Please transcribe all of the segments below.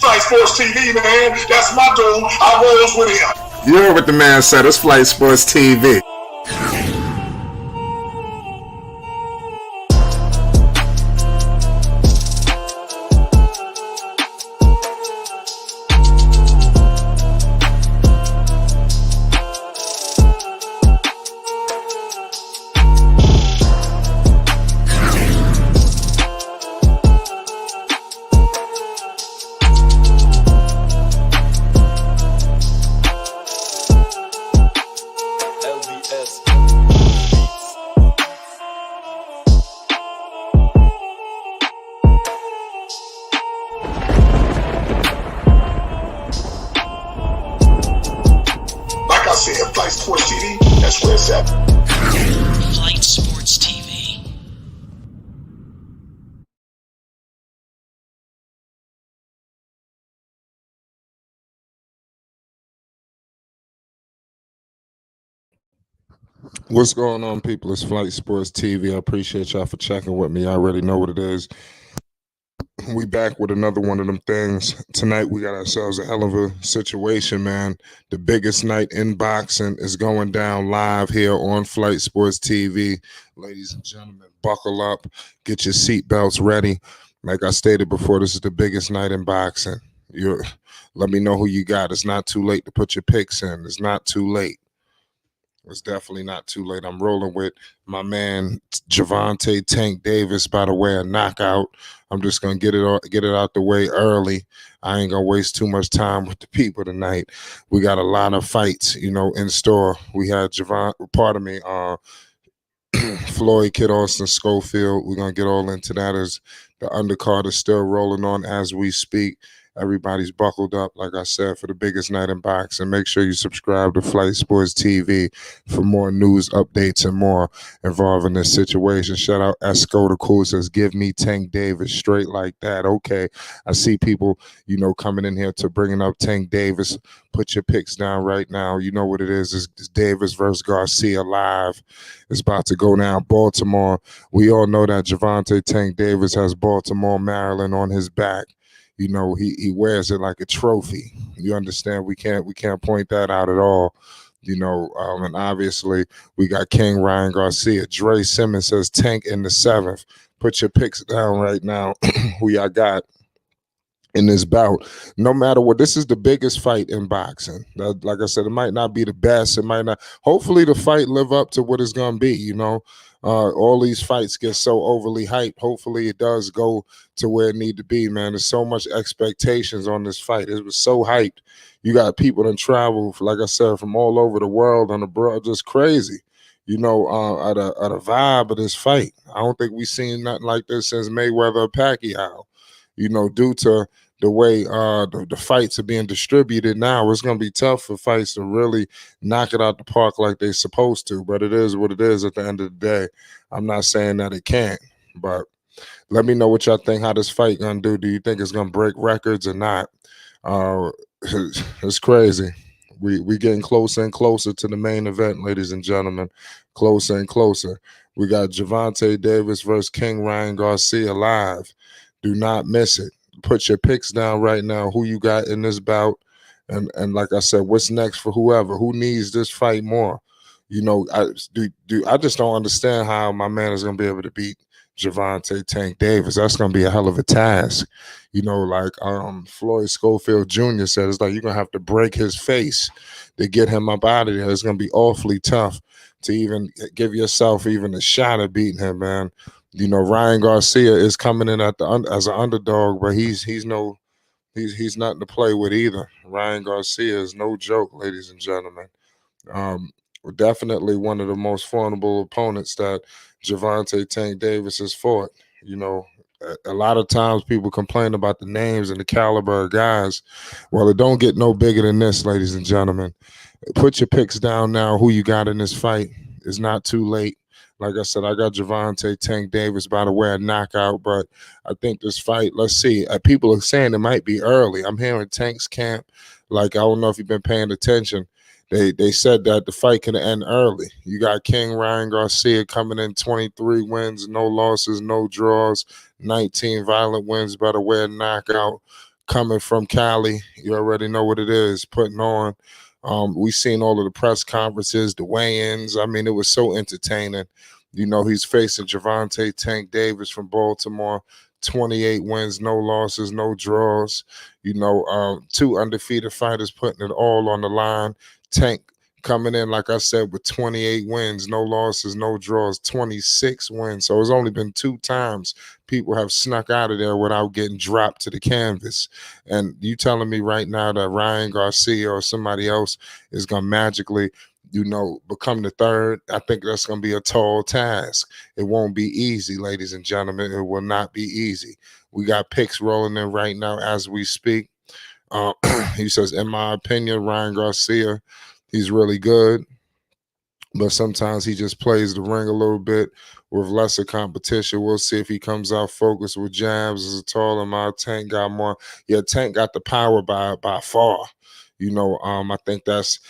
Flight Sports TV, man. That's my dude. I rolls with him. You heard what the man said. It's Flight Sports TV. Flight Sports TV, that's where it's at. Flight Sports TV. What's going on, people? It's Flight Sports TV. I appreciate y'all for checking with me. I already know what it is. We back with another one of them things. Tonight we got ourselves a hell of a situation, man. The biggest night in boxing is going down live here on Flight Sports TV. Ladies and gentlemen, buckle up, get your seatbelts ready. Like I stated before, this is the biggest night in boxing. Let me know who you got. It's not too late to put your picks in. It's not too late. It's definitely not too late. I'm rolling with my man Gervonta Tank Davis by the way of knockout. I'm just gonna get it out the way early. I ain't gonna waste too much time with the people tonight. We got a lot of fights, in store. We had Floyd Kid Austin Schofield. We're gonna get all into that as the undercard is still rolling on as we speak. Everybody's buckled up, like I said, for the biggest night in boxing. Make sure you subscribe to Flight Sports TV for more news, updates, and more involving this situation. Shout out Esco the Cool says, give me Tank Davis straight like that. Okay, I see people, coming in here to bringing up Tank Davis. Put your picks down right now. You know what it is. It's Davis versus Garcia live. It's about to go down. Baltimore. We all know that Gervonta Tank Davis has Baltimore, Maryland on his back. He wears it like a trophy. You understand? We can't point that out at all. And obviously we got King Ryan Garcia. Dre Simmons says Tank in the 7th. Put your picks down right now. Who y'all got in this bout? No matter what, this is the biggest fight in boxing. Like I said, it might not be the best. It might not. Hopefully the fight live up to what it's gonna be. All these fights get so overly hyped. Hopefully it does go to where it need to be, man. There's so much expectations on this fight. It was so hyped. You got people that travel, like I said, from all over the world and abroad, just crazy. At a vibe of this fight. I don't think we've seen nothing like this since Mayweather or Pacquiao. Due to the way the fights are being distributed now, it's going to be tough for fights to really knock it out the park like they're supposed to. But it is what it is at the end of the day. I'm not saying that it can't, but let me know what y'all think, how this fight going to do. Do you think it's going to break records or not? It's crazy. We getting closer and closer to the main event, ladies and gentlemen. Closer and closer. We got Gervonta Davis versus King Ryan Garcia live. Do not miss it. Put your picks down right now. Who you got in this bout? And like I said, what's next for whoever? Who needs this fight more? I just don't understand how my man is going to be able to beat Gervonta Tank Davis. That's going to be a hell of a task. Floyd Schofield Jr. said, it's like you're going to have to break his face to get him up out of there. It's going to be awfully tough to even give yourself even a shot at beating him, man. Ryan Garcia is coming in as an underdog, but he's nothing to play with either. Ryan Garcia is no joke, ladies and gentlemen. Definitely one of the most formidable opponents that Gervonta Tank Davis has fought. A lot of times people complain about the names and the caliber of guys. Well, it don't get no bigger than this, ladies and gentlemen. Put your picks down now. Who you got in this fight? It's not too late. Like I said, I got Gervonta Tank Davis by the way of knockout, but I think this fight, let's see. People are saying it might be early. I'm hearing Tank's camp. Like, I don't know if you've been paying attention. They said that the fight can end early. You got King Ryan Garcia coming in 23 wins, no losses, no draws, 19 violent wins by the way of knockout. coming from Cali. You already know what it is, putting on. We seen all of the press conferences, the weigh-ins. I mean, it was so entertaining. He's facing Gervonta Tank Davis from Baltimore. 28 wins, no losses, no draws. Two undefeated fighters putting it all on the line. Tank coming in, like I said, with 28 wins, no losses, no draws, 26 wins. So it's only been 2 times people have snuck out of there without getting dropped to the canvas. And you telling me right now that Ryan Garcia or somebody else is going to magically, become the third? I think that's going to be a tall task. It won't be easy, ladies and gentlemen. It will not be easy. We got picks rolling in right now as we speak. He says, in my opinion, Ryan Garcia, he's really good, but sometimes he just plays the ring a little bit with lesser competition. We'll see if he comes out focused with jabs. As a taller man, Tank got more. Yeah, Tank got the power by far. I think that's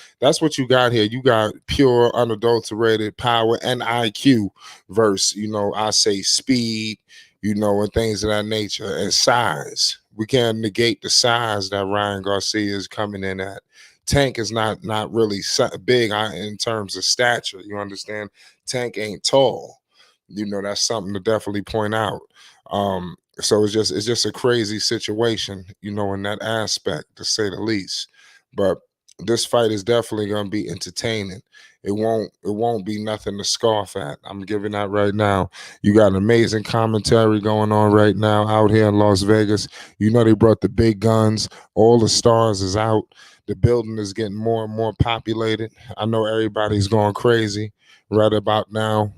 what you got here. You got pure, unadulterated power and IQ versus, I say speed, and things of that nature, and size. We can't negate the size that Ryan Garcia is coming in at. Tank is not really big in terms of stature. You understand? Tank ain't tall. That's something to definitely point out. So it's just a crazy situation, in that aspect, to say the least. But this fight is definitely going to be entertaining. It won't be nothing to scoff at. I'm giving that right now. You got an amazing commentary going on right now out here in Las Vegas. They brought the big guns. All the stars is out. The building is getting more and more populated. I know everybody's going crazy right about now,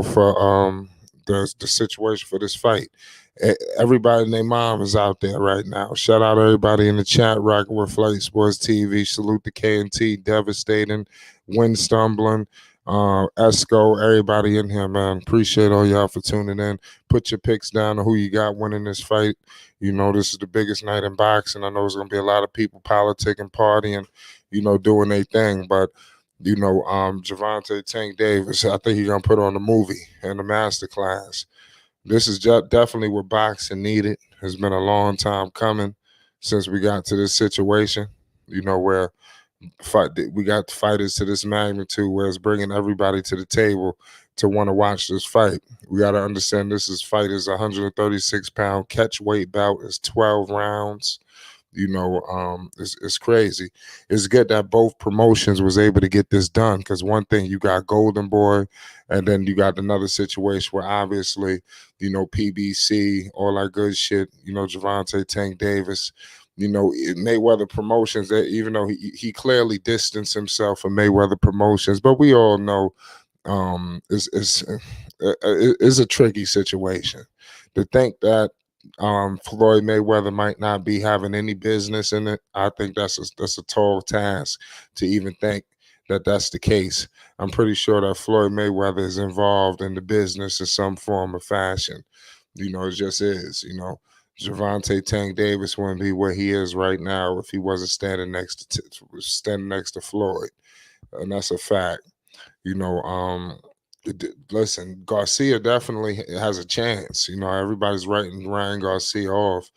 for the situation for this fight. Everybody and their mom is out there right now. Shout out to everybody in the chat, rocking with Flight Sports TV. Salute to K&T, Devastating, Wind Stumbling, Esco, everybody in here, man. Appreciate all y'all for tuning in. Put your picks down on who you got winning this fight. This is the biggest night in boxing. I know there's going to be a lot of people politicking, partying, doing their thing. But, Gervonta Tank Davis, I think he's going to put on a movie and a masterclass. This is definitely what boxing needed. It's been a long time coming since we got to this situation, where we got fighters to this magnitude where it's bringing everybody to the table to want to watch this fight. We got to understand this fight is a 136-pound catch weight bout. It's 12 rounds. It's crazy. It's good that both promotions was able to get this done, because one thing, you got Golden Boy, and then you got another situation where obviously, PBC, all that good shit, Gervonta Tank Davis, Mayweather Promotions, that even though he clearly distanced himself from Mayweather Promotions, but we all know it's a tricky situation. To think that Floyd Mayweather might not be having any business in it, I think that's a tall task to even think that that's the case. I'm pretty sure that Floyd Mayweather is involved in the business in some form or fashion. It just is. Gervonta Tank Davis wouldn't be where he is right now if he wasn't standing next to Floyd, and that's a fact. Listen, Garcia definitely has a chance. Everybody's writing Ryan Garcia off.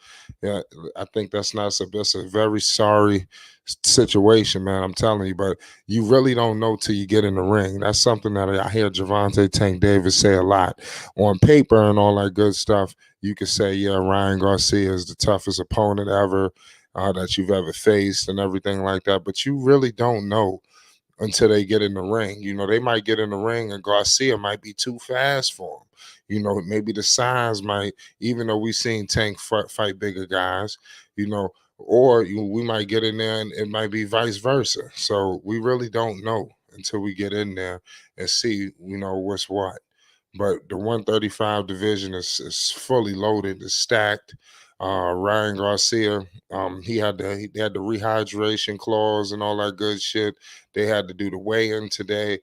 Yeah, I think that's a very sorry situation, man. I'm telling you, but you really don't know till you get in the ring. That's something that I hear Gervonta Tank Davis say a lot. On paper and all that good stuff, you could say, yeah, Ryan Garcia is the toughest opponent ever that you've ever faced and everything like that. But you really don't know until they get in the ring. They might get in the ring and Garcia might be too fast for him. Maybe the size might, even though we've seen Tank fight bigger guys, or we might get in there and it might be vice versa. So we really don't know until we get in there and see, what's what. But the 135 division is fully loaded, is stacked. Ryan Garcia, they had the rehydration clause and all that good shit. They had to do the weigh-in today.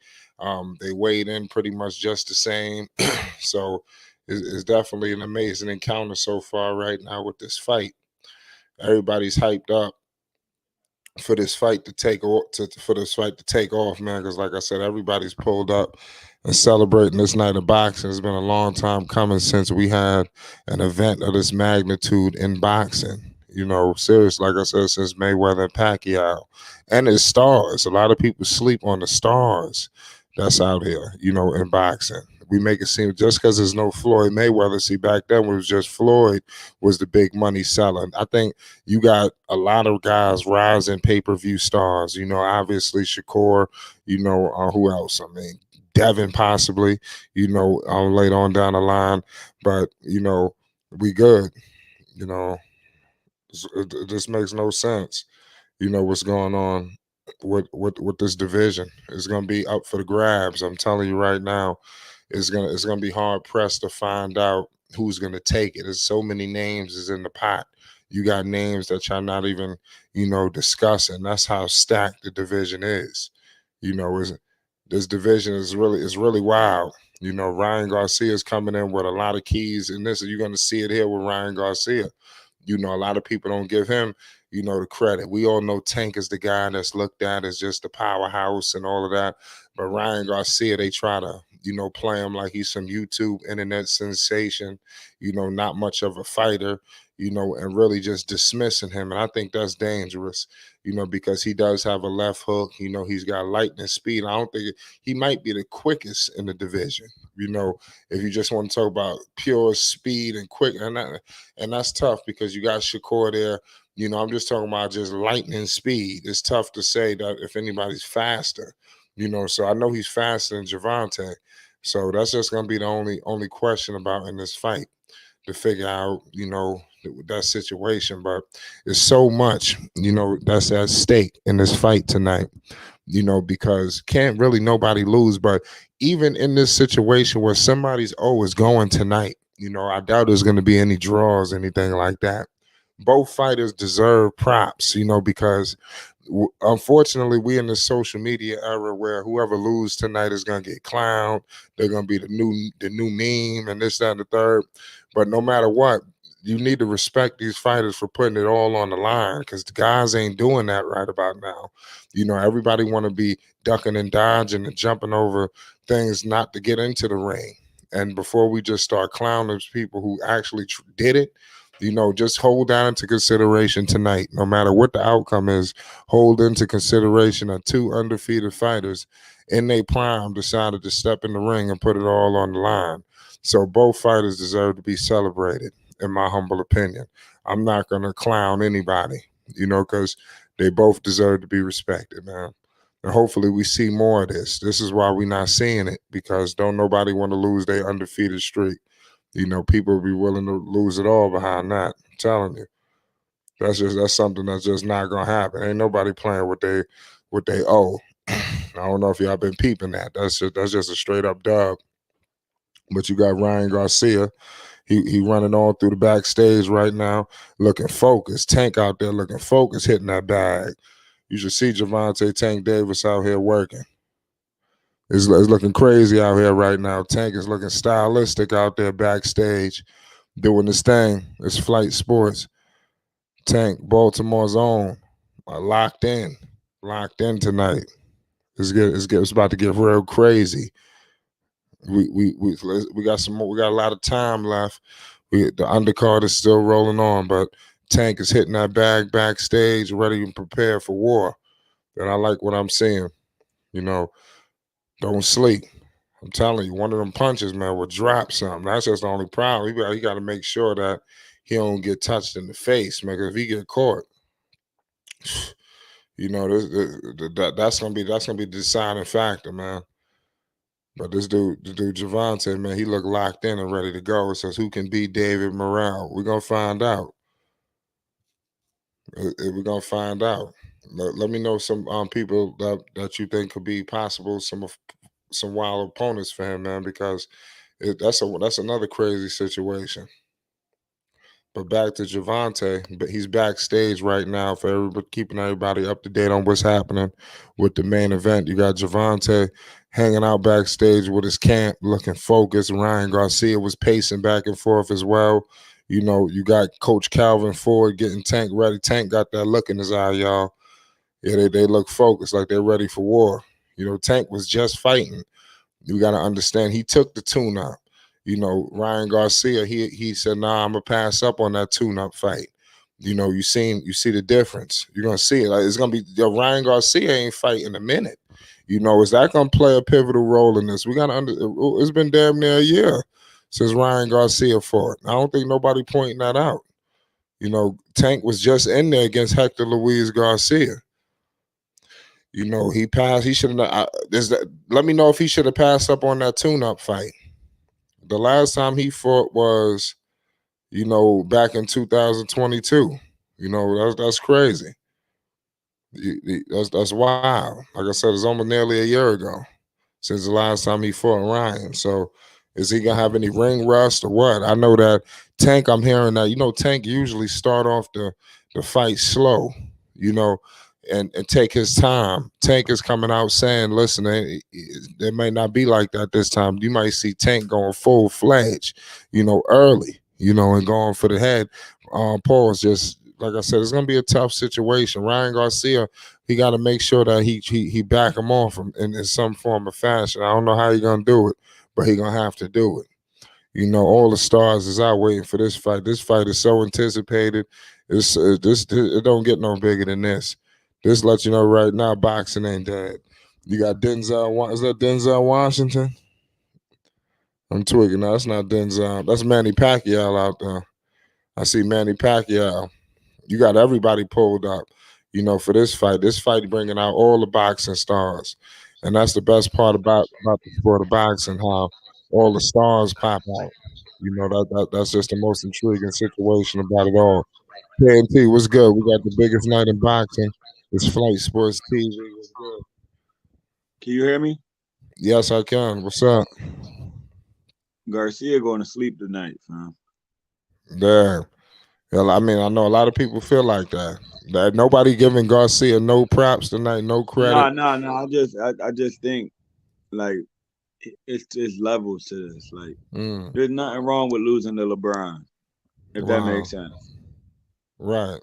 They weighed in pretty much just the same. So it's definitely an amazing encounter so far right now with this fight. Everybody's hyped up for this fight to take off, man. Because like I said, everybody's pulled up and celebrating this night of boxing. It's been a long time coming since we had an event of this magnitude in boxing. Serious, like I said, since Mayweather and Pacquiao. And his stars. A lot of people sleep on the stars that's out here, in boxing. We make it seem just because there's no Floyd Mayweather. See, back then it was just Floyd was the big money seller. I think you got a lot of guys rising pay-per-view stars. Obviously Shakur. Who else? I mean, Devin possibly. Later on down the line, but we good. You know, it just makes no sense. What's going on with this division. It's gonna be up for the grabs. I'm telling you right now, it's gonna be hard pressed to find out who's gonna take it. There's so many names is in the pot. You got names that y'all not even discussing. That's how stacked the division is. Is this division is really wild. Ryan Garcia is coming in with a lot of keys, and this you're gonna see it here with Ryan Garcia. A lot of people don't give him, the credit. We all know Tank is the guy that's looked at as just the powerhouse and all of that. But Ryan Garcia, they try to, play him like he's some YouTube internet sensation, not much of a fighter, and really just dismissing him. And I think that's dangerous, because he does have a left hook. He's got lightning speed. I don't think he might be the quickest in the division. If you just want to talk about pure speed and quick, and that's tough because you got Shakur there. I'm just talking about just lightning speed. It's tough to say that if anybody's faster, So I know he's faster than Gervonta. So that's just gonna be the only question about in this fight to figure out, that situation. But it's so much, that's at stake in this fight tonight. Because can't really nobody lose. But even in this situation where somebody's is going tonight, I doubt there's going to be any draws, anything like that. Both fighters deserve props, because unfortunately we in the social media era where whoever loses tonight is going to get clowned. They're going to be the new meme and this, that, and the third. But no matter what, you need to respect these fighters for putting it all on the line because the guys ain't doing that right about now. Everybody want to be ducking and dodging and jumping over things not to get into the ring. And before we just start clowning people who actually did it, just hold that into consideration tonight. No matter what the outcome is, hold into consideration that two undefeated fighters in their prime decided to step in the ring and put it all on the line. So both fighters deserve to be celebrated, in my humble opinion. I'm not going to clown anybody, because they both deserve to be respected, man. And hopefully we see more of this. This is why we're not seeing it, because don't nobody want to lose their undefeated streak. People will be willing to lose it all behind that. I'm telling you. That's something that's just not gonna happen. Ain't nobody playing what they owe. I don't know if y'all been peeping that. That's just a straight up dub. But you got Ryan Garcia. He running all through the backstage right now, looking focused. Tank out there looking focused, hitting that bag. You should see Gervonta Tank Davis out here working. It's looking crazy out here right now. Tank is looking stylistic out there backstage, doing this thing. It's Flight Sports. Tank, Baltimore's own, locked in tonight. It's about to get real crazy. We got some more. We got a lot of time left. The undercard is still rolling on, but Tank is hitting that bag backstage, ready and prepared for war. And I like what I'm seeing. Don't sleep. I'm telling you, one of them punches, man, will drop something. That's just the only problem. He got to make sure that he don't get touched in the face, man. Because if he get caught, that's gonna be the deciding factor, man. But the dude Gervonta, man, he looked locked in and ready to go. It says who can beat David Morrell? We're gonna find out. We're gonna find out. Let me know some people that you think could be possible, some wild opponents for him, man, because that's another crazy situation. But back to Gervonta, but he's backstage right now for everybody, keeping everybody up to date on what's happening with the main event. You got Gervonta hanging out backstage with his camp, looking focused. Ryan Garcia was pacing back and forth as well. You got Coach Calvin Ford getting Tank ready. Tank got that look in his eye, y'all. Yeah, they look focused, like they're ready for war. Tank was just fighting. You got to understand, he took the tune-up. Ryan Garcia, he said, nah, I'm going to pass up on that tune-up fight. You see the difference. You're gonna see it. Like, it's gonna be Ryan Garcia ain't fighting in a minute. Is that gonna play a pivotal role in this? We gotta it's been damn near a year since Ryan Garcia fought. I don't think nobody pointing that out. Tank was just in there against Hector Luis Garcia. He passed. He should have. Let me know if he should have passed up on that tune-up fight. The last time he fought was, back in 2022. That's crazy. That's wild. Like I said, it's almost nearly a year ago since the last time he fought Ryan. So is he gonna have any ring rust or what? I know that Tank, I'm hearing that, Tank usually start off the fight slow, and take his time. Tank is coming out saying, listen, it may not be like that this time. You might see Tank going full-fledged, early, and going for the head. Pause. Just like I said, it's gonna be a tough situation. Ryan Garcia, he got to make sure that he back him off in some form of fashion. I don't know how he's gonna do it, but he gonna have to do it. All the stars is out waiting for this fight. This fight is so anticipated. It don't get no bigger than this. This lets you know right now, boxing ain't dead. You got Denzel. Is that Denzel Washington? I'm tweaking. No, that's not Denzel. That's Manny Pacquiao out there. I see Manny Pacquiao. You got everybody pulled up, for this fight. This fight bringing out all the boxing stars. And that's the best part about the sport of boxing, how all the stars pop out. That's just the most intriguing situation about it all. KNT, what's good? We got the biggest night in boxing. It's Flight Sports TV. What's good? Can you hear me? Yes, I can. What's up? Garcia going to sleep tonight, fam. Damn. I mean, I know a lot of people feel like that. That nobody giving Garcia no props tonight, no credit. No. I just think like it's levels to this. Like there's nothing wrong with losing to LeBron, if that makes sense. Right.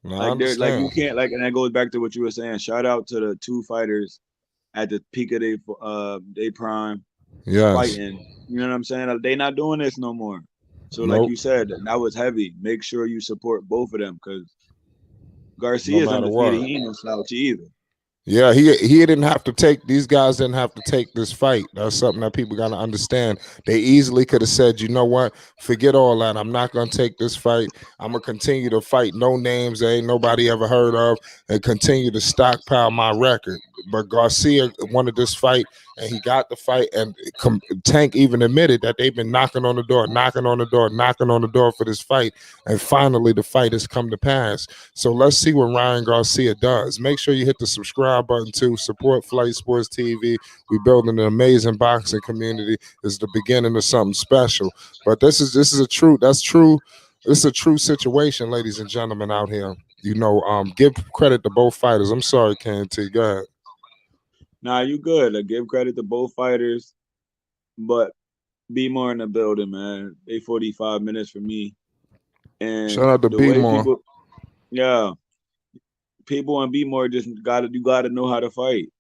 No, like there's like you can't like, and that goes back to what you were saying. Shout out to the two fighters at the peak of their prime, fighting. You know what I'm saying? Like, they not doing this no more. So like you said, that was heavy. Make sure you support both of them because Garcia's undefeated. He ain't no slouch either. Yeah, he didn't have to take, these guys didn't have to take this fight. That's something that people got to understand. They easily could have said, you know what, forget all that. I'm not going to take this fight. I'm going to continue to fight no names that ain't nobody ever heard of and continue to stockpile my record. But Garcia wanted this fight and he got the fight, and Tank even admitted that they've been knocking on the door for this fight, and finally the fight has come to pass. So let's see what Ryan Garcia does. Make sure you hit the subscribe button too. Support Flight Sports TV. We're building an amazing boxing community. It's the beginning of something special. But this is a true situation, ladies and gentlemen out here. Give credit to both fighters. I'm sorry, KNT. Go ahead. Nah, you good. Like, give credit to both fighters, but be more in the building, man. 45 minutes for me. And shout out to Be More. People on Be More you gotta know how to fight.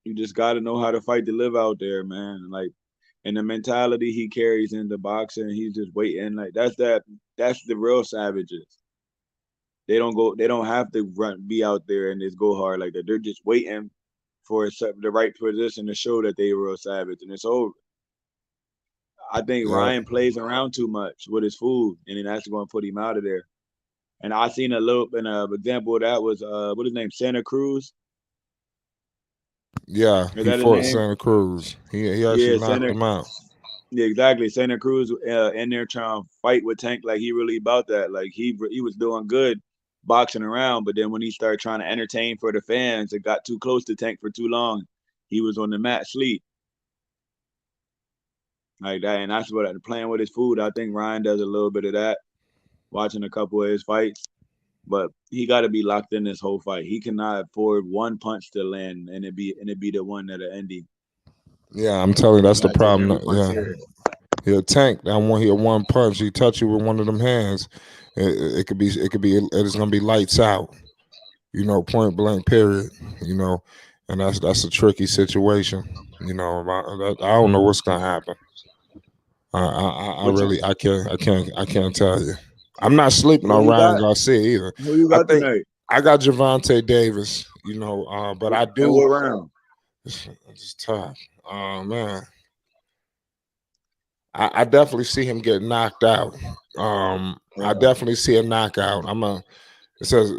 You just gotta know how to fight to live out there, man. Like, and the mentality he carries into boxing, he's just waiting. Like that's the real savages. They don't have to be out there and just go hard like that. They're just waiting for the right position to show that they real savage, and it's over. I think Ryan plays around too much with his food, and then that's going to put him out of there. And I seen an example of that was what his name, Santa Cruz. Yeah, he fought Santa Cruz. He actually knocked him out. Yeah, exactly. Santa Cruz in there trying to fight with Tank like he really about that. Like he was doing good boxing around, but then when he started trying to entertain for the fans, it got too close to Tank for too long. He was on the mat sleep like that, and that's what playing with his food. I think Ryan does a little bit of that, watching a couple of his fights, but he got to be locked in this whole fight. He cannot afford one punch to land and it be the one that'll end him. Yeah, I'm telling you, that's the problem. He'll tank that one. He'll one punch. He touch you with one of them hands. It's gonna be lights out. Point blank. Period. And that's a tricky situation. I don't know what's gonna happen. I can't tell you. I'm not sleeping Who on you Ryan got? Garcia either. Who you I got think tonight? I got Gervonta Davis, but I And do. what round? It's tough. Oh man, I definitely see him get knocked out. I definitely see a knockout. It says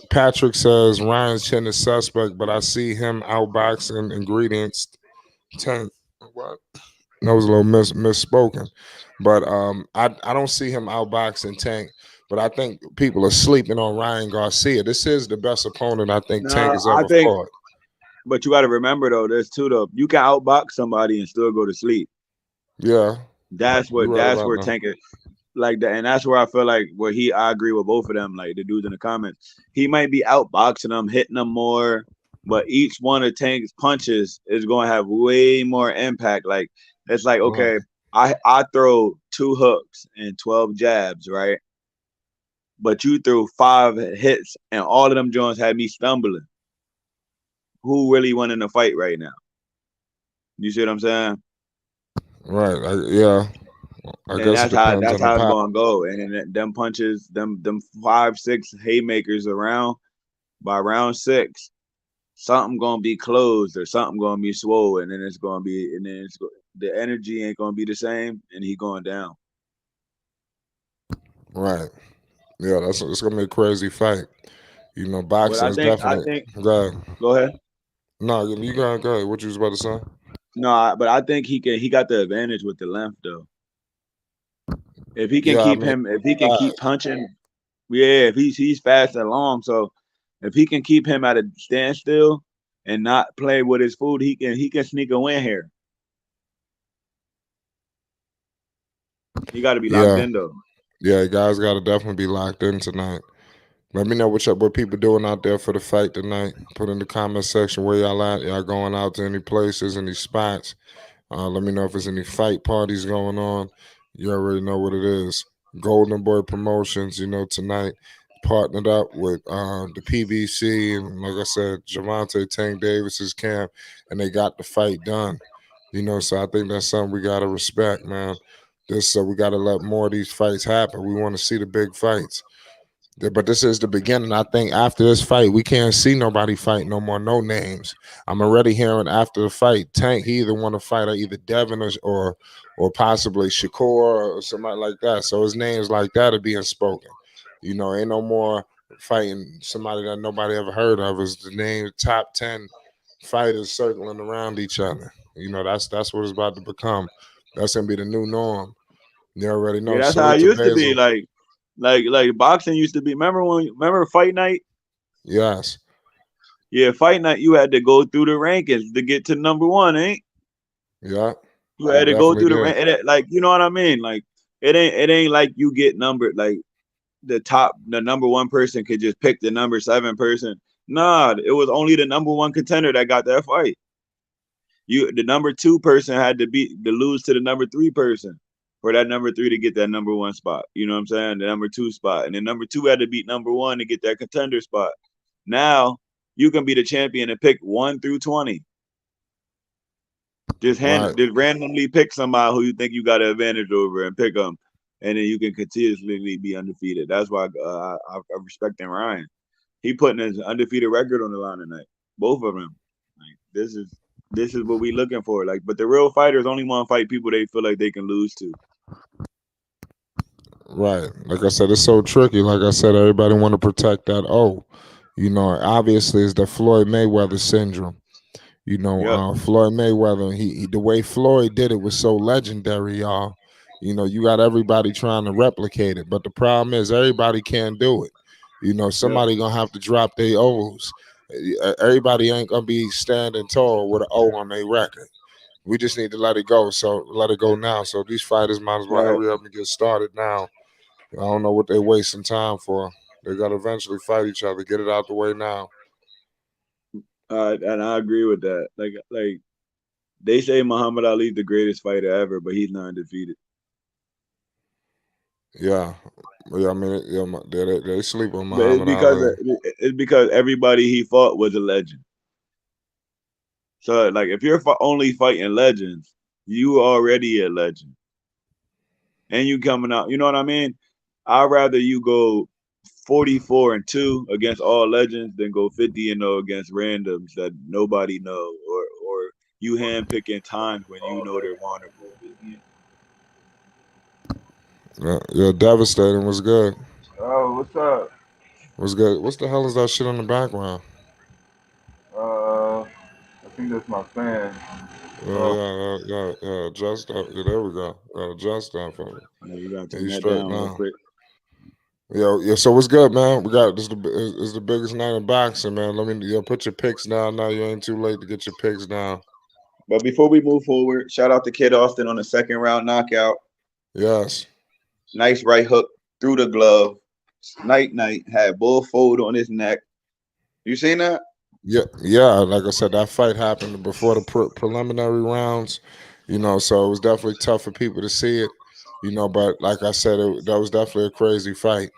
Patrick says Ryan's chin is suspect, but I see him outboxing ingredients. What? That was a little misspoken, but I don't see him outboxing Tank. But I think people are sleeping on Ryan Garcia. This is the best opponent I think Tank No, has I ever think, fought. but you got to remember though, there's two though. You can outbox somebody and still go to sleep. Yeah, That's you're what right that's about where that. Tank is like that, and that's where I feel like I agree with both of them, like the dudes in the comments. He might be outboxing them, hitting them more, but each one of Tank's punches is going to have way more impact. Like it's like Right, okay, I throw 2 hooks and 12 jabs, right? But you threw 5 hits and all of them joints had me stumbling. Who really winning the fight right now? You see what I'm saying? right. Yeah, I And guess it depends that's on the how it's power. gonna go. And then them punches, them 5, 6 haymakers around by round 6, something gonna be closed or something gonna be swollen, and then the energy ain't gonna be the same, and he going down. Right. Yeah, it's gonna be a crazy fight. But Boxing is I definitely. think Go ahead. go ahead. No, you go ahead. What you was about to say? No, but I think he got the advantage with the length though. Yeah, I mean, If he can keep punching, yeah, if he's fast and long, so if he can keep him at a standstill and not play with his food, he can sneak a win here. He got to be locked yeah, in though. yeah. Guys, got to definitely be locked in tonight. Let me know what people doing out there for the fight tonight. Put in the comment section where y'all at. Y'all going out to any places, any spots? Let me know if there's any fight parties going on. You already know what it is. Golden Boy Promotions, tonight partnered up with the PBC and, like I said, Gervonta Tank Davis's camp, and they got the fight done. So I think that's something we gotta respect, man. We gotta let more of these fights happen. We want to see the big fights. But this is the beginning. I think after this fight, we can't see nobody fight no more, no names. I'm already hearing after the fight, Tank he either want to fight either Devin or possibly Shakur or somebody like that. So his names like that are being spoken. Ain't no more fighting somebody that nobody ever heard of. Is the name top 10 fighters circling around each other. That's what it's about to become. That's gonna be the new norm. You already Yeah, know. that's how Salute it to used to be. Basil. Like boxing used to be. Remember fight night? Yes. Yeah, fight night. You had to go through the rankings to get to number one, ain't? Yeah. You You had to go definitely through the did. rank. Like you know what I mean? Like it ain't like you get numbered. Like the number one person could just pick the number 7 person. Nah, it was only the number one contender that got that fight. The number 2 person had to lose to the number 3 person for that number 3 to get that number 1 spot. You know what I'm saying? The number 2 spot. And then number 2 had to beat number 1 to get that contender spot. Now you can be the champion and pick 1 through 20. Right. Just randomly pick somebody who you think you got an advantage over and pick them, and then you can continuously be undefeated. That's why I'm respecting Ryan. He putting his undefeated record on the line tonight. Both of them. Like this is what we looking for. Like, but the real fighters only want to fight people they feel like they can lose to. Right. Like I said, it's so tricky. Like I said, everybody want to protect that. Oh, obviously it's the Floyd Mayweather syndrome. Yep. Floyd Mayweather, the way Floyd did it was so legendary, y'all. You got everybody trying to replicate it, but the problem is everybody can't do it. Yep. Somebody gonna have to drop their O's. Everybody ain't gonna be standing tall with an O on their record. We just need to let it go. So let it go now. So these fighters might as well Right. hurry up and get started now. I don't know what they're wasting time for. They gotta eventually fight each other. Get it out the way now. And I agree with that. Like they say Muhammad Ali's the greatest fighter ever, but he's not undefeated. Yeah. Yeah, I mean, yeah, they sleep on But Muhammad Ali. it's because everybody he fought was a legend. So like if you're only fighting legends, you already a legend, and you coming out. You know what I mean? I'd rather you go 44-2 against all legends than go 50-0 against randoms that nobody know, or you handpicking times when you know they're vulnerable. Yeah, devastating. Was good. Oh, what's up? Was good. What's the hell is that shit in the background? I think that's my fan. Oh, Yeah. Adjust that. Yeah, there we go. Adjust that for me. Yeah, you gotta Yeah, turn you that straight down real now. quick. Yeah. So what's good, man? We got this. Is the biggest night in boxing, man. Let me put your picks down now. You ain't too late to get your picks down. But before we move forward, shout out to Kid Austin on the second round knockout. Yes. Nice right hook through the glove. Night had bull fold on his neck. You seen that? Yeah. Like I said, that fight happened before the preliminary rounds. So it was definitely tough for people to see it. But like I said, that was definitely a crazy fight.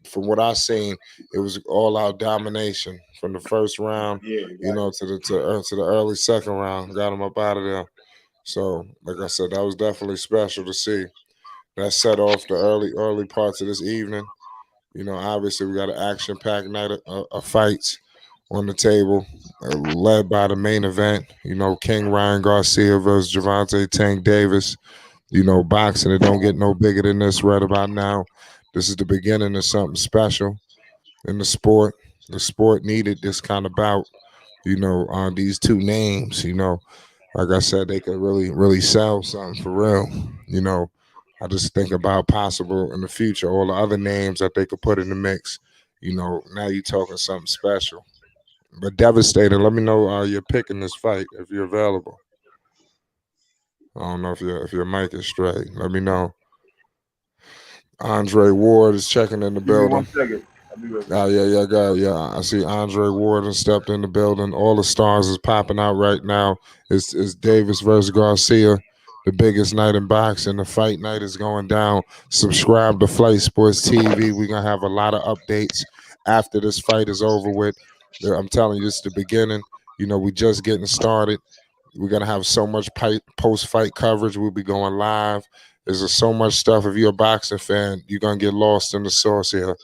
From what I seen, it was all out domination from the first round. Yeah, exactly. To the early second round, got him up out of there. So, like I said, that was definitely special to see. That set off the early parts of this evening. Obviously we got an action-packed night of fights on the table, led by the main event. King Ryan Garcia versus Gervonta Tank Davis. Boxing, it don't get no bigger than this right about now. This is the beginning of something special in the sport. The sport needed this kind of bout. On these two names, like I said, they could really sell something for real. I just think about possible in the future, all the other names that they could put in the mix. Now you're talking something special. But devastating. Let me know you're picking this fight if you're available. I don't know if your mic is straight. Let me know. Andre Ward is checking in the give me one building. second. I'll be right back. Yeah. I see Andre Ward has stepped in the building. All the stars is popping out right now. It's Davis versus Garcia, the biggest night in boxing. The fight night is going down. Subscribe to Flight Sports TV. We're gonna have a lot of updates after this fight is over with. I'm telling you, it's the beginning. We just getting started. We're gonna have so much post-fight coverage. We'll be going live. There's just so much stuff. If you're a boxing fan, you're gonna get lost in the sauce here.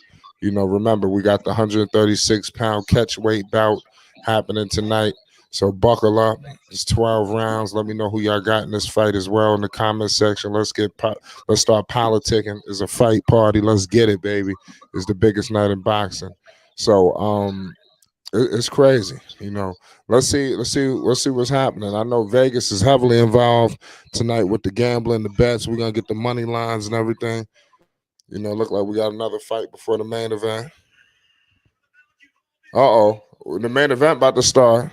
Remember, we got the 136-pound catch weight bout happening tonight. So buckle up. It's 12 rounds. Let me know who y'all got in this fight as well in the comment section. Let's start politicking. It's a fight party. Let's get it, baby. It's the biggest night in boxing. So it's crazy. Let's see what's happening. I know Vegas is heavily involved tonight with the gambling, the bets. We're gonna get the money lines and everything. Look like we got another fight before the main event. The main event about to start.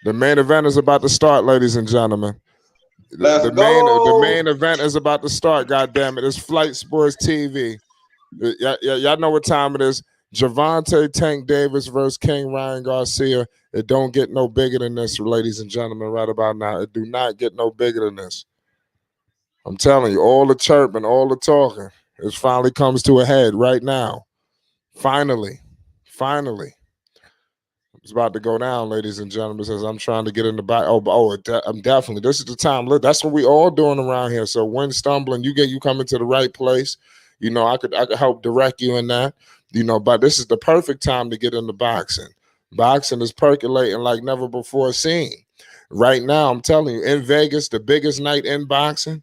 The main event is about to start, ladies and gentlemen. Let's The go. main event is about to start. God damn it! It's Flight Sports TV. Y'all know what time it is. Gervonta Tank Davis versus King Ryan Garcia. It don't get no bigger than this, ladies and gentlemen. Right about now, it do not get no bigger than this. I'm telling you, all the chirping, all the talking, it finally comes to a head right now. Finally. It's about to go down, ladies and gentlemen. Says I'm trying to get in the back. I'm definitely. This is the time. Look, that's what we all doing around here. So when stumbling, you coming to the right place. I could help direct you in that. But this is the perfect time to get into boxing. Boxing is percolating like never before seen. Right now, I'm telling you, in Vegas, the biggest night in boxing.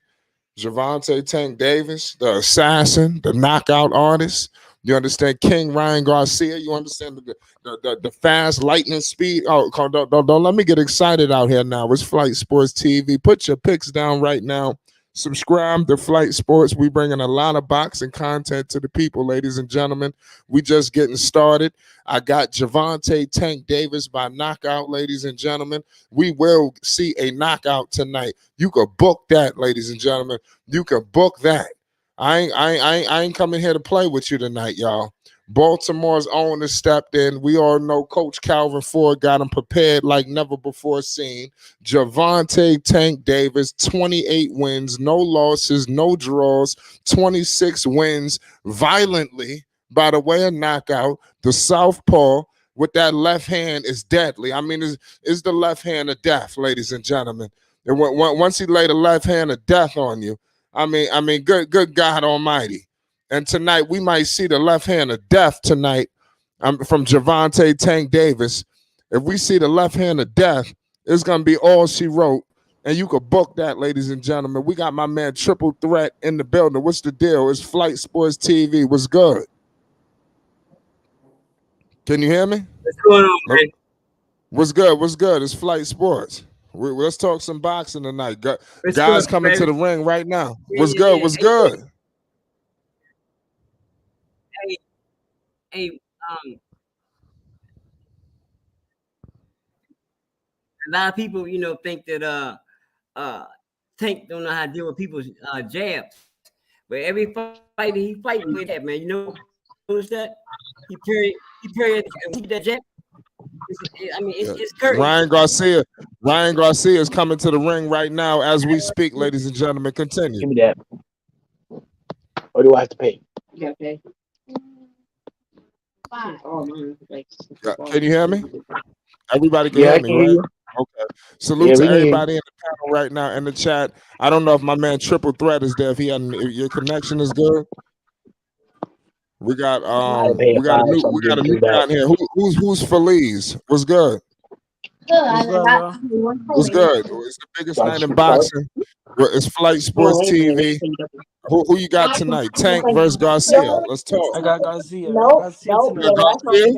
Gervonta Tank Davis, the assassin, the knockout artist. You understand King Ryan Garcia. You understand the fast lightning speed. Oh, don't let me get excited out here now. It's Flight Sports TV. Put your picks down right now. Subscribe to Flight Sports. We bringing a lot of boxing content to the people, ladies and gentlemen. We just getting started. I got Gervonta Tank Davis by knockout, ladies and gentlemen. We will see a knockout tonight. You could book that, ladies and gentlemen. You can book that. I ain't coming here to play with you tonight, y'all. Baltimore's own has stepped in. We all know Coach Calvin Ford got him prepared like never before seen. Gervonta Tank Davis, 28 wins, no losses, no draws, 26 wins violently by the way of knockout. The southpaw with that left hand is deadly. I mean, is the left hand of death, ladies and gentlemen. And once he laid the left hand of death on you, Good God Almighty. And tonight we might see the left hand of death tonight. From Gervonta Tank Davis. If we see the left hand of death, it's gonna be all she wrote. And you could book that, ladies and gentlemen. We got my man Triple Threat in the building. What's the deal? It's Flight Sports TV. What's good? Can you hear me? What's going on, man? What's good? What's good? It's Flight Sports. Let's talk some boxing tonight. What's Guys good, coming to baby? the ring right now. Yeah, What's yeah, good? yeah. What's Hey, good? Hey, a lot of people, think that Tank don't know how to deal with people's jabs. But every fight he fighting with that, man. Notice that? He parry that jab. It's curtain. Ryan Garcia is coming to the ring right now as we speak, ladies and gentlemen. Continue. Give me that. Or do I have to pay? You gotta pay. Can you hear me? Everybody can Yeah, I hear can me, hear right? you. Okay. Salute Yeah, to we can hear you. everybody in the panel right now in the chat. I don't know if my man Triple Threat is there. If your connection is good. We got I pay we got a $5, new so I'm we got a getting new $3. guy in here. Who's Feliz? What's good? What's good, bro? What's good? It's the biggest So I night in should boxing. It's Flight Sports TV. Who you got tonight? Tank versus Garcia. Let's talk. I got Garcia. I got Garcia tonight. Garcia?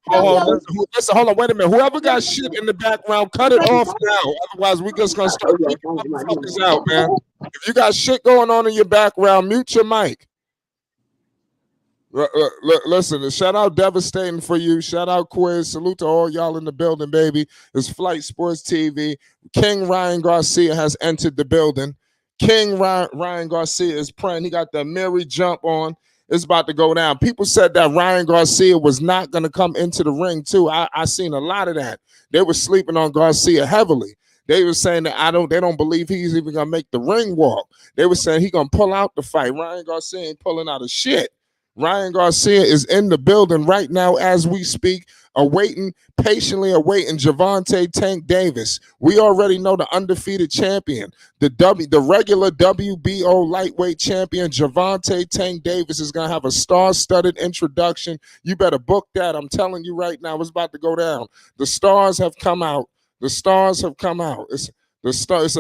Hold on, wait a minute. Whoever got shit in the background, cut it off now. Otherwise, we just gonna start kicking motherfuckers out, man. If you got shit going on in your background, mute your mic. Listen, shout out Devastating for you. Shout out Quiz. Salute to all y'all in the building, baby. It's Flight Sports TV. King Ryan Garcia has entered the building. King Ryan Garcia is praying. He got the Mary jump on. It's about to go down. People said that Ryan Garcia was not going to come into the ring, too. I seen a lot of that. They were sleeping on Garcia heavily. They were saying that they don't believe he's even going to make the ring walk. They were saying he going to pull out the fight. Ryan Garcia ain't pulling out of shit. Ryan Garcia is in the building right now as we speak, patiently awaiting Gervonta Tank Davis. We already know the undefeated champion, the regular WBO lightweight champion, Gervonta Tank Davis is going to have a star-studded introduction. You better book that. I'm telling you right now, it's about to go down. The stars have come out. It's a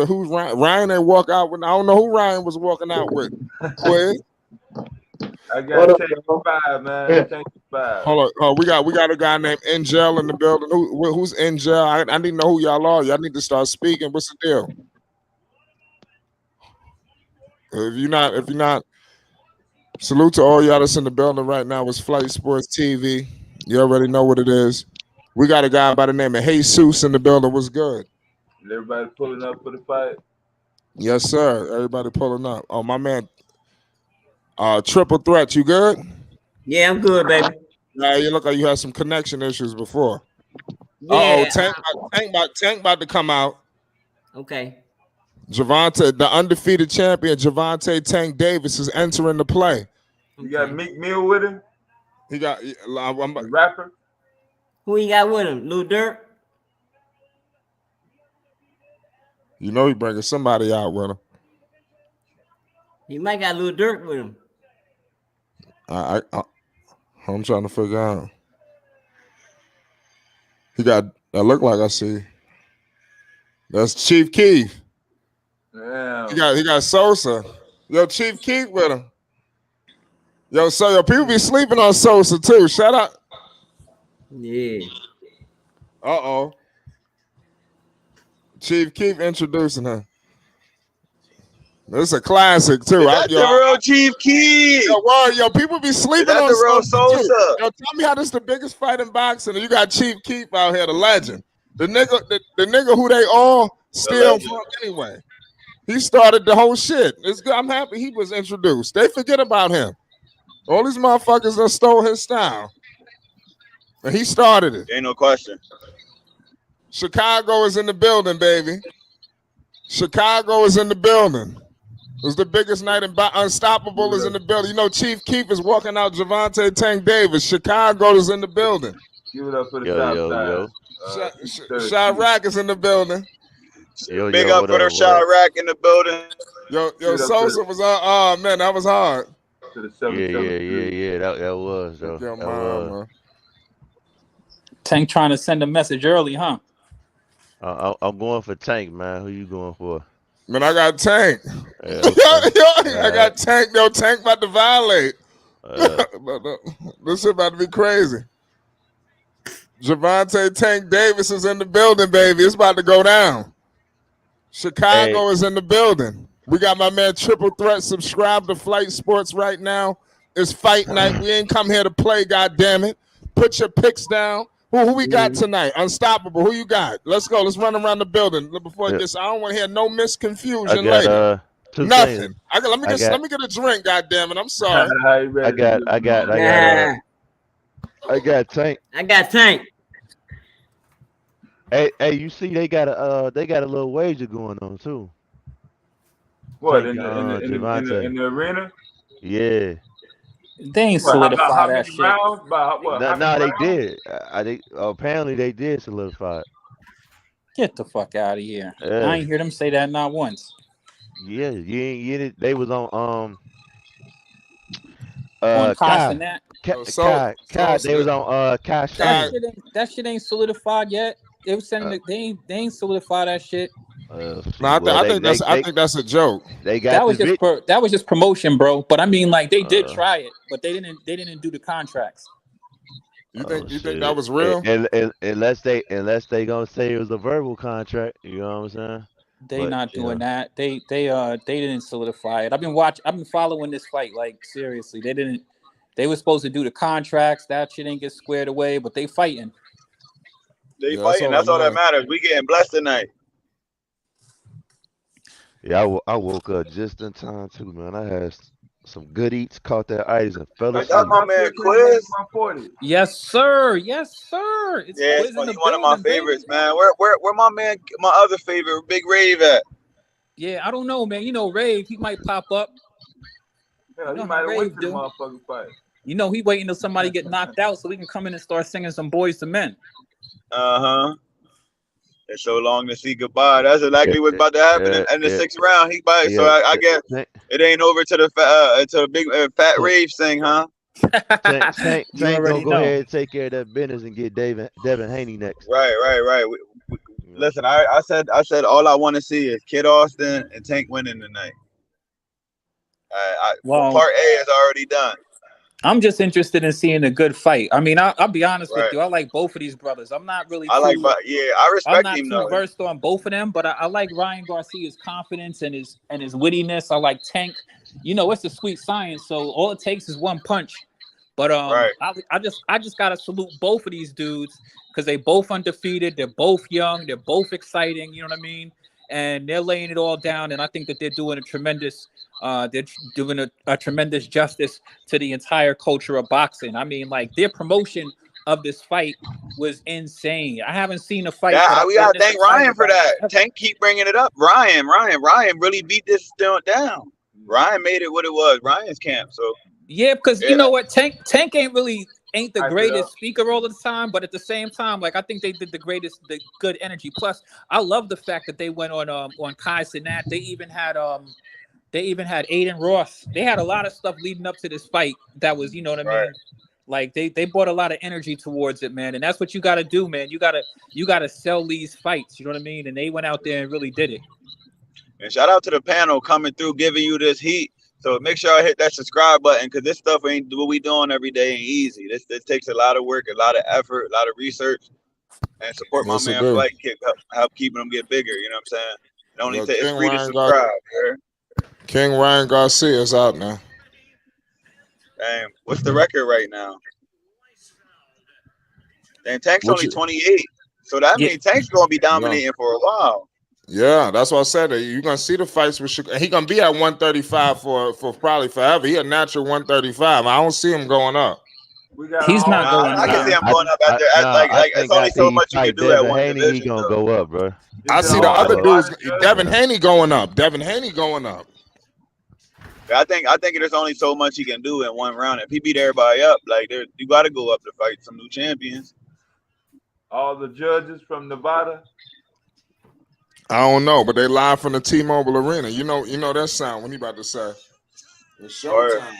who Ryan ain't walk out with. I don't know who Ryan was walking out with. Quiz. I got to take 5, man. Take 5. Hold on. We got a guy named Angel in the building. Who's Angel? I need to know who y'all are. Y'all need to start speaking. What's the deal? If you're not, salute to all y'all that's in the building right now. It's Flight Sports TV. You already know what it is. We got a guy by the name of Jesus in the building. What's good? Everybody pulling up for the fight? Yes, sir. Everybody pulling up. Oh, my man. Triple Threat, you good? Yeah, I'm good, baby. You look like you had some connection issues before. Yeah. Tank about to come out. Okay. Gervonta, the undefeated champion, Gervonta Tank Davis is entering the play. You got Meek Mill with him? He got the rapper? Who he got with him? Lil Durk? You know he bringing somebody out with him. He might got Lil Durk with him. I'm trying to figure out. He got. I look like I see. That's Chief Keef. Yeah. He got Sosa. Yo, Chief Keef with him. Yo, people be sleeping on Sosa too. Shout out. Yeah. Chief Keef introducing her. This is a classic too. That's the real Chief Keef. Yo, people be sleeping on the real Sosa. Too. Yo, tell me how this is the biggest fight in boxing, and you got Chief Keef out here, the legend, the nigga who they all steal from anyway. He started the whole shit. It's good. I'm happy he was introduced. They forget about him. All these motherfuckers that stole his style, and he started it. Ain't no question. Chicago is in the building, baby. Chicago is in the building. It was the biggest night in Unstoppable is in the building. You know, Chief Keef is walking out Gervonta Tank Davis. Chicago is in the building. Give it up for the South Side. Chirac is in the building. Big up for the Chirac in the building. Yo, Sosa was oh man, that was hard. To the 773. Yeah. That was though. Your That mind, was. man. Tank trying to send a message early, huh? I'm going for Tank, man. Who you going for? Man, I got Tank. Yeah, I got Tank. Yo, Tank about to violate. This shit about to be crazy. Gervonta Tank Davis is in the building, baby. It's about to go down. Chicago is in the building. We got my man Triple Threat. Subscribe to Flight Sports right now. It's fight night. We ain't come here to play, goddammit. Put your picks down. Who we got tonight? Unstoppable. Who you got? Let's go. Let's run around the building before it gets. I don't want to hear no misconfusion later. Nothing. Let me get a drink. Goddammit. I'm sorry. I got Tank. I got Tank. Hey, you see they got a little wager going on too. What in the arena? Yeah. They ain't solidify that shit. No, they did. Apparently they did solidify it. Get the fuck out of here. Yeah. I ain't hear them say that not once. Yeah, you ain't get it. They was on on Kai. and that. Kai. They was on Kai. That shit ain't solidified yet. They was sending they ain't solidified that shit. I think that's a joke. They got that was just promotion, bro. But I mean, like they did try it, but they didn't do the contracts. You think that was real? Unless they gonna say it was a verbal contract, you know what I'm saying? They not doing that. They didn't solidify it. I've been following this fight, like seriously. They were supposed to do the contracts. That shit ain't get squared away, but they fighting. They fighting. That's all that matters. We getting blessed tonight. Yeah, I woke up just in time too, man. I had some good eats, caught that ice, and fell asleep. That's my man Quiz. Yes, sir. Yes, sir. It's one of my favorites, man. Where my man, my other favorite, Big Rave at? Yeah, I don't know, man. You know, Rave, he might pop up. Yeah, he might wait for the motherfucking fight. You know, he waiting till somebody get knocked out so we can come in and start singing some Boys to Men. It's so long to see goodbye. That's exactly what's about to happen in the sixth round. He bites, so I guess it ain't over to the big fat Rave thing, huh? Tank gonna go ahead and take care of that business and get Devin Haney next. Right. Listen, I said all I want to see is Kid Austin and Tank winning tonight. Part A is already done. I'm just interested in seeing a good fight. I mean, I'll be honest with you. I like both of these brothers. I'm not really. I respect him. I'm not too versed on both of them, but I like Ryan Garcia's confidence and his wittiness. I like Tank. You know, it's a sweet science. So all it takes is one punch. But I just gotta salute both of these dudes because they both undefeated. They're both young. They're both exciting. You know what I mean? And they're laying it all down. And I think that they're doing a tremendous justice to the entire culture of boxing. I mean, like their promotion of this fight was insane. I haven't seen a fight. Yeah, we gotta thank Ryan for that. Tank keep bringing it up. Ryan really beat this down. Ryan made it what it was. Ryan's camp. So yeah, because you know what, Tank ain't the greatest speaker all the time, but at the same time, like I think they did the good energy. Plus, I love the fact that they went on Kai Cenat. They even had Aiden Ross. They had a lot of stuff leading up to this fight that was, you know what I mean? Like they brought a lot of energy towards it, man. And that's what you got to do, man. You got to sell these fights. You know what I mean? And they went out there and really did it. And shout out to the panel coming through, giving you this heat. So make sure I hit that subscribe button because this stuff ain't what we doing every day ain't easy. This takes a lot of work, a lot of effort, a lot of research, and support my man Flight Kick help keeping them get bigger. You know what I'm saying? It only takes it's free to subscribe. King Ryan Garcia is out now. Damn, what's the record right now? Damn, Tank's only 28, so that means Tank's gonna be dominating for a while. Yeah, that's what I said. You're gonna see the fights with Chicago. He gonna be at 135 for probably forever. He a natural 135. I don't see him going up. He's not going up. I can see him going up at it's only so much you can do at one division. He gonna go up, bro. I see the other dudes. Devin Haney going up. I think there's only so much he can do in one round. If he beat everybody up, like you got to go up to fight some new champions. All the judges from Nevada. I don't know, but they live from the T-Mobile Arena. You know that sound when he about to say it's showtime.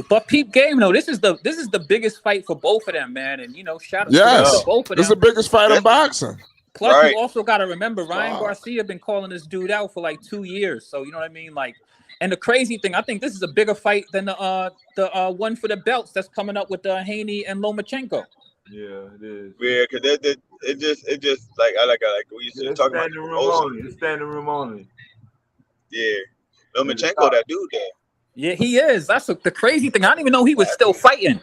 But peep game though, this is the biggest fight for both of them, man. And shout out Yes, to both of them. this is the biggest fight in boxing. Plus, you also got to remember Ryan Garcia been calling this dude out for like 2 years. So you know what I mean, like. And the crazy thing, I think this is a bigger fight than the one for the belts that's coming up with Haney and Lomachenko. Yeah, it is. Yeah, because it just like I like we used to talk about It's standing room only. Yeah, Lomachenko, that dude there. Yeah, he is. That's the crazy thing. I didn't even know he was still fighting.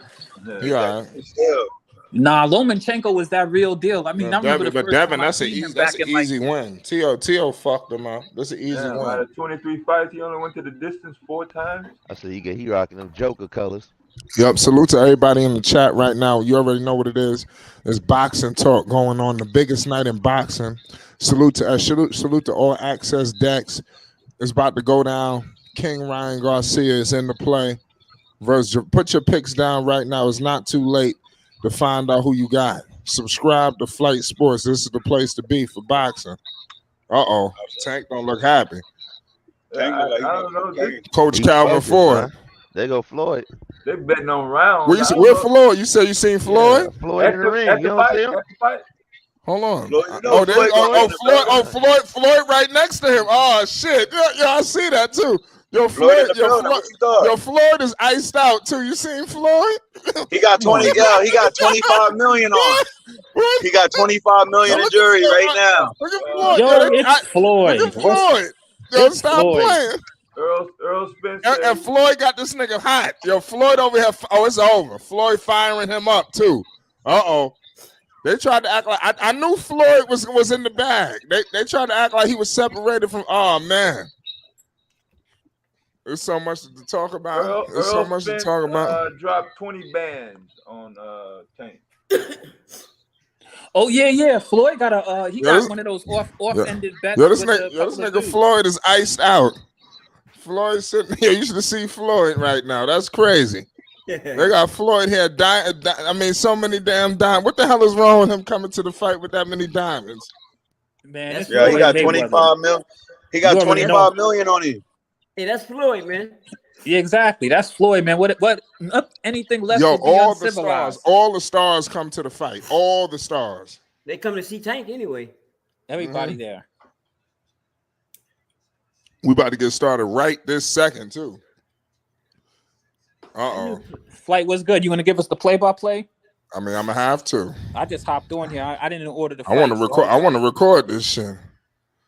Yeah. Still. Nah, Lomachenko was that real deal. I mean, I remember but Devin, that's an easy win. T.O. fucked him up. That's an easy win. Out of 23 fights, he only went to the distance 4 times. I said he rocking them Joker colors. Yep. Salute to everybody in the chat right now. You already know what it is. There's boxing talk going on. The biggest night in boxing. Salute to All Access Decks. It's about to go down. King Ryan Garcia is in the play. Put your picks down right now. It's not too late to find out who you got. Subscribe to Flight Sports. This is the place to be for boxing. Tank don't look happy. I don't know. Coach Calvin Ford. Man. There go Floyd. They betting on rounds. Where Floyd? You said you seen Floyd? Yeah, Floyd in the ring. You don't see him? Hold on. Floyd, Floyd right next to him. Oh shit. Yeah, I see that too. Floyd is iced out too. You seen Floyd? He got 25 million on. He got 25 million in jury right now. Look at Floyd. It's Floyd. Look at Floyd. Yo, stop playing. Earl Spencer. And Floyd got this nigga hot. Yo, Floyd over here. Oh, it's over. Floyd firing him up too. They tried to act like I knew Floyd was in the bag. They tried to act like he was separated from. Oh man. There's so much to talk about. Dropped 20 bands on Tank. Oh yeah. Floyd got got one of those off-ended bets. This nigga Floyd is iced out. Floyd sitting here. You should see Floyd right now. That's crazy. They got Floyd here. So many damn diamonds. What the hell is wrong with him coming to the fight with that many diamonds? Man, he got 25 million. He got 25 million on him. Hey, that's Floyd, man. Yeah, exactly. That's Floyd, man. What anything less would be uncivilized. All the stars come to the fight. All the stars. They come to see Tank anyway. Everybody there. We about to get started right this second, too. Flight was good. You want to give us the play-by-play? I mean, I'm gonna have to. I just hopped on here. I didn't order the. I want to record. I want to record this shit.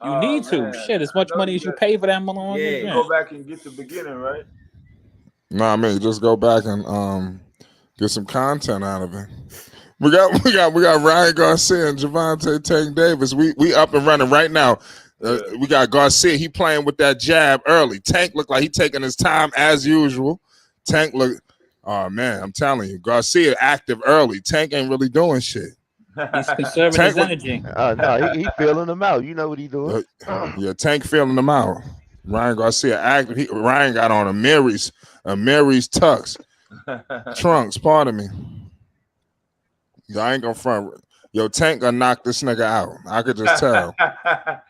You need to. Man. Shit, as much money as you pay for that, Malone. Yeah, go back and get the beginning, right? No, I mean just go back and get some content out of it. We got Ryan Garcia and Gervonta Tank Davis. We up and running right now. We got Garcia. He playing with that jab early. Tank looked like he taking his time as usual. Tank look. Oh man, I'm telling you, Garcia active early. Tank ain't really doing shit. He's conserving his energy. No, he feeling them out. You know what he doing? Yeah, Tank feeling them out. Ryan Garcia active. Ryan got on a Mary's tux. Trunks, pardon me. I ain't gonna front. Yo, Tank gonna knock this nigga out. I could just tell.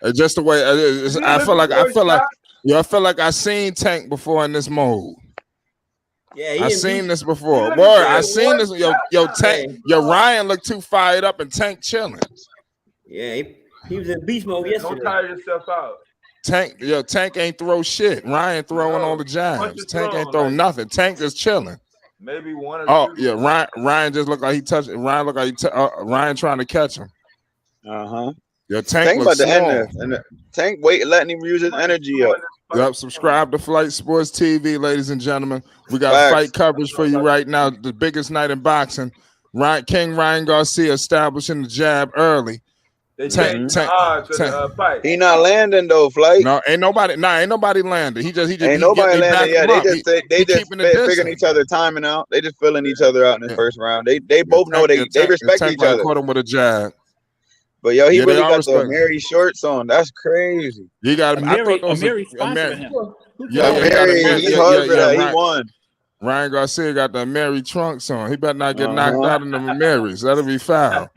It's just the way I feel like I seen Tank before in this mode. Yeah, I seen this before. Word, I seen this. Yo, Tank. Yo, Ryan looked too fired up and Tank chilling. Yeah, he was in beast mode yesterday. Don't tire yourself out. Tank ain't throw shit. Ryan throwing all the jabs. Tank ain't throw nothing. Tank is chilling. Maybe one or two. Yeah, Ryan just looked like he touched it. Ryan looked like Ryan trying to catch him. Yeah, Tank about to end this. And Tank letting him use his energy up. Yep, subscribe to Flight Sports TV, ladies and gentlemen. We got fight coverage for you right now. The biggest night in boxing. King Ryan Garcia establishing the jab early. Tank. He not landing though, Flight. No, ain't nobody landing. He just ain't nobody landing. Yeah, they just figuring each other timing out. They just filling each other out in the first round. They both know they respect each other. Caught him with a jab. But yo, he really got the Mary shorts on. That's crazy. He got Mary him. Yeah, he won. Ryan Garcia got the Mary trunks on. He better not get knocked out in the Marys. That'll be foul.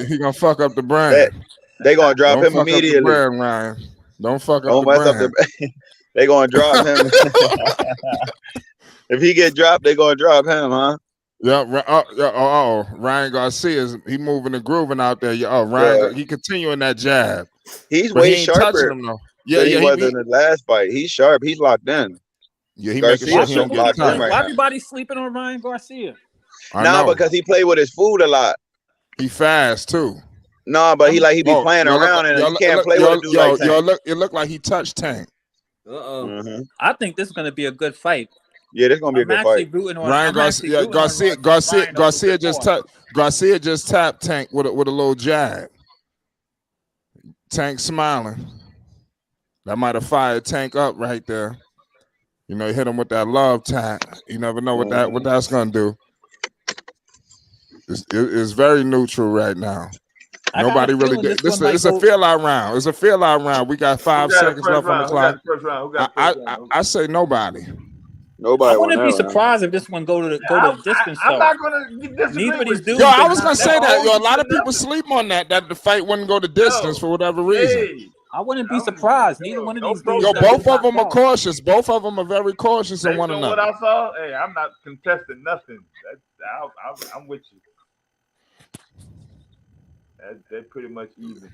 He gonna fuck up the brand. They gonna drop Don't him fuck up the immediately. brand, Ryan. Don't fuck up Don't the mess up brand. the. They gonna drop him. If he get dropped, they gonna drop him, huh? Yeah, Ryan Garcia he moving and grooving out there. Ryan, he continuing that jab. He's But way he ain't touching sharper him though. than he was he, in the last fight. He's sharp. He's locked in. yeah, he making sure Garcia's he don't get locked in touched. right Why now. everybody sleeping on Ryan Garcia? I Nah, know. because he play with his food a lot. He fast too. Nah, but he be playing around and you can't play with a dude like that. It looked like he touched Tank. I think this is gonna be a good fight. Yeah, this is gonna be a good fight. Ryan Garcia just tapped Tank with a little jab. Tank smiling. That might have fired Tank up right there. You know, he hit him with that love tap. You never know what that's gonna do. It's very neutral right now. Nobody really did. It's a feel out round. It's a feel out round. We got 5 seconds left on the clock. I say nobody. Nobody. I wouldn't be surprised if this one go to the distance. I'm not gonna disagree Neither of these with you. dudes. I was gonna say that. A lot of people sleep on that the fight wouldn't go the distance for whatever reason. Hey, I wouldn't be surprised. Neither one of these dudes. Both of them are cautious. Both of them are very cautious of one based on another. what I saw, hey, I'm not contesting nothing. I'm with you. They're pretty much even.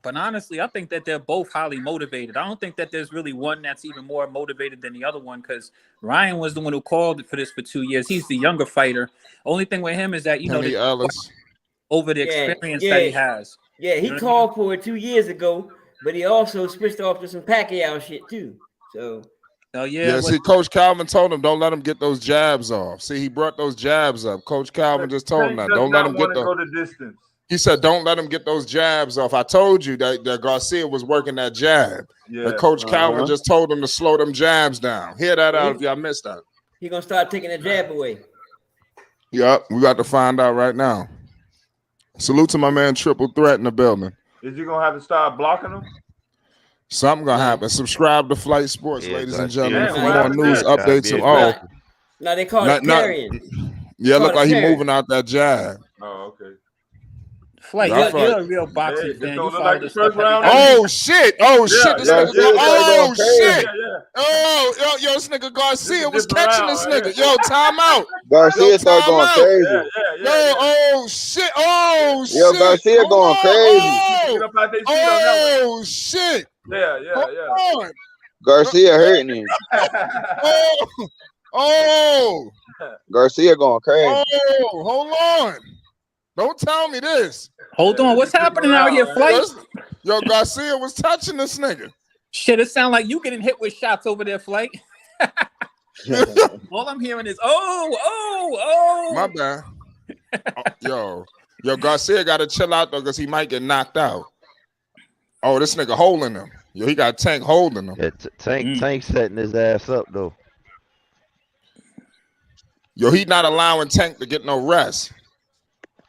But honestly, I think that they're both highly motivated. I don't think that there's really one that's even more motivated than the other one, because Ryan was the one who called for this for 2 years. He's the younger fighter. Only thing with him is that, over the experience that he has. Yeah, he called for it 2 years ago, but he also switched off to some Pacquiao shit too. So. Oh yeah. See, Coach Calvin told him don't let him get those jabs off. See, he brought those jabs up. Coach Calvin just told him that. Don't let him get those. Go the distance. He said, "Don't let him get those jabs off." I told you that Garcia was working that jab. Yeah. And Coach Calvin just told him to slow them jabs down. Hear that out if y'all missed that. He gonna start taking the jab away. Yep, we got to find out right now. Salute to my man Triple Threat in the building. Is you gonna have to start blocking them? Something gonna happen. Subscribe to Flight Sports, ladies and gentlemen, for more news that. updates. Now they call it carrying. Yeah, look like he moving out that jab. Oh, okay. Flight, you're a real boxing fan. You follow this stuff every day. Oh shit! Oh shit! This nigga! Oh shit! Yeah. Yo, this nigga Garcia was catching this nigga. Yo, time out. Garcia started going crazy. Yo, oh shit! Oh shit! Yo, Garcia going crazy. Oh shit! Yeah. Garcia hurting him. Garcia going crazy. Oh, hold on. Don't tell me this. Hold on. What's happening out here, Flight? Yo, Garcia was touching this nigga. Shit, it sound like you getting hit with shots over there, Flight. All I'm hearing is, oh. My bad. Yo, Garcia got to chill out, though, because he might get knocked out. Oh, this nigga holding him. Yo, he got Tank holding him. Yeah, Tank setting his ass up, though. Yo, he not allowing Tank to get no rest.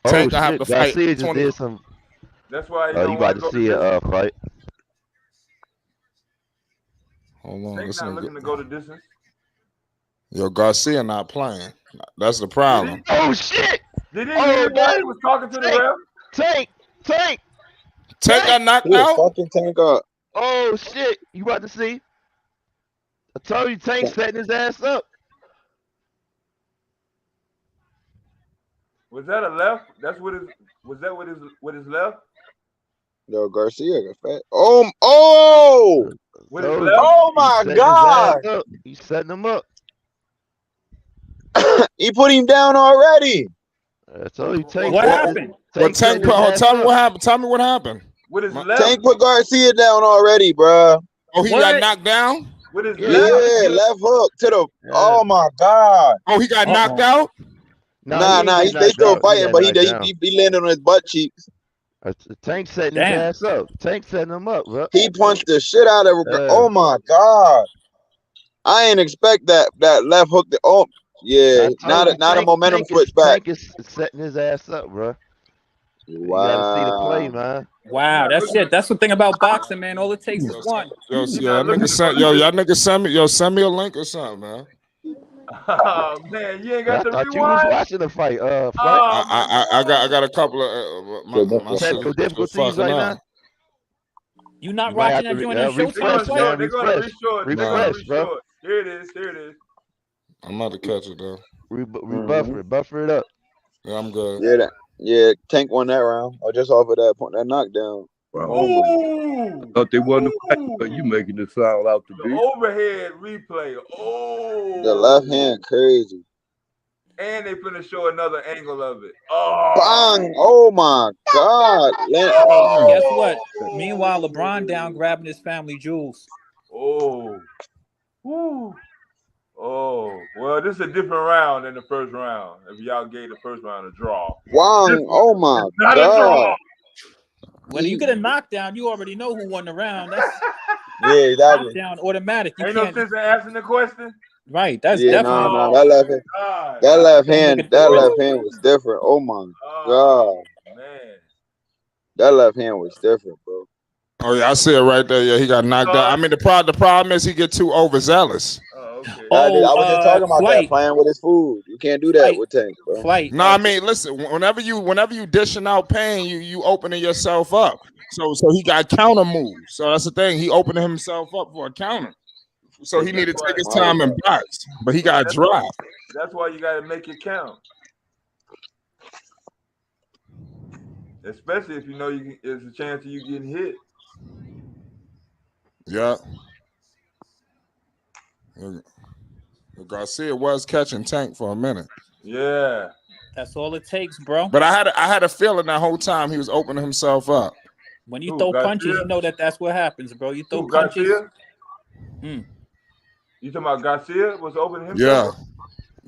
Tank have to fight. Garcia just did some. That's why you about to see a fight. Hold on, Tank's not looking to go the distance. Yo, Garcia not playing. That's the problem. Oh shit! Did he hear why he was talking to the ref? Tank got knocked out. Fucking Tank up. Oh shit! You about to see? I told you, Tank setting his ass up. Was that a left? That's what his. Was that with his left? Yo, Garcia got fat. Oh! With his left? Oh my God! He's setting him up. He put him down already. I told you, Tank. What happened? Tell me what happened. Tell me what happened. With his left? Tank put Garcia down already, bro. Oh, he got knocked down? With his left hook to the. Yeah. Oh my God! Oh, he got knocked out? Nah, they still fighting, but he landed on his butt cheeks. Tank setting his ass up. Tank setting him up, bro. He punched the shit out of him. Oh my God! I ain't expect that left hook. Not a momentum switch back. Tank is setting his ass up, bro. Wow! You gotta see the play, man. Wow, that's it. That's the thing about boxing, man. All it takes is one. Y'all niggas send me a link or something, man. Oh man, you ain't I got the thought you was rewind. watching the fight, Flight. Oh my I God. got a couple of my shit Technical is difficulties fucking right up. now. You not You might have watching that to joint on They're Showtime, gonna refresh, Flight? show. man. They're gonna Refresh. reshort. They're gonna Refresh, bro. reshort. Here it is. Here it is. I'm about to catch it though. Rebuffer it. Buffer it up. Yeah, I'm good. Yeah, Tank won that round. Or just off of that point, that knockdown. Oh my. Thought they wasn't a fight, but Ooh. you making it sound out to The be. overhead replay. Oh. The left hand crazy. And they finna show another angle of it. Oh. Bang! Oh my God! Hey, guess Oh. what? Meanwhile, LeBron down grabbing his family jewels. Oh. Woo. Oh. Well, this is a different round than the first round. If y'all gave the first round a draw. Wang! Oh my Not a God! draw. When you get a knockdown, you already know who won the round. That's Yeah, exactly. knockdown automatic. You Ain't no can't. sense in asking the question. Right. That's Yeah, definitely. no, that left hand, God. that left Don't look hand, at the script. was different. Oh my Oh God! man. That left hand was different, bro. Oh yeah, I see it right there. Yeah, he got knocked out. I mean, the problem is he get too overzealous. Oh, okay. I was just talking about Flight. that, playing with his food. You can't do that with Tank, bro. Flight. No, I mean, listen. Whenever you dishing out pain, you opening yourself up. So he got counter moves. So that's the thing. He opening himself up for a counter. So he needed to take his time and box, but he got dry. That's why you got to make it count. Especially if you know there's a chance of you getting hit. Yeah. Garcia was catching Tank for a minute. Yeah. That's all it takes, bro. But I had a feeling that whole time he was opening himself up. When you throw punches, you know that's what happens, bro. You throw punches. Garcia? You talking about Garcia was opening himself?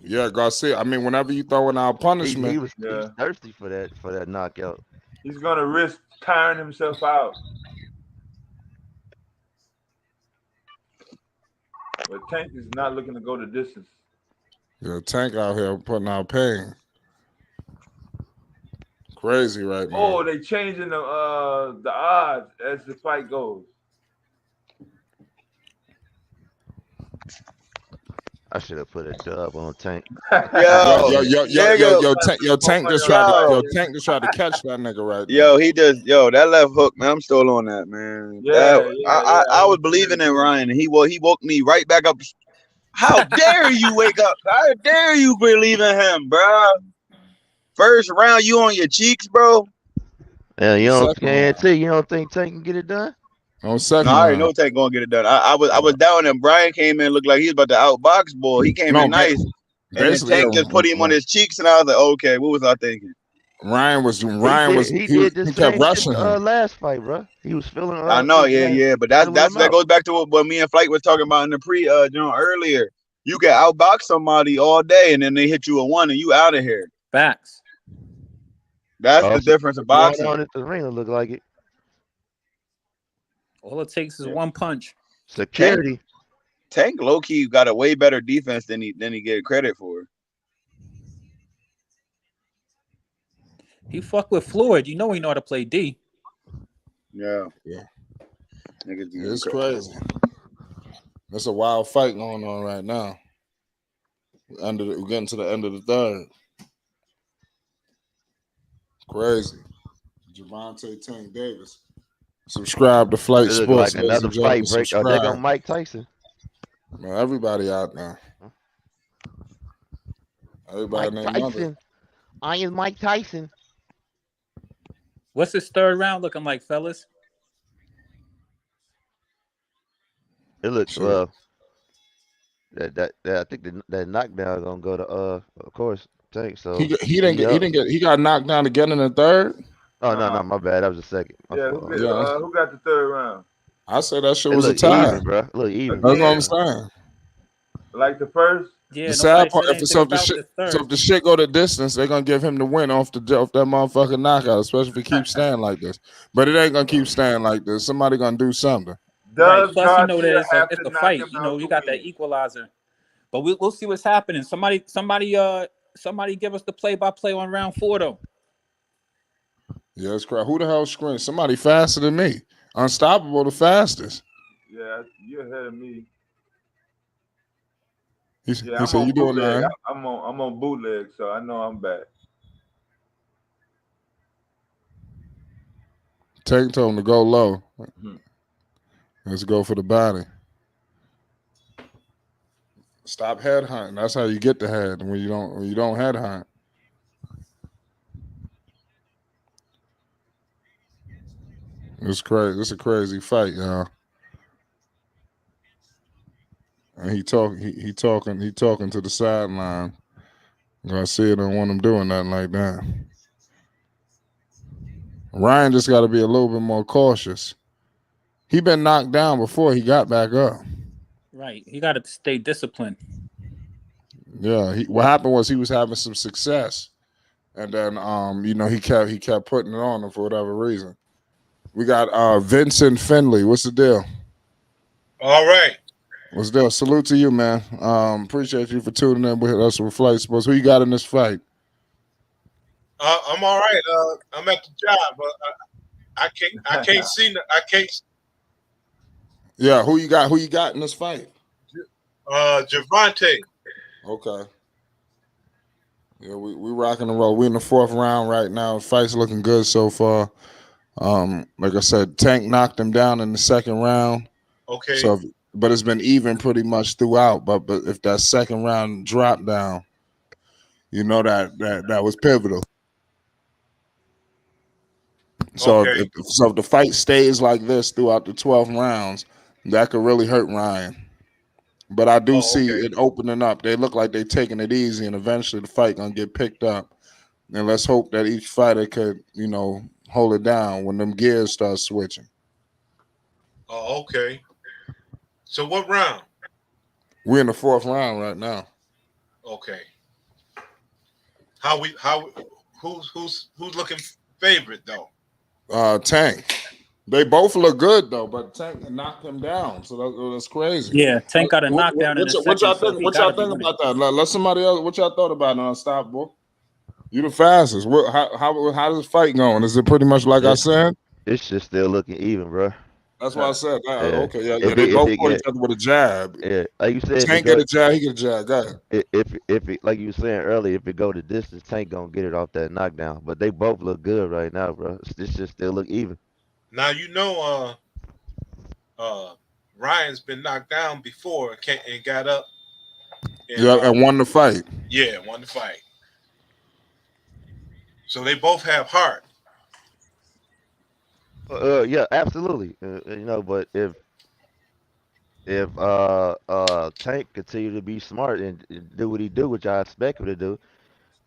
Yeah, Garcia. I mean, whenever you throwing out punishment, He was thirsty for that knockout. He's gonna risk tiring himself out. But Tank is not looking to go the distance. Yeah, Tank out here putting out pain. Crazy right now. Oh, they changing the odds as the fight goes. I should have put a dub on Tank. Tank just tried to catch that nigga right now. That left hook, man. I'm still on that, man. I was believing in Ryan, and he woke me right back up. How dare you wake up? How dare you believe in him, bro? First round, you on your cheeks, bro. Yeah, you don't think Tank can get it done? On second I already know Tank gonna get it done. I was down, and Brian came in, looked like he was about to outbox boy. He came in nice, and then Tank just put him on his cheeks, and I was like, okay, what was I thinking? Ryan kept rushing him. Last fight, bro. He was feeling. I know, but that goes back to what me and Flight was talking about in the pre earlier. You can outbox somebody all day, and then they hit you a one, and you out of here. Facts. That's the difference of boxing. On at the ring, it look like it. All it takes is one punch. Security. Tank low key got a way better defense than he get credit for. He fuck with Floyd. You know he know how to play D. Yeah. It's crazy. There's a wild fight going on right now. We're getting to the end of the third. Crazy. Gervonta Tank Davis. Subscribe to Flight Sports. Like another fight break. Oh, they got Mike Tyson. Man, everybody out now. Everybody named Tyson. I am Mike Tyson. What's this third round looking like, fellas? It looks I think that knockdown is gonna go to of course Tank. So he got knocked down again in the third. Oh no, my bad. That was the second. Who got the third round? I said that shit was a tie, even, bro. Look even. That's what I'm saying. Like the first. Yeah. The sad part, if the shit go the distance, they're gonna give him the win off that motherfucking knockout, especially if it keeps staying like this. But it ain't gonna keep staying like this. Somebody gonna do something. Right. Plus, you know that it's a fight. You know, you got that equalizer. But we'll see what's happening. Somebody give us the play-by-play on round 4 though. Yeah, it's crap. Who the hell screamed? Somebody faster than me. Unstoppable, the fastest. Yeah, you're ahead of me. He Yeah, I'm said, on "You doing bootleg. that?" I'm on bootleg, so I know I'm back. Tank told him to go low. Mhm. Let's go for the body. Stop head hunting. That's how you get the head. When you don't head hunt. It's crazy. It's a crazy fight, y'all. And he talking to the sideline. Garcia don't want him doing nothing like that. Ryan just got to be a little bit more cautious. He been knocked down before he got back up. Right. He got to stay disciplined. Yeah. What happened was he was having some success, and then he kept putting it on him for whatever reason. We got Vincent Finley. What's the deal? All right. What's the deal? Salute to you, man. Appreciate you for tuning in with us with Flight Sports. Who you got in this fight? I'm all right. I'm at the job, but I can't see. I can't. Yeah, who you got? Who you got in this fight? Gervonta. Okay. Yeah, we rocking and roll. We in the 4th round right now. Fight's looking good so far. Like I said, Tank knocked him down in the 2nd round. Okay. So, but it's been even pretty much throughout. But if that 2nd round drop down, you know that was pivotal. So Okay. if the fight stays like this throughout the 12 rounds, that could really hurt Ryan. But I do see okay. it opening up. They look like they're taking it easy, and eventually the fight gonna get picked up. And let's hope that each fighter could, hold it down when them gears start switching. Oh, okay. So what round? We're in the 4th round right now. Okay. Who's looking favorite though? Tank. They both look good though, but Tank knocked him down, so that's crazy. Yeah, Tank got a knockdown in the What y'all second. think? What y'all think about that? Let somebody else. What y'all thought about it? Unstoppable. You the fastest. How does the fight going? Is it pretty much like I said? It's just still looking even, bro. That's what I said. Okay, yeah, If they it both get- fought each other with a jab. Yeah, like you said, Tank get a jab, he get a jab. Go ahead. if it, like you were saying earlier, if it go the distance, Tank gonna get it off that knockdown. But they both look good right now, bro. This just still look even. Now Ryan's been knocked down before and got up. And won the fight. Yeah, won the fight. So they both have heart. Yeah, absolutely. But if Tank continue to be smart and do what he do, which I expect him to do,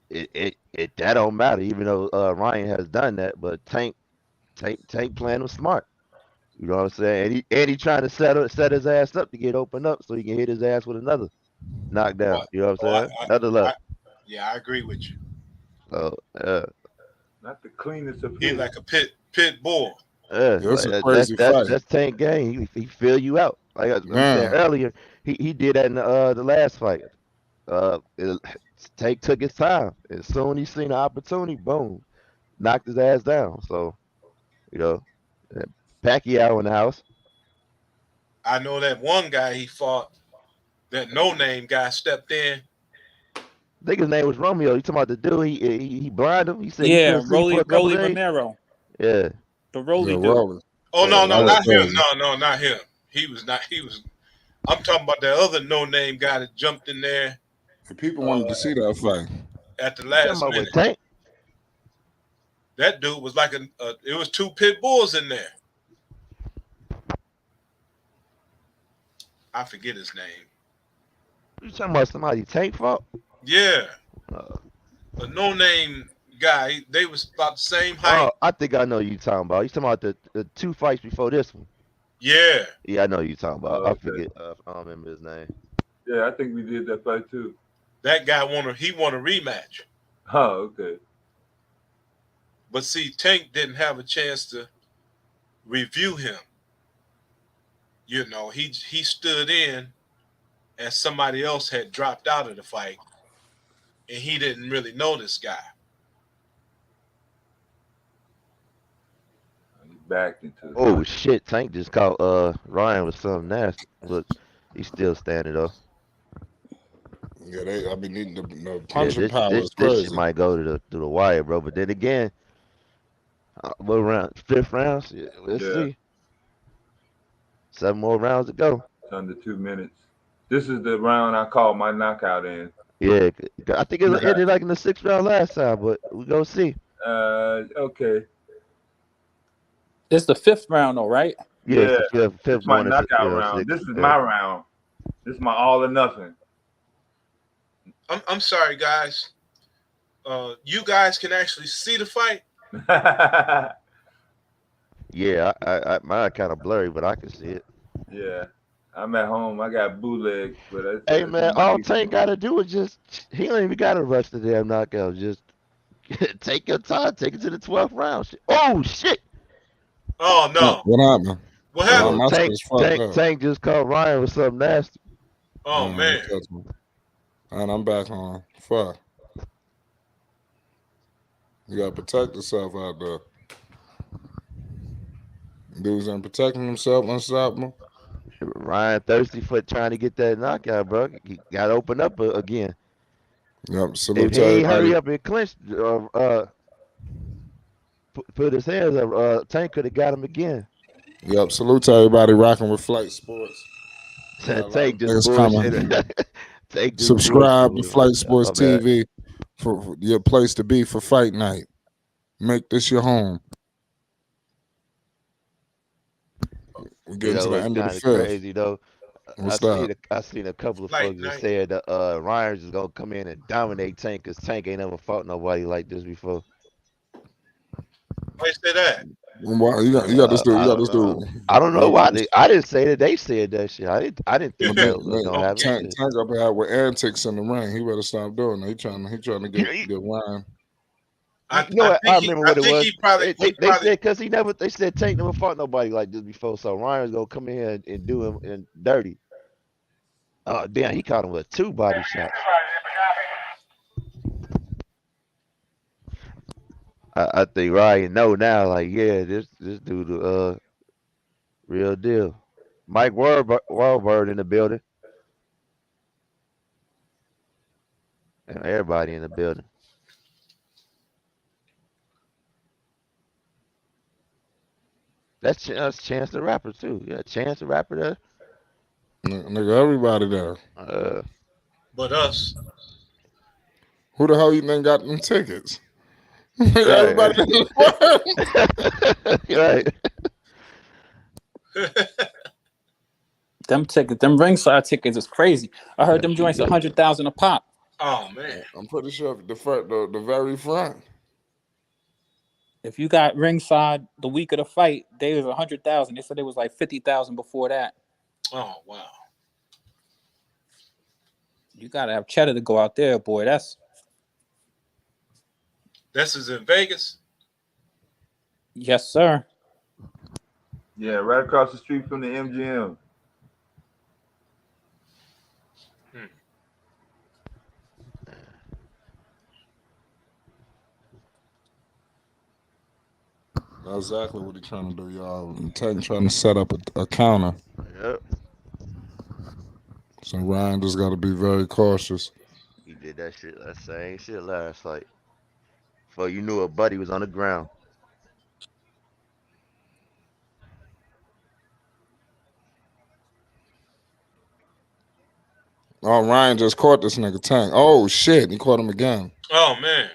it that don't matter. Even though Ryan has done that, but Tank playing him smart. You know what I'm saying? And he trying to set his ass up to get opened up so he can hit his ass with another knockdown. You know what I'm saying? Another level. I agree with you. So Not the cleanest of He's hits. like a pit bull. yeah, It's a crazy fight. that's Tank game. He fill you out. Like I was saying earlier, he did that in the last fight. Tank took his time. As soon as he seen the opportunity, boom, knocked his ass down. So, you know, Pacquiao in the house. I know that one guy he fought, that no-name guy stepped in. I think his name was Romeo. You talking about the dude? He blinded him. He said he Yeah, couldn't see for a couple Rolly days. Romero. Yeah. The Rolly dude. Rolling. Oh no, that was not him. crazy. No, not him. He was not. He was. I'm talking about that other no-name guy that jumped in there And people wanted to see that fight. at the You talking last about minute. with Tank? That dude was like it was 2 pit bulls in there. I forget his name. You talking about somebody Tank fought? Yeah, a no-name guy. They was about the same height. Oh, I think I know you talking about. You talking about the 2 fights before this one? Yeah. Yeah, I know you talking about. Oh, I okay. forget. I don't remember his name. Yeah, I think we did that fight too. That guy won a rematch. Oh, okay. But see, Tank didn't have a chance to review him. You know, he stood in and somebody else had dropped out of the fight, and he didn't really know this guy. He backed into. Oh shit! Tank just caught Ryan with something nasty. Look, he's still standing though. Yeah, I mean, the Yeah, punching power is this shit crazy. might go to the wire, bro. But then again, what round? 5th round? Shit, let's Yeah, see. 7 more rounds to go. it's under 2 minutes. This is the round I called my knockout in. Yeah, I think it ended like in the 6th round last time, but we gonna see. Okay. It's the 5th round, though, right? Yeah, Yeah, it's the fifth it's my going knockout into round. 6th. This is Yeah. my round. This is my all or nothing. I'm sorry, guys. You guys can actually see the fight. Yeah, I mine kind of blurry, but I can see it. Yeah, I'm at home. I got bootleg, but Hey man, all Tank gotta do is he don't even gotta rush the damn knockout. Just take your time, take it to the 12th round. Oh shit! Oh no! What happened? What happened? My shit's fucked up. Tank just caught Ryan with something nasty. Oh man! And I'm back on. Fuck. You gotta protect yourself out there. Dudes ain't protecting himself, unstoppable. Ryan thirsty for trying to get that knockout, bro. He got to open up again. Yep. Salute If to he ain't everybody. hurry up and clinch, put his hands up, Tank could have got him again. Yep. Salute to everybody rocking with Flight Sports. Tank just bullshit. Subscribe to Flight Sports Oh, man. TV for your place to be for fight night. Make this your home. We're getting to the end of the 5th. Crazy though. I seen a couple of folks that said that Ryan's is gonna come in and dominate Tank because Tank ain't never fought nobody like this before. Why you say that? Why you got this dude? You got this dude. I don't know why I didn't say that. They said that shit. I didn't think that was gonna happen. Tank up here with antics in the ring. He better stop doing that. He trying to get Ryan. I remember what it was. They said because they said Tank never fought nobody like this before, so Ryan's gonna come in here and do him in dirty. Oh damn, he caught him with 2 body shots. I think Ryan know now, like yeah, this dude real deal. Mike Wahlberg in the building. And everybody in the building. That's Chance the Rapper too. Yeah, Chance the Rapper there. Nigga, everybody there. But us. Who the hell you think got them tickets? Right. Everybody in the Right. Them tickets, them ringside tickets is crazy. I heard them joints 100,000 a pop. Oh man, I'm pretty sure the very front. If you got ringside the week of the fight, they was 100,000. They said it was like 50,000 before that. oh wow. You gotta have cheddar to go out there, boy. This is in Vegas. Yes, sir. Yeah, right across the street from the MGM. That's exactly what he's trying to do, y'all. Tank trying to set up a counter. Yep. So Ryan just got to be very cautious. He did that same shit last fight. Before you knew it, Buddy was on the ground. Oh, Ryan just caught this nigga Tank. Oh shit, he caught him again. Oh man.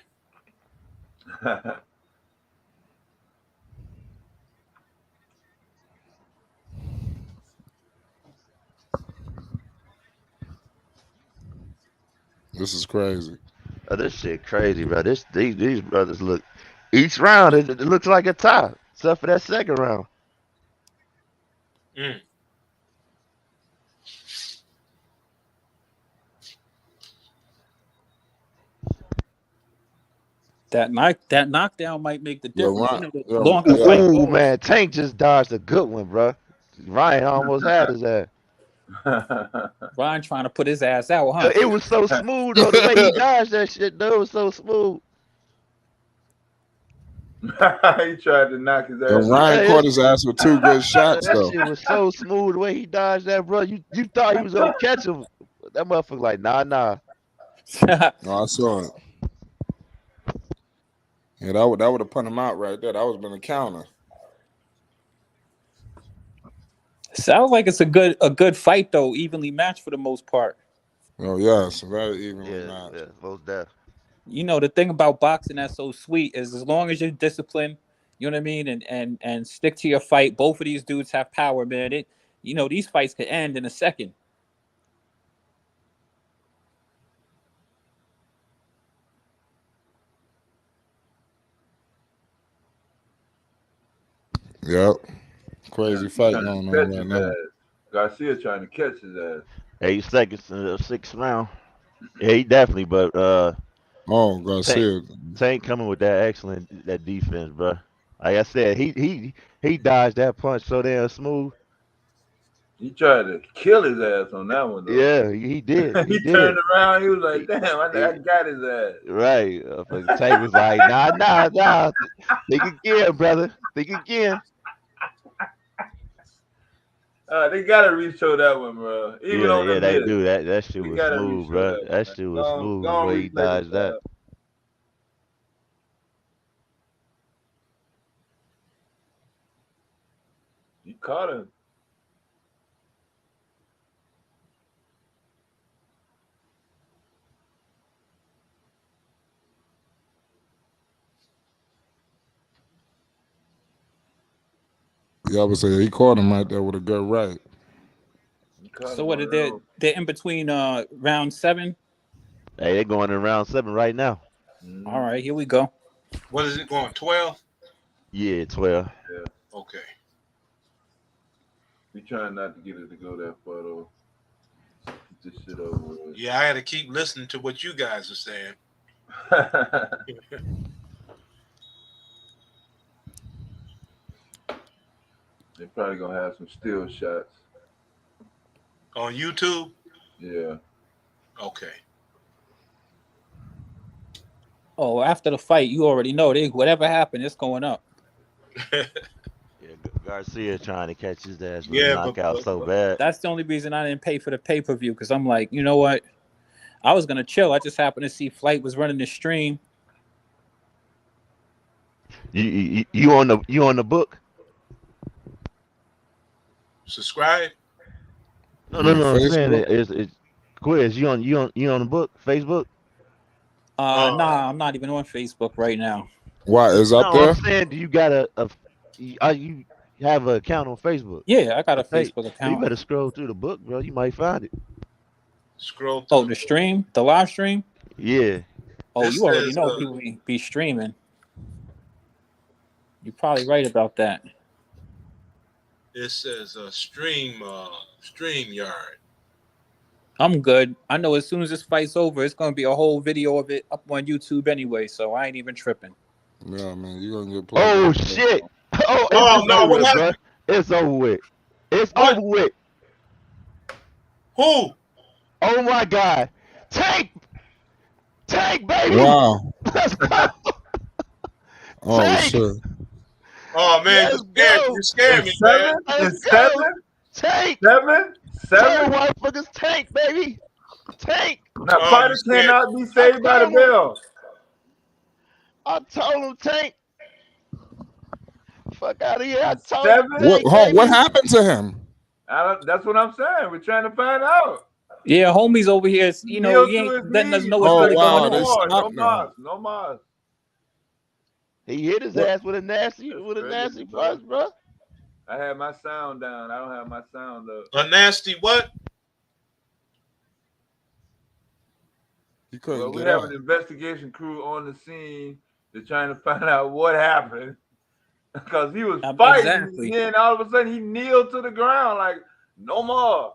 This is crazy. Oh, this shit crazy, bro. These brothers look each round. It looks like a tie, except for that second round. That knockdown might make the difference. Oh man, Tank just dodged a good one, bro. Ryan almost had his ass. Ryan trying to put his ass out, huh? It was so smooth though. The way he dodged that shit, though, it was so smooth. He tried to knock his ass. Ryan caught his ass with 2 good shots, that though. Shit was so smooth the way he dodged that, bro. You thought he was gonna catch him. That motherfucker like, nah. Oh, I saw it. Yeah, that would have put him out right there. That would have been a counter. Sounds like it's a good fight though, evenly matched for the most part. Oh yes, very evenly Yeah, matched. yeah, most deaf. You know, the thing about boxing that's so sweet is as long as you're disciplined, you know what I mean, and stick to your fight. Both of these dudes have power, man. These fights could end in a second. Yep. Crazy fight Trying going to on catch right his now. ass. Garcia trying to catch his ass. 8 seconds in the 6th round. Yeah, he definitely, but Oh, Tank, Garcia. Tank coming with that defense, bro. Like I said, he dodged that punch so damn smooth. He tried to kill his ass on that one though. Yeah, he did. He He did. turned around. He was like, He- "Damn, I he- got his ass." right. Tank was like, nah. Think again, brother. Think again. They gotta reshow that one, bro. Even on Yeah, the they list, do. That shit we was gotta smooth, reshow bro. that one. That shit was smooth Go the way he replay dodged the that. You caught him. Yeah, I would say he caught him right there with a good right. You caught So him what on are that they? one. They're in between round 7. Hey, they're going in round 7 right now. All right, here we go. What is it going? 12? Yeah, 12. Yeah, Okay. we trying not to get it to go that far though. Get this shit over with. Yeah, I had to keep listening to what you guys are saying. They're probably gonna have some still shots. On YouTube? Yeah. Okay. Oh, after the fight, you already know whatever happened, it's going up. Yeah, Garcia trying to catch his ass with Yeah, a knockout so bad. That's the only reason I didn't pay for the pay-per-view, because I'm like, you know what? I was gonna chill. I just happened to see Flight was running the stream. You on the book? Subscribe? No. On I'm saying Facebook? it's Quiz. You on the book? Facebook? Nah, I'm not even on Facebook right now. Why is up No, there? I'm saying, do you got you have an account on Facebook? Yeah, I got a Hey, Facebook you account. better scroll through the book, bro. You might find it. Scroll Oh, through. the stream, the live stream. Yeah. Oh, This you already says, know people be streaming. You're probably right about that. It says StreamYard. I'm good. I know as soon as this fight's over, it's gonna be a whole video of it up on YouTube anyway, so I ain't even tripping. Yeah, man, you gonna get played. Oh shit! Oh, Oh, no, over what with, happened? bro. It's over with. It's What? over with. Who? Oh my God! Tank, baby. Wow. Let's go. Oh Tank. shit. Oh man, Let's you scared me, man. Let's It's go. 7? Tank. 7? Tell 7? motherfuckers, Tank, baby. Tank. Now, Oh, fighter you scared. cannot be saved by the bell. I told him, Tank. Fuck out of here. I told 7? him, Tank, What baby. happened to him? That's what I'm saying. We're trying to find out. Yeah, homies over here, you know, he ain't letting us know what's Oh, really wow, going they on. stopped No him. mas. No mas. He hit his What? ass with a nasty crazy, bro. punch, bro. I had my sound down. I don't have my sound up. A nasty what? You couldn't Well, we get have up. an investigation crew on the scene. They're trying to find out what happened. Because he was fighting, Exactly. and then all of a sudden he kneeled to the ground like, no more.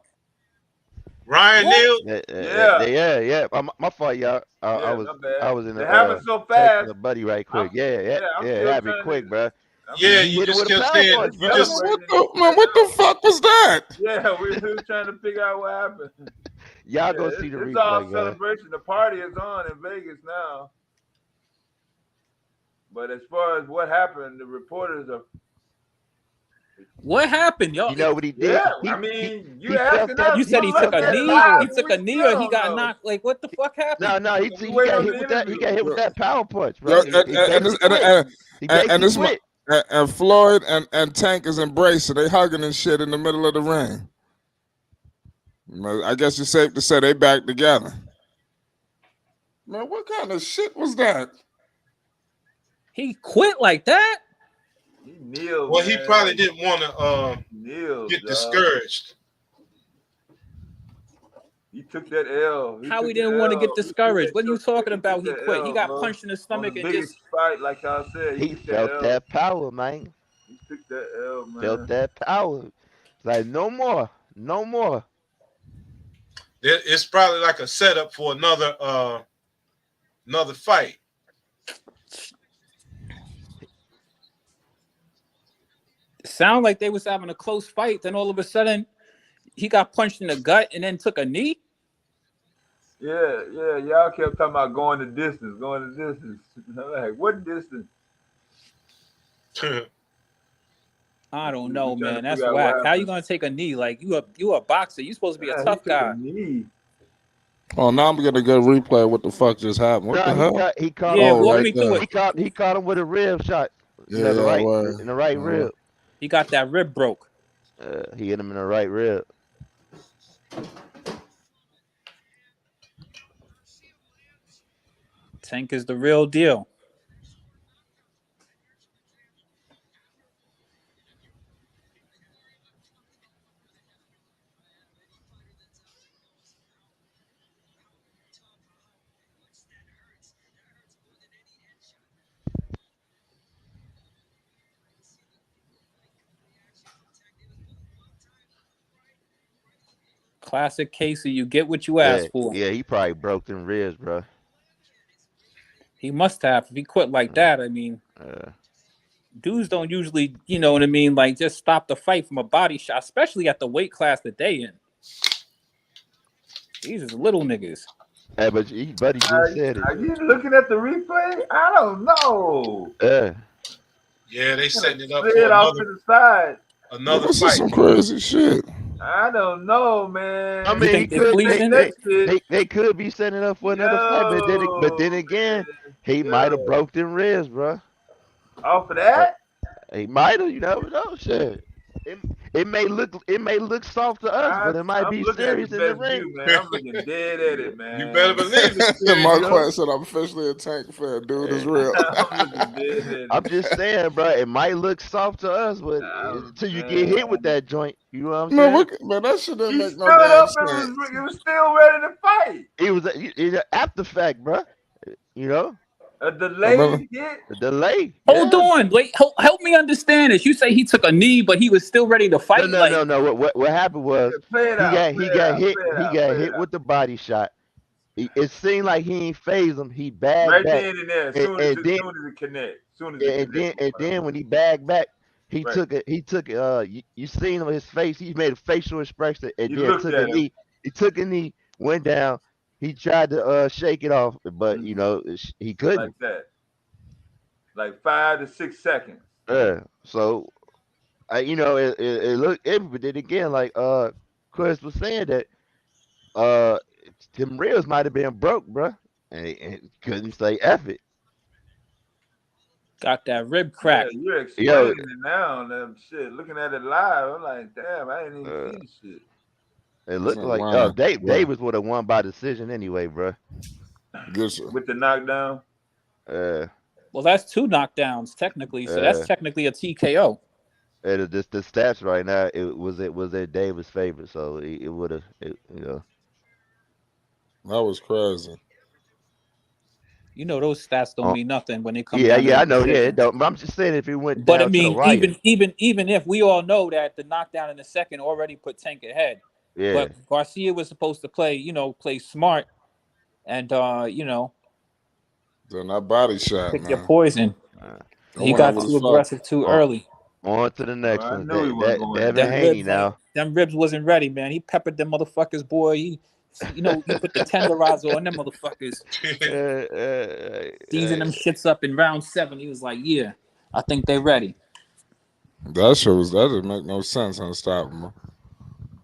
Ryan Neal? Yeah. My fault, y'all. I was my bad. I was in the It happened so texting fast. a buddy right quick. I'm It still happened trying quick, to- bro. Yeah, He you hit him just with a kept power saying punch, you bro. just What the fuck was that? Yeah, we were trying to figure out what happened. Y'all go see the It's all replay, guys. celebration. The party is on in Vegas now. But as far as what happened, the reporters are What happened, yo? You know what he did? Yeah, He, I mean, you he felt asking that. us. You said he look took a at it knee. live, He took a knee, still or he don't got know. knocked. Like, what the fuck happened? No, he We wait got on hit the with that. He got hit with Yo, that power punch, yo, bro. It basically quit. He basically this quit. and Floyd and Tank is embracing. They hugging and shit in the middle of the ring. I guess it's safe to say they back together. Man, what kind of shit was that? He quit like that? He kneeled, Well, he man. probably didn't want to Kneeled, get dog. discouraged. He took that L. How took he the didn't want to L. get He took discouraged? that What are you choke. talking about? He took that quit. He L, got bro. punched in the On stomach the and biggest just fight, like I said, He took felt that L. that power, man. He took that L, man. Felt that power. It's like no more. It's probably like a setup for another fight. sound like they was having a close fight. Then all of a sudden, he got punched in the gut and then took a knee. Yeah. Y'all kept talking about going the distance. I'm like, what distance? I don't know, I'm trying to man. That's figure out whack. what How you happened. gonna take a knee? Like you a boxer. You supposed to be a Yeah, tough he took guy. a knee. Oh, now I'm gonna get a replay of what the fuck just happened. What the hell? He caught Yeah, him. walk right me through there. it. He caught him with a rib shot. Yeah, in the right rib. He got that rib broke. He hit him in the right rib. Tank is the real deal. Classic Casey. You get what you asked for. Yeah, he probably broke them ribs, bro. He must have. If he quit like that, I mean, dudes don't usually, you know what I mean, like just stop the fight from a body shot, especially at the weight class that they in. These is little niggas. Hey, but buddy just said it. Are you looking at the replay? I don't know. Yeah, they setting it up for Slid off to the side. another This fight. is some crazy shit. I don't know, man. I mean, they could be setting it up for another fight, but then again, he might have broke them ribs, bro. Off of that? He might have. You never know. Shit. It may look soft to us, but it might be serious in the ring. Man. I'm looking dead at it, man. You better believe it. My question, I'm officially a Tank fan, dude. Is real. I'm just saying, bro. It might look soft to us, but until you get hit with that joint, you know what I'm saying? Man, that shit didn't make no stood damn up sense. and was still ready to fight. It was an after fact, bro. You know, a delayed hit. A delay. Hold on, wait. Help me understand this. You say he took a knee, but he was still ready to fight. No. What happened was he got hit with the body shot. It seemed like he ain't phased him. He bagged right back. then and there. Soon as it connect. And then when he bagged back, he took it. You seen him, his face. He made a facial expression and then took a knee. He took a knee, went down. He tried to shake it off, but you know he couldn't. Like that. Like 5 to 6 seconds. So, you know, it looked. But then again, like Chris was saying that them ribs might have been broke, bro, and couldn't say F it. Got that rib crack. Yeah, you're explaining it now. Them shit. Looking at it live, I'm like, damn, I ain't even see shit. It looked like Davis would have won by decision anyway, bro. With the knockdown. Well, that's 2 knockdowns technically, so that's technically a TKO. And the stats right now, it was in Davis' favor, so it would have, you know. That was crazy. You know those stats don't mean nothing when they come. Yeah, down I know. Yeah, it don't. But I'm just saying if it went. But down I mean, to the wire, even if we all know that the knockdown in the second already put Tank ahead. Yeah. But Garcia was supposed to play smart, and you know. Then that body shot, pick man. your poison. He got too aggressive too early. On to the next one. Devin Haney now. Them ribs wasn't ready, man. He peppered them motherfuckers, boy. He put the tenderizer on them motherfuckers. Season them shits up in round 7. He was like, yeah, I think they ready. That didn't make no sense. Unstoppable.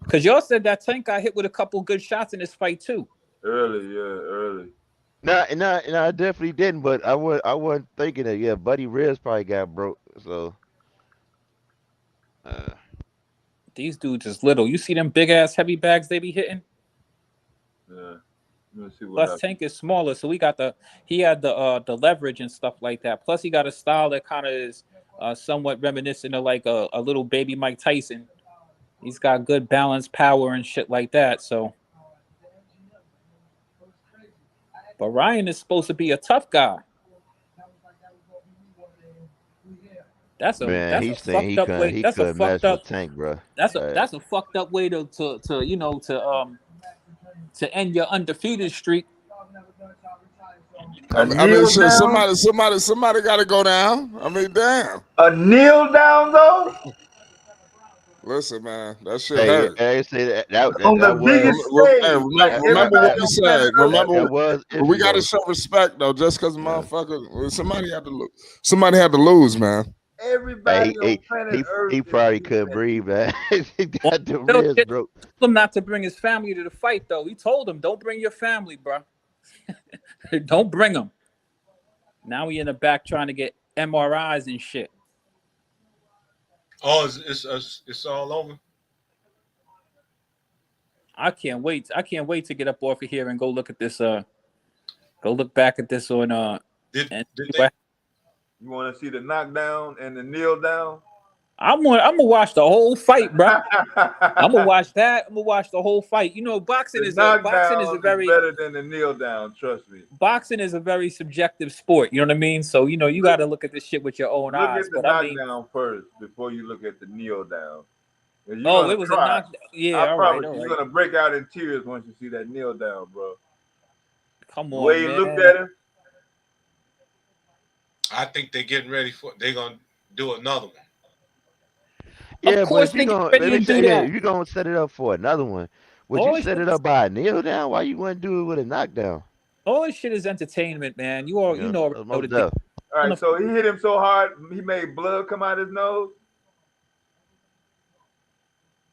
Because y'all said that Tank got hit with a couple good shots in this fight too. Early. No, I definitely didn't. But I wasn't thinking that. Yeah, Buddy ribs probably got broke. So These dudes is little. You see them big ass heavy bags they be hitting. Yeah. Let's see what Plus happens. Tank is smaller, so he had the leverage and stuff like that. Plus he got a style that kind of is somewhat reminiscent of like a little baby Mike Tyson. He's got good balance, power, and shit like that. So, but Ryan is supposed to be a tough guy. That's a man, he's saying fucked he up way. couldn't mess with Tank, bro. That's a fucked up way to end your undefeated streak. I mean, shit, somebody got to go down. I mean, damn. A kneel down though. Listen, man, that shit hurt. I say that On the biggest stage. Remember what we said. Remember, we got to show respect though. Just because motherfucker, somebody had to lose, man. Everybody on planet Earth. He probably couldn't breathe, man. He got the ribs broke. He told him not to bring his family to the fight, though. He told him, "Don't bring your family, bro. Don't bring them." Now we in the back trying to get MRIs and shit. Oh, it's all over. I can't wait. I can't wait to get up off of here and go look at this. Go look back at this on. You want to see the knockdown and the kneel down? I'm gonna watch the whole fight, bro. I'm gonna watch that. I'm gonna watch the whole fight. You know, boxing is a very better than the kneel down. Trust me. Boxing is a very subjective sport. You know what I mean? So you got to look at this shit with your own eyes. Look at the knockdown first before you look at the kneel down. It was a knockdown. Yeah, I promise you're gonna break out in tears once you see that kneel down, bro. Come on, the way man. You looked at him. I think they're getting ready they're gonna do another one. Yeah, of course but if you're gonna set it up for another one, would you set it up by a kneel down? Why you wouldn't do it with a knockdown? All this shit is entertainment, man. You know the deal. All right, so he hit him so hard, he made blood come out his nose.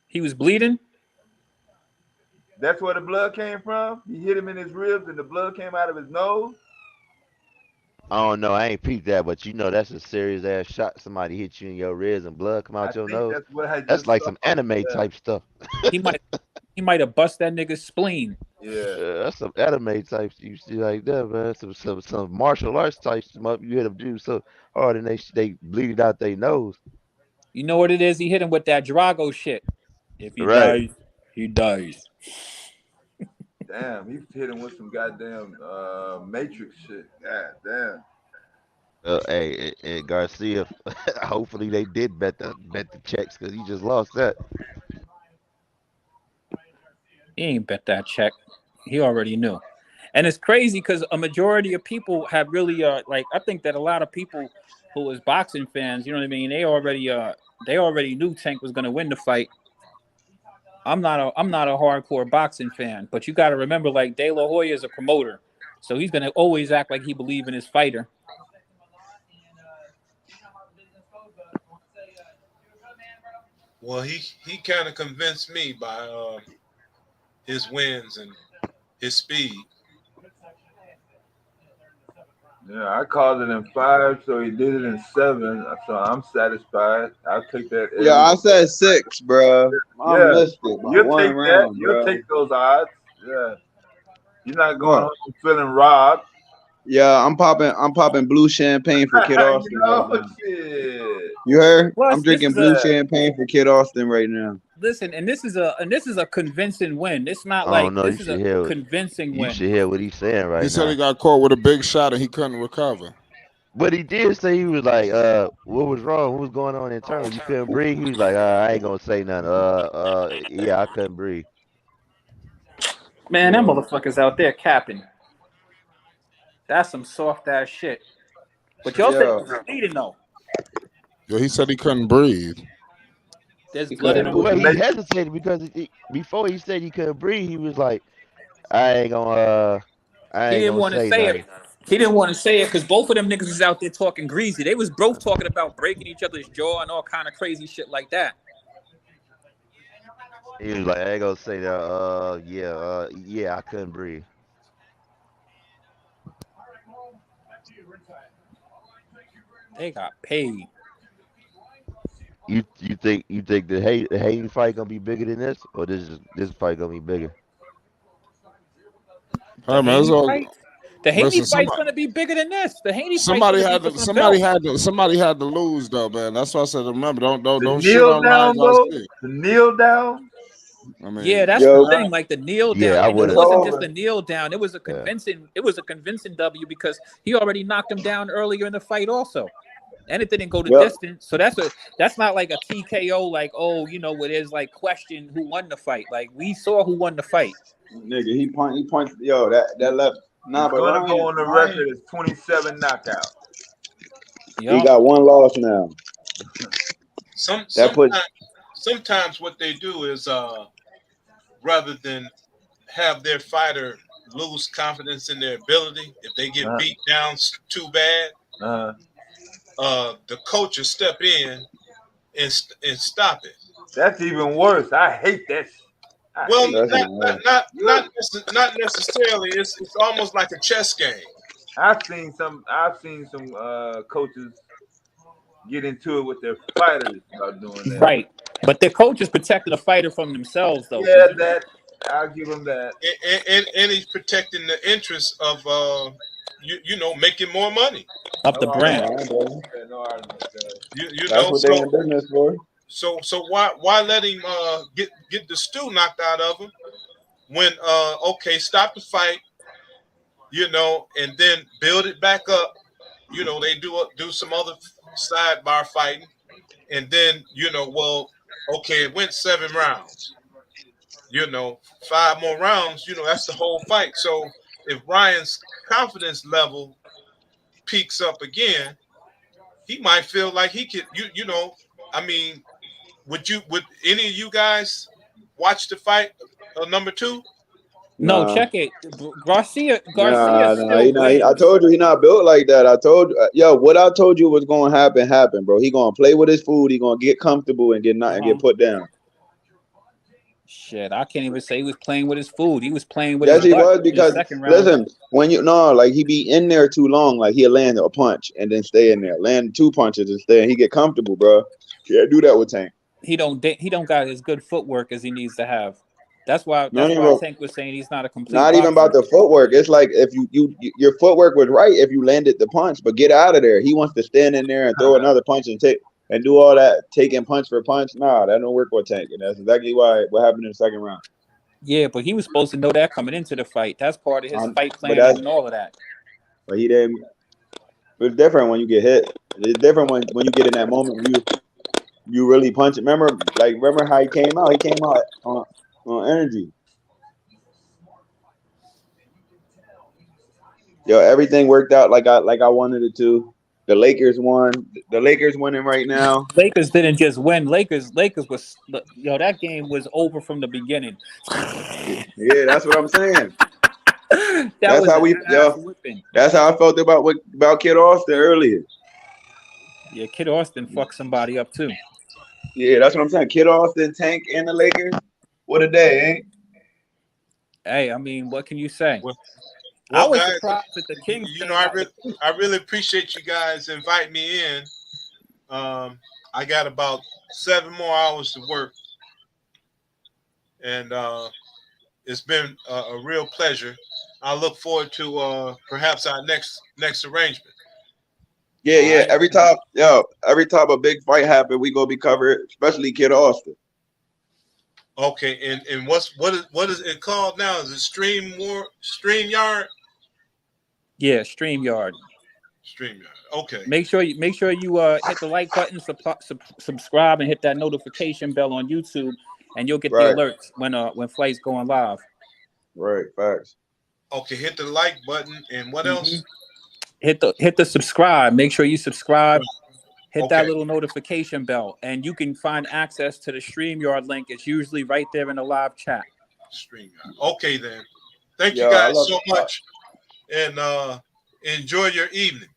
He was bleeding. That's where the blood came from. He hit him in his ribs, and the blood came out of his nose. I don't know. I ain't peeped that, but that's a serious ass shot. Somebody hit you in your ribs and blood come out your nose. That's like some anime type stuff. He might have bust that nigga's spleen. Yeah, that's some anime type you see like that, man. Some martial arts type stuff you hit them do so hard and they bleeded out their nose. You know what it is? He hit him with that Drago shit. If he dies, he dies. Damn, he hit him with some goddamn Matrix shit. God damn. Hey, Garcia. Hopefully they did bet the checks because he just lost that. He ain't bet that check. He already knew. And it's crazy because a majority of people have really I think that a lot of people who was boxing fans, you know what I mean, they already knew Tank was gonna win the fight. I'm not a hardcore boxing fan, but you got to remember, like, De La Hoya is a promoter, so he's gonna always act like he believes in his fighter. Well, he kind of convinced me by his wins and his speed. Yeah, I called it in 5, so he did it in 7. So I'm satisfied. I'll take that. Yeah, I said 6, bro. I'm listed by you'll one take round, that. You'll bro. take those odds. Yeah, you're not going home feeling robbed. Yeah, I'm popping blue champagne for Kid Austin. Shit. You heard? Plus, I'm drinking blue champagne for Kid Austin right now. Listen, and this is a convincing win. It's not this is a convincing win. You should hear what he's saying right now. He said he got caught with a big shot and he couldn't recover. But he did say he was like, what was wrong? What was going on internally? You couldn't breathe? He was like, I ain't gonna say nothing. Yeah, I couldn't breathe. Man, that motherfucker's out there capping. That's some soft ass shit. But y'all said he was bleeding though. Yo, he said he couldn't breathe. There's blood in him. Well, he hesitated because before he said he couldn't breathe, he was like, I ain't gonna he didn't want to say it. He didn't want to say it because both of them niggas was out there talking greasy. They was both talking about breaking each other's jaw and all kind of crazy shit like that. He was like, I ain't gonna say that. Yeah, I couldn't breathe. They got paid. You think the Hayden fight gonna be bigger than this, or this fight gonna be bigger? All right, man. It's all, The Haney listen, fight's gonna be bigger than this. The Haney somebody fight's had to, somebody had to lose though, man. That's why I said remember, don't shit kneel on down, Ryan though. Garcia. The kneel down. I mean, yeah, that's the thing. Like the kneel down, Yeah, I and it would've- wasn't just a kneel down. It was a convincing. It was a convincing W because he already knocked him down earlier in the fight, also, and it didn't go the distance. So that's not like a TKO. Like where there's like question who won the fight. Like we saw who won the fight. Nigga, he point. Yo, that left. Nah, He's but gonna Ryan, go on the record as 27 knockouts. He got one loss now. Sometimes what they do is rather than have their fighter lose confidence in their ability, if they get beat down too bad, the coaches step in and stop it. That's even worse. I hate that. Well, not necessarily. It's almost like a chess game. I've seen some coaches get into it with their fighters about doing that. Right, but the coach is protecting the fighter from themselves, though. Yeah, that I'll give him that. And he's protecting the interests of making more money up the brand. That's what they're in business for. So why let him get the stew knocked out of him when stop the fight, and then build it back up. They do some other sidebar fighting, and then it went 7 rounds. 5 more rounds. That's the whole fight. So if Ryan's confidence level peaks up again, he might feel like he could. Would any of you guys watch the fight number 2? No, check it. Garcia. I told you he not built like that. I told you, what I told you was going to happen, bro. He going to play with his food. He going to get comfortable and get put down. Shit, I can't even say he was playing with his food. He was playing with. Yes, his he was because listen, he be in there too long, like he'll land a punch and then stay in there, land 2 punches and stay, and he get comfortable, bro. Yeah, do that with Tank. He don't got as good footwork as he needs to have. That's why Tank was saying he's not a complete. Not even about the footwork. It's like if your footwork was right if you landed the punch, but get out of there. He wants to stand in there and throw another punch and do all that, taking punch for punch. Nah, that don't work with Tank, and that's exactly what happened in the second round. Yeah, but he was supposed to know that coming into the fight. That's part of his fight plan and all of that. But he didn't. It's different when you get hit. It's different when you get in that moment when you really punch it. Remember how he came out? He came out on energy. Yo, everything worked out like I wanted it to. The Lakers won. The Lakers winning right now. Lakers didn't just win. Lakers was that game was over from the beginning. Yeah, that's what I'm saying. That's how I felt about Kid Austin earlier. Yeah, Kid Austin fucked somebody up too. Yeah, that's what I'm saying. Kid Austin, Tank, and the Lakers. What a day, ain't? Hey, I mean, what can you say? Well, I was guys, surprised that the Kings. I really appreciate you guys inviting me in. I got about 7 more hours to work, and it's been a real pleasure. I look forward to perhaps our next arrangement. Yeah. Every time a big fight happen, we gonna be covered, especially Kid Austin. Okay, and what is it called now? Is it StreamYard? Yeah, StreamYard. Okay. Make sure you hit the like button, subscribe, and hit that notification bell on YouTube, and you'll get the alerts when flights going live. Right, facts. Okay, hit the like button, and what else? Hit the subscribe. Make sure you subscribe. Hit that little notification bell, and you can find access to the StreamYard link. It's usually right there in the live chat. StreamYard. Okay, then. Thank you guys so much. And Enjoy your evening.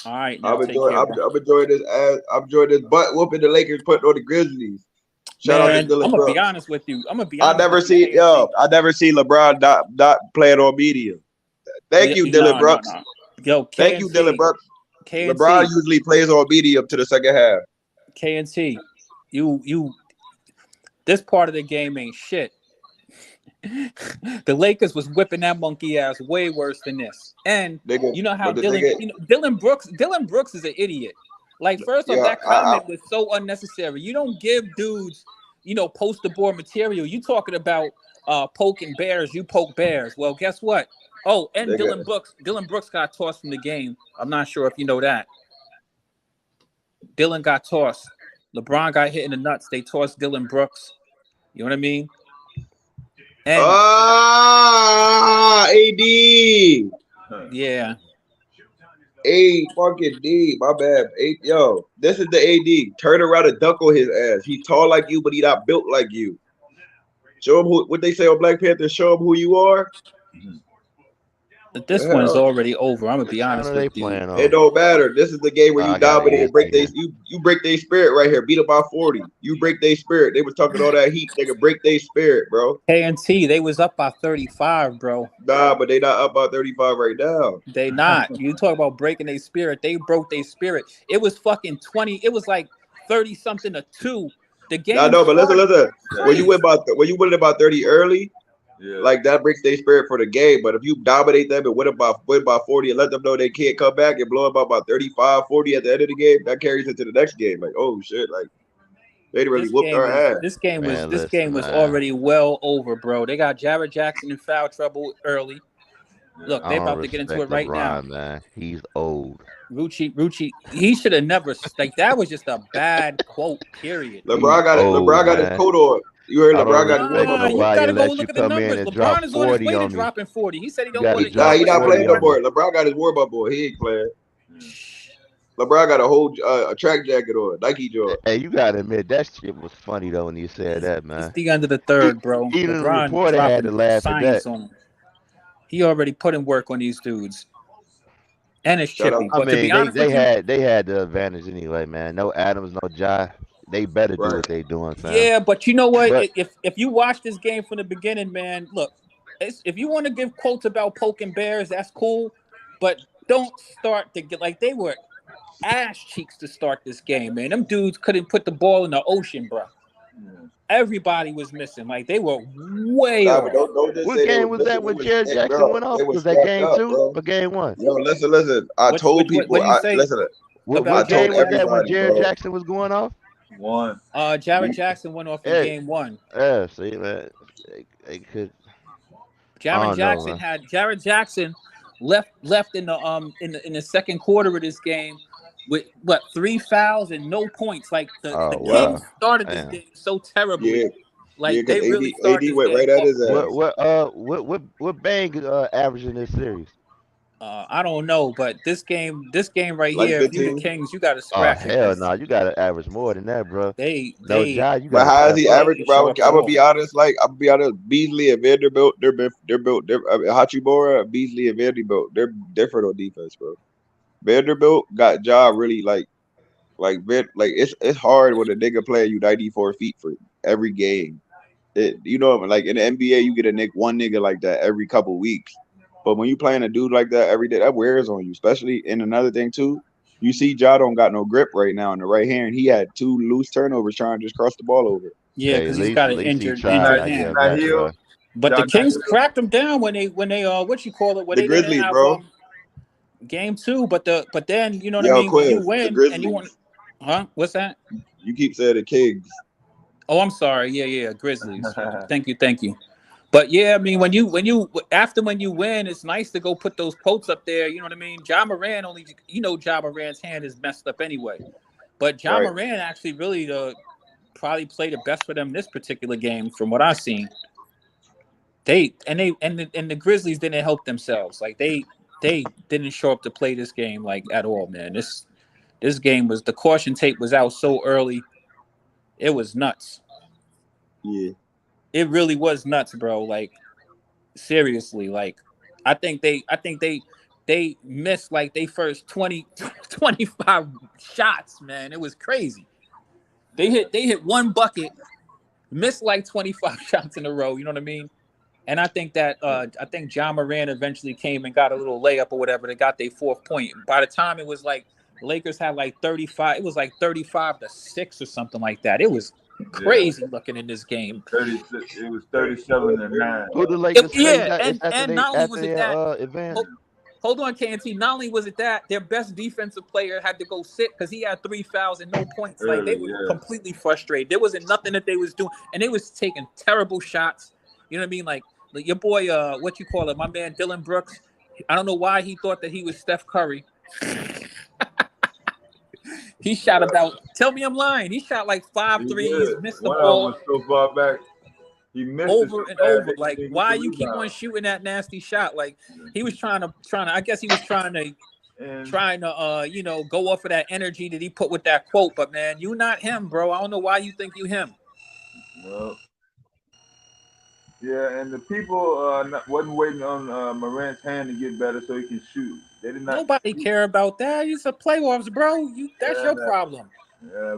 All right, now I'm take care, enjoying. bro. I'm enjoying this. I'm enjoying this butt whooping the Lakers putting on the Grizzlies. Shout out to Man, Dylan I'm gonna be Brooks. honest with you. I'm gonna be I honest never with you, see KNT. I never see LeBron not playing on media. Thank you, Dylan Brooks. No. Yo, Thank you, Dylan KNT, Brooks. LeBron usually plays on media up to the second half. KNT, you. This part of the game ain't shit. The Lakers was whipping that monkey ass way worse than this. And you know how Dylan Brooks is an idiot. Like, first off, that comment was so unnecessary. You don't give dudes, poster board material. You talking about poking bears, you poke bears. Well, guess what? Oh, and Dylan Brooks got tossed from the game. I'm not sure if you know that. Dylan got tossed. LeBron got hit in the nuts. They tossed Dylan Brooks. You know what I mean? And AD. Yeah. A fucking D, my bad. Yo, this is the AD. Turn around and dunk on his ass. He tall like you, but he not built like you. Show him what they say on Black Panther. Show him who you are. This one's already over. I'm gonna be honest with you. It don't matter. This is the game where you dominate and break you break their spirit right here. Beat them by 40. You break their spirit. They was talking all that heat. They could break their spirit, bro. KNT, they was up by 35, bro. Nah, but they not up by 35 right now. They not. You talk about breaking their spirit. They broke their spirit. It was fucking 20. It was like 30 something to 2. The game. I know, but listen. When you win about 30 early. Yeah. Like that breaks their spirit for the game. But if you dominate them and win by 40 and let them know they can't come back and blow up about 35, 40 at the end of the game, that carries into the next game. Like, oh shit, like they really whooped our ass. This game was already well over, bro. They got Jared Jackson in foul trouble early. Look, they about to get into it right now. Man, he's old. Rucci, he should have never that was just a bad quote, period. LeBron got his coat on. You heard LeBron got his coat on. You gotta go look at the numbers. LeBron is on his way to dropping 40. He said he don't want to. Nah, he not playing no more. LeBron got his warm-up boy. He ain't playing. LeBron got a whole a track jacket on, Nike Jordan. Hey, you gotta admit that shit was funny though when you said that, man. It's the end of the third, bro. Even the reporter had to laugh at that. He already put in work on these dudes. And it's chippy. But to be honest they had the advantage anyway, man. No Adams, no Ja. They better do what they doing, fam. Yeah, but you know what? If you watch this game from the beginning, man, look, if you want to give quotes about poking bears, that's cool. But don't start to get like they were ass cheeks to start this game, man. Them dudes couldn't put the ball in the ocean, bro. Everybody was missing. Like they were way off. What game was that when Jared Jackson went off? Was that game 2 or game 1? Yo, listen. I told people. Listen. What game was that when Jared Jackson was going off? 1. Jared Jackson went off in game 1. Yeah, see, man. They could. Jared Jackson left in the second quarter of this game with 3 fouls and no points. Like the Kings started this game so terribly. Yeah. Like they really started. AD went right at his ass. What Bang average in this series? I don't know, but this game right like here, if you the Kings, you got to scratch. Hell no, you got to average more than that, bro. But how is he average, bro? I'm gonna be honest. Beasley and Vanderbilt, they're Hachimura, Beasley and Vanderbilt, they're different on defense, bro. Vanderbilt got Ja really it's hard when a nigga playing you 94 feet for every game. Like in the NBA, you get one nigga like that every couple weeks. But when you playing a dude like that every day, that wears on you. Especially in another thing too, you see Ja don't got no grip right now in the right hand. He had 2 loose turnovers trying to just cross the ball over. Yeah, because he's got an injured hand. But the Kings cracked him down when they what you call it? When the Grizzlies, bro. Game 2, but then you know what I mean. When you win and you want, What's that? You keep saying the Kings. Oh, I'm sorry. Yeah, Grizzlies. Thank you. But yeah, I mean, when you win, it's nice to go put those quotes up there. You know what I mean? Ja Morant's hand is messed up anyway. But Morant actually really probably played the best for them this particular game, from what I've seen. The Grizzlies didn't help themselves. Like they didn't show up to play this game like at all, man. This game the caution tape was out so early. It was nuts. Yeah. It really was nuts, bro. Like seriously, like I think they they missed like they first 20, 25 shots, man. It was crazy. They hit one bucket, missed like 25 shots in a row. You know what I mean? And I think that John Moran eventually came and got a little layup or whatever. They got their 4th point. By the time it was like Lakers had like 35, it was like 35-6 or something like that. It was crazy looking in this game. 36. It was 37-9. Who the Lakers? And not only was it that. Hold on, KNT. Not only was it that, their best defensive player had to go sit because he had 3 fouls and no points. Like they were completely frustrated. There wasn't nothing that they was doing, and they was taking terrible shots. You know what I mean? Like your boy, what you call it, my man Dylan Brooks. I don't know why he thought that he was Steph Curry. He shot about. Tell me I'm lying. He shot like 5 threes, missed the ball. Was so far back. He missed over and over. Like, why you keep on shooting that nasty shot? Like, he was trying to. I guess he was trying to, go off of that energy that he put with that quote. But man, you not him, bro. I don't know why you think you him. Well, yeah, and the people wasn't waiting on Morant's hand to get better so he can shoot. They did not. Nobody care about that. It's a playoffs, bro. That's your problem. Yeah,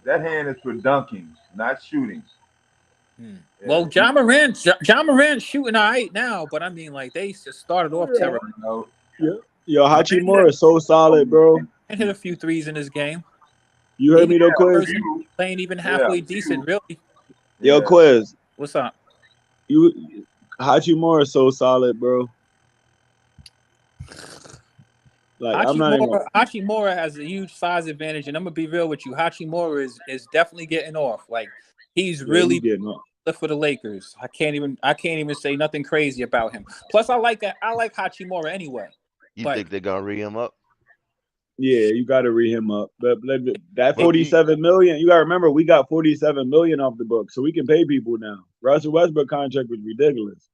that hand is for dunking, not shooting. Yeah. Well, John Moran shooting all right now, but I mean, like they just started off terrible. Yeah. Yo, Hachimura is so solid, bro. And hit a few threes in this game. You heard me though, Quiz? Playing even halfway decent, really. Yo, Quiz. What's up? Hachimura is so solid, bro. Like Hachimura has a huge size advantage, and I'm gonna be real with you. Hachimura is definitely getting off. Like he's really getting off for the Lakers. I can't even say nothing crazy about him. Plus, I like Hachimura anyway. You think they're gonna re him up? Yeah, you got to re him up. But that $47 million, you got to remember we got $47 million off the book, so we can pay people now. Russell Westbrook contract was ridiculous.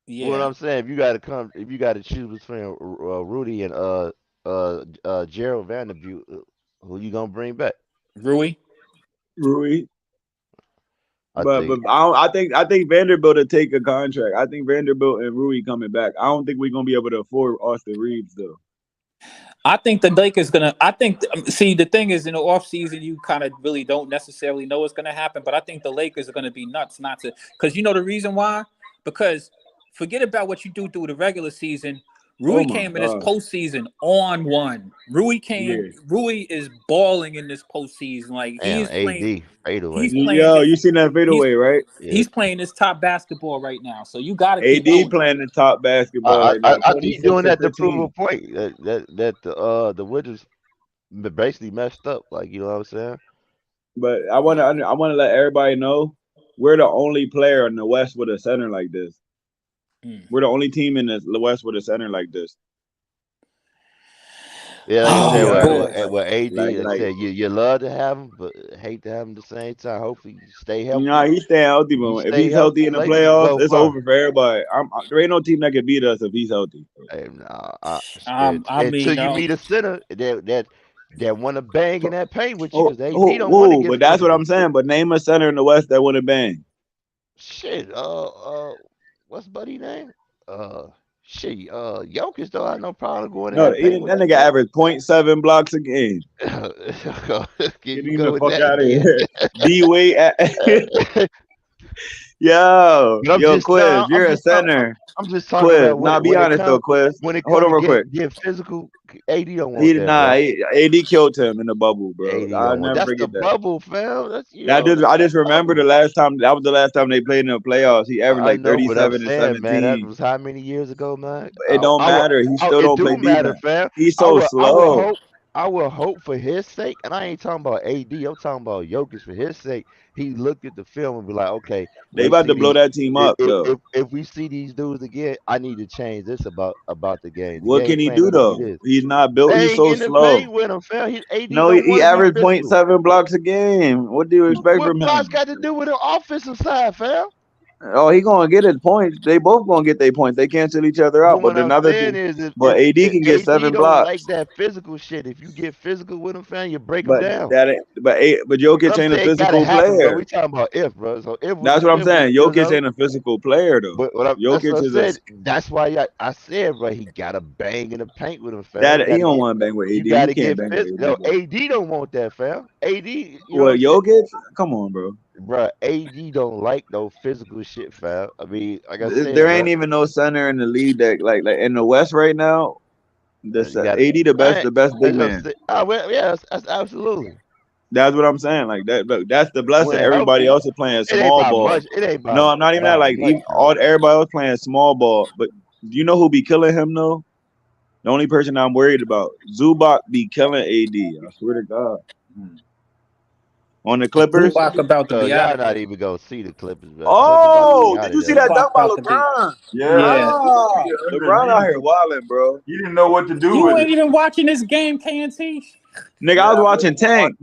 Yeah, what I'm saying, if you got to choose between Rudy and Gerald Vanderbilt, who you gonna bring back? Rui. I think Vanderbilt will take a contract. I think Vanderbilt and Rui coming back. I don't think we're gonna be able to afford Austin Reeves though. I think the Lakers gonna. The thing is, in the offseason, you kind of really don't necessarily know what's gonna happen. But I think the Lakers are gonna be nuts not to, because you know the reason why? Because forget about what you do through the regular season. Rui came in this postseason on one. Rui is balling in this postseason. Like he's playing. You seen that fadeaway, right? He's playing his top basketball right now. So you got to AD playing the top basketball right now. I keep doing that to prove a point that the Wizards basically messed up. Like, you know what I'm saying? But I want to let everybody know we're the only player in the West with a center like this. We're the only team in the West with a center like this. Yeah, with AD, you love to have him, but hate to have him at the same time. Hopefully, you stay healthy. He's staying healthy, but if he's healthy in the playoffs, it's over for everybody. There ain't no team that can beat us if he's healthy. Hey, until you meet a center that want to bang in that paint with you, because AD don't want to get. But that's what I'm saying. But name a center in the West that want to bang. Shit. What's Buddy name? Jokic though, I have no problem going. No, that nigga averaged 0.7 blocks a game. Get the fuck out of here. D-Wade. Yo, Quiz, you're a center. I'm just talking about. Now, be honest though, Quiz. Hold on real quick. Get physical. AD don't want that. AD killed him in the bubble, bro. I never forget that. Bubble, fam. I just remember the last time. That was the last time they played in the playoffs. He averaged like 37 and 17. Man, that was how many years ago, man? It don't matter. He still don't play defense. Fam. He's so slow. I will hope for his sake, and I ain't talking about AD. I'm talking about Jokic for his sake. He looked at the film and be like, okay, they about to blow that team up, though. If we see these dudes again, I need to change this about the game. What can he do though? He's not built. He's so slow. With him, fam. He averaged 0.7 blocks a game. What do you expect from him? What's got to do with the offensive side, fam? Oh, he gonna get his points. They both gonna get their points. They cancel each other But out. But what I'm another saying thing, is, but AD if can get AD 7 don't like blocks. that physical shit, if you get physical with him, fam, you break him But down. that ain't. But But Jokic I'm ain't a saying it gotta physical happen, bro. player. We talking about if, bro. So That's what I'm if was saying. good Jokic enough. ain't a physical player though. But that's Jokic what I is a said. That's why I said, bro, he gotta bang in the paint with him, fam. that he don't want to bang with You AD. You gotta can't get bang with physical. AD, No, bro. AD don't want that, fam. AD, you know what Well, I'm saying? Jokic, come on, bro. Bro, AD don't like no physical shit, fam. I mean, like I There said, ain't bro, even no center in the league that like in the West right now. you got AD the best big man. well, yeah, that's absolutely. That's what I'm saying. Like that. Look, that's the blessing. When Everybody healthy, else is playing it ain't small by ball. much. It ain't No, I'm not even that. Like much, everybody else playing small ball. But do you know who be killing him though? The only person I'm worried about, Zubac be killing AD. I swear to God. On the Clippers. Zubac about to be out Y'all of not here. even gonna see the Clippers, bro. Clippers about to be Oh, out did of you see there. that Zubac dunk by about to be. LeBron? Yeah. Ah, LeBron out here wilding, bro. He didn't know what to do You with ain't it. even watching this game, KNT. Nigga, Yeah, I was I watching Tank.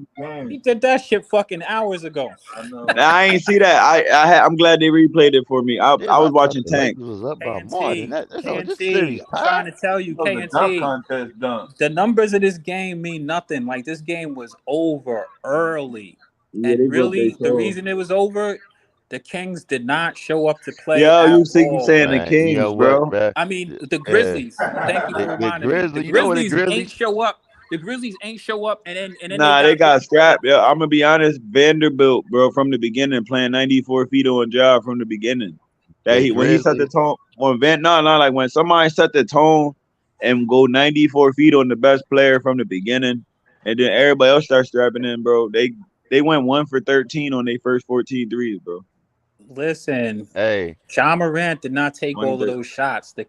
He did that shit fucking hours ago. I know. I ain't see that. I'm glad they replayed it for me. I Damn, was I thought watching the Tank. Lakers was up by more than KNT, that. That's all. This KNT. series I'm trying tied. to tell you, That was a dunk KNT. contest dunk. The numbers of this game mean nothing. Like this game was over early, Yeah, they and broke their really, the toe. reason it was over, the Kings did not show up to play Yo, at you all. saying the Man, you know Kings, what, bro? bro? I mean, the Yeah, Grizzlies. Thank you for the reminding me. The Grizzlies. You know what the Grizzlies ain't Grizzlies? show up. The Grizzlies ain't show up, and then they Nah, they got got scrapped. Yeah, I'm gonna be honest. Vanderbilt, bro, from the beginning, playing 94 feet on job from the beginning. That The when he set the Grizzlies. tone on like when somebody set the tone and go 94 feet on the best player from the beginning, and then everybody else starts strapping in, bro. They went 1 for 13 on their first 14 threes, bro. listen. Hey, Ja Morant did not take all of 1 those shots. The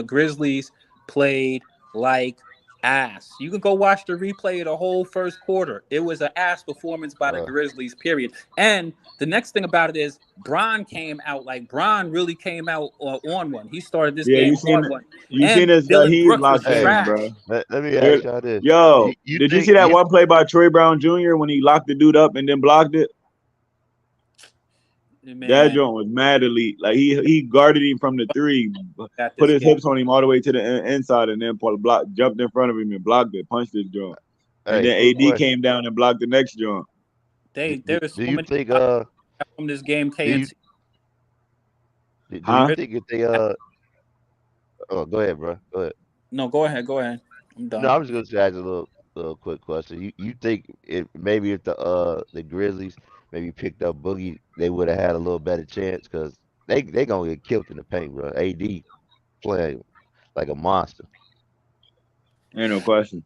Grizzlies played like ass. You can go watch the replay of the whole first quarter. It was an ass performance by the Grizzlies, period. And the next thing about it is Bron really came out on one. He started this Yeah, game on one. you seen And this Dylan he's Brooks was locked in, hey, trash. bro. let me ask y'all this. Yo, You did you think see that one play by Troy Brown Jr. when he locked the dude up and then blocked it? Man, That joint was mad elite. Like he guarded him from the three, got put this his game. hips on him all the way to the inside, and then jumped in front of him and blocked it, punched his joint. And then quick AD question. came down and blocked the next joint. There was so Do you many think from this game, KNT. do you Huh? think if they oh, go ahead, bro. Go ahead. No, go ahead. I'm done. No, I'm just gonna ask a little quick question. You think maybe if the Grizzlies maybe picked up Boogie, they would have had a little better chance because they gonna get killed in the paint, bro. AD playing like a monster. Ain't no question.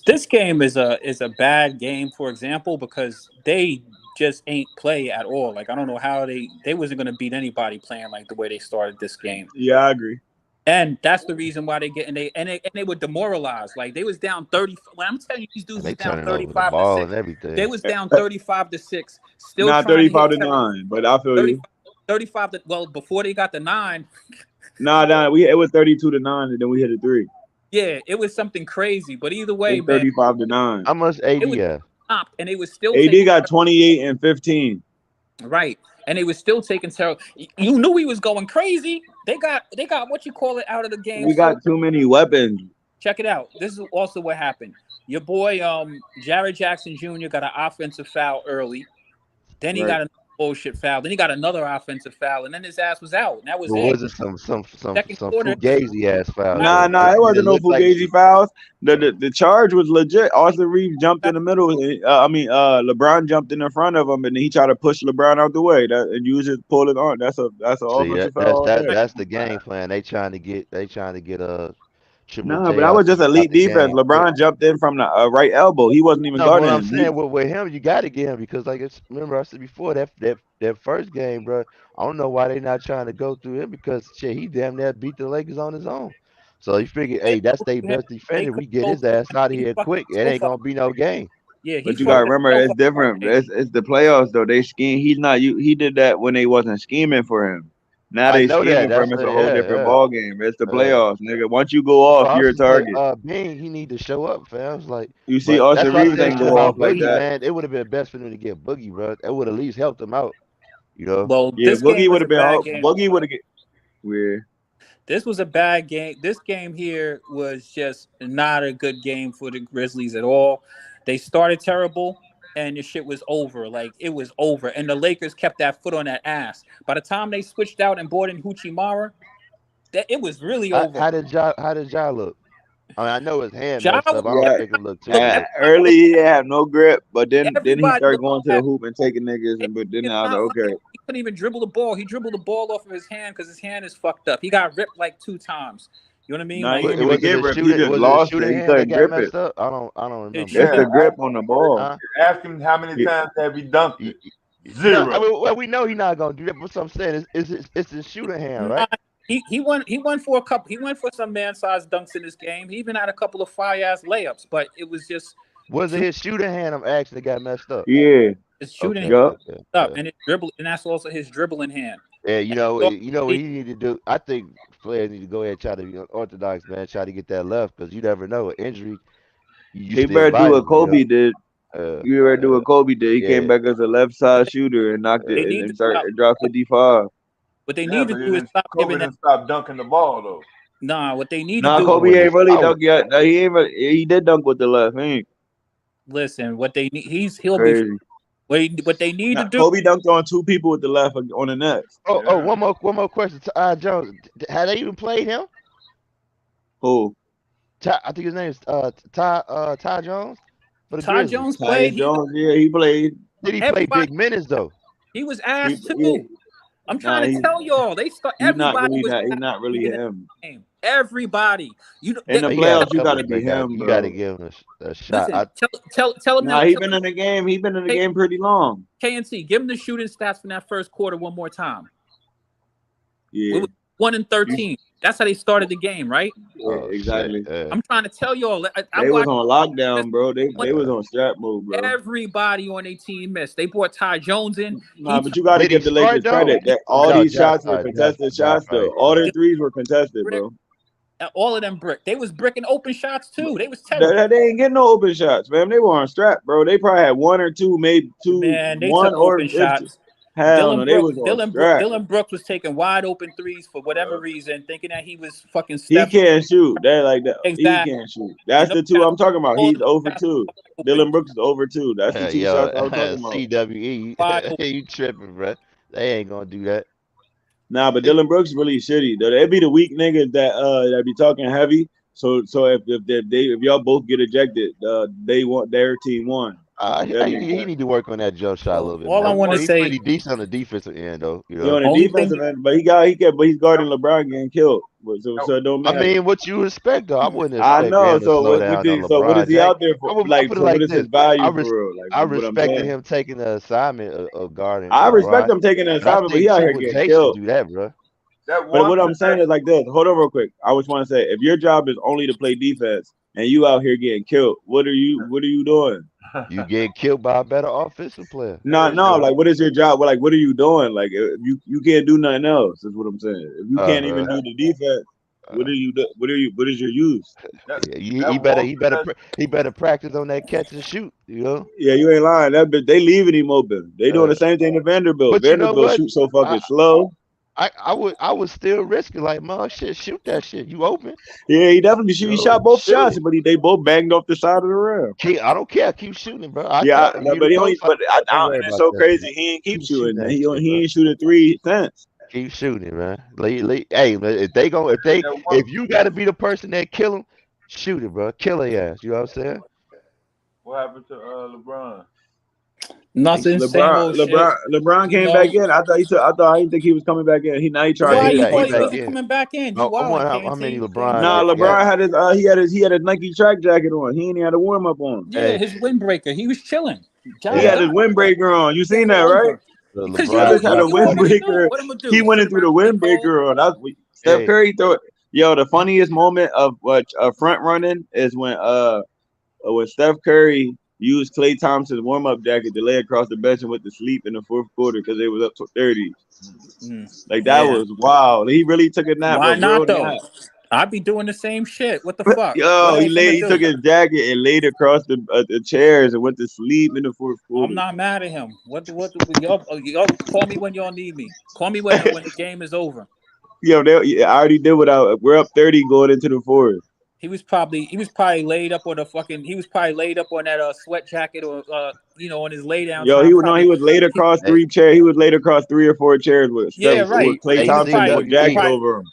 This game is a bad game, for example, because they just ain't play at all. Like I don't know how they wasn't gonna beat anybody playing like the way they started this game. Yeah, I agree. And that's the reason why they were demoralized. Like they was down 30. When I'm telling you, these dudes And was they down turning over the 35 to ball 6. and everything. They was down 35-6, still Not trying to 35 hit to 9, but I feel you. 35 to, well, before they got the 9. Nah, it was 32 to 9, and then we hit a 3. Yeah, it was something crazy. But either way, It was man, 35 to 9. How much AD it was have? stopped, and they was still AD taking got 28 and 15. right, and they was still taking terrible. You knew he was going crazy. They got what you call it out of the game. We got too many weapons. Check it out. This is also what happened. Your boy, Jared Jackson Jr. got an offensive foul early. Then he got a bullshit foul. Then he got another offensive foul, and then his ass was out. And that was Or it. was it some Second quarter. fugazi ass foul? Nah, it wasn't no fugazi fouls. The charge was legit. Austin Reeves jumped in the middle. LeBron jumped in the front of him, and he tried to push LeBron out the way. And you just pull it on. That's an offensive foul. That's the game plan. They trying to get Triple Nah, J but that out was just elite the defense. game quick. LeBron jumped in from the right elbow. He wasn't even No, but what guarding I'm him. saying with him, you got to get him because remember I said before that first game, bro. I don't know why they not trying to go through him because shit, he damn near beat the Lakers on his own. So he figured, hey, that's their best defender. We get his ass out of here quick. It ain't gonna be no game. Yeah, but you gotta remember, it's different. It's the playoffs though. They scheme. He did that when they wasn't scheming for him. Now they scheming for him. It's a whole different ball game. It's the playoffs, nigga. Once you go off, you're a target. Being he need to show up, fam. It's like you see, Austin Reeves ain't go off like Boogie, that. man. It would have been best for them to get Boogie, bro. It would at least helped him out. You know. Well, Yeah, this game Boogie was would a have been bad hard. game. Boogie would have get weird. This was a bad game. This game here was just not a good game for the Grizzlies at all. They started terrible, and the shit was over. Like, it was over. And the Lakers kept that foot on that ass. By the time they switched out and brought in Huchimara, it was really over. How did Ja look? I mean, I know his hand Ja messed up. I was- don't think it looked too Look, good. Early he didn't have no grip, but then he Everybody started looked going to the bad. hoop and taking niggas, and but then I was like, okay. He couldn't even dribble the ball. He dribbled the ball off of his hand because his hand is fucked up. He got ripped like 2 times. You know what I mean? Nah, Like, he didn't Was even get it a ripped. He shooting? just Was it a lost it. shooting He hand that couldn't got grip messed it. up? I don't remember. It Just should the grip on the ball. Huh? Ask him how many times have he dunked it. Zero. No, I mean, well, we know he's not gonna do that. But what I'm saying is it's his shooting hand, right? He won for a couple. He went for some man-sized dunks in this game. He even had a couple of fire-ass layups, but it was just Was it his shooting hand actually got messed up? Yeah. his shooting Okay. hand Yup. up, and his dribble, and that's also his dribbling hand. Yeah, you know what he need to do. I think players need to go ahead and try to be orthodox, man. Try to get that left because you never know an injury. He better do what Kobe did. You better do what Kobe did. He came back as a left side shooter and knocked it and dropped 55. What they need to do is stop Kobe giving didn't that. stop dunking the ball though. Nah, what they need Nah, to do. Kobe ain't really dunk yet. Nah, he ain't. He did dunk with the left. He ain't Listen, what they need. He'll crazy. be. What they need to do. Kobe dunked on 2 people with the left on the Nets. Oh, one more question. Jones, had they even played him? Who? I think his name is Ty Jones. For the Ty Grizzlies. Jones played. Yeah, he played. Did he play big minutes though? He was ass too. Yeah. I'm trying to tell y'all. They start. Everybody was. He's not really him. Everybody. In the playoffs, you gotta be him. You gotta give him a shot. Listen, tell him. Nah, he been in the game. He been in the game pretty long. KNC, give him the shooting stats from that first quarter one more time. Yeah. It was 1 and 13. That's how they started the game, right? Yeah, exactly. I'm trying to tell y'all. They was on lockdown, bro. They was on strap move, bro. Everybody on their team missed. They brought Ty Jones in. Nah, but you got to give the Lakers credit that all these shots were contested shots, though. All their threes were contested, bro. All of them brick. They was bricking open shots too. They was terrible. They ain't getting no open shots, man. They were on strap, bro. They probably had 1 or 2, maybe 2. Man, they one took or open shots. Hell no, they was on strap. Dylan Brooks was taking wide open threes for whatever reason, thinking that he was fucking. He can't shoot. That like that. Exactly. He can't shoot. That's the 2 I'm talking about. He's over 2. Dylan Brooks is over 2. That's the 2 shots I was talking about. CWE, you tripping, bro? They ain't gonna do that. Nah, but Dylan Brooks is really shitty. Though they be the weak niggas that be talking heavy. So if y'all both get ejected, their team won. He need to work on that jump shot a little bit. All I want to say, he's pretty decent on the defensive end, though. You know, on the defensive end, but he's guarding LeBron getting killed. So it don't matter. I mean, what you expect though? I wouldn't expect. I know. So what is he out there for? Like, so what is his value for real? Like, I respected him taking the assignment of guarding. I respect him taking the assignment, but he out here getting killed. Do that, bro. But what I'm saying is like this. Hold on real quick. I just want to say, if your job is only to play defense and you out here getting killed, what are you doing? You get killed by a better offensive player. No. Like, what is your job? Well, like, what are you doing? Like, you can't do nothing else. Is what I'm saying. If you can't even do the defense, what are you do? What is your use? He better practice on that catch and shoot. You know. Yeah, you ain't lying. They leaving him open. They doing the same thing to Vanderbilt. Vanderbilt shoot so fucking slow. I would still risk it. Like, man, shoot that shit. You open? Yeah, he definitely shoot. He shot both shots, but they both banged off the side of the rim. I don't care. Keep shooting, bro. But he only. But it's so crazy. He ain't keep shooting. He ain't shooting 3 since. Keep shooting, man. Hey, man, if you got to be the person that kill him, shoot it, bro. Kill their ass. You know what I'm saying? What happened to LeBron? Nothing. LeBron came back in. I didn't think he was coming back in. He tried. Why you thought he wasn't coming back in? How many LeBron? Nah, LeBron had he had his Nike track jacket on. He ain't had a warm up on. Yeah, his windbreaker. He was chilling. He had his windbreaker on. You seen that, right? He just had a windbreaker. He went in through the windbreaker on. That's what Steph Curry threw it. Yo, the funniest moment of front running is when Steph Curry used Klay Thompson's warm-up jacket to lay across the bench and went to sleep in the fourth quarter because they was up to 30. Like, that was wild. He really took a nap. Why not, though? I'd be doing the same shit. What the fuck? Yo, What he else I'ma laid. He do? took his jacket and laid across the chairs and went to sleep in the fourth quarter. I'm not mad at him. What y'all call me when y'all need me. Call me when the game is over. Yo, I already did we're up 30 going into the fourth. He was probably laid up on that sweat jacket or on his lay down. Yo, he was laid across three chairs. He was laid across 3 or 4 chairs with Klay Thompson with a jacket over him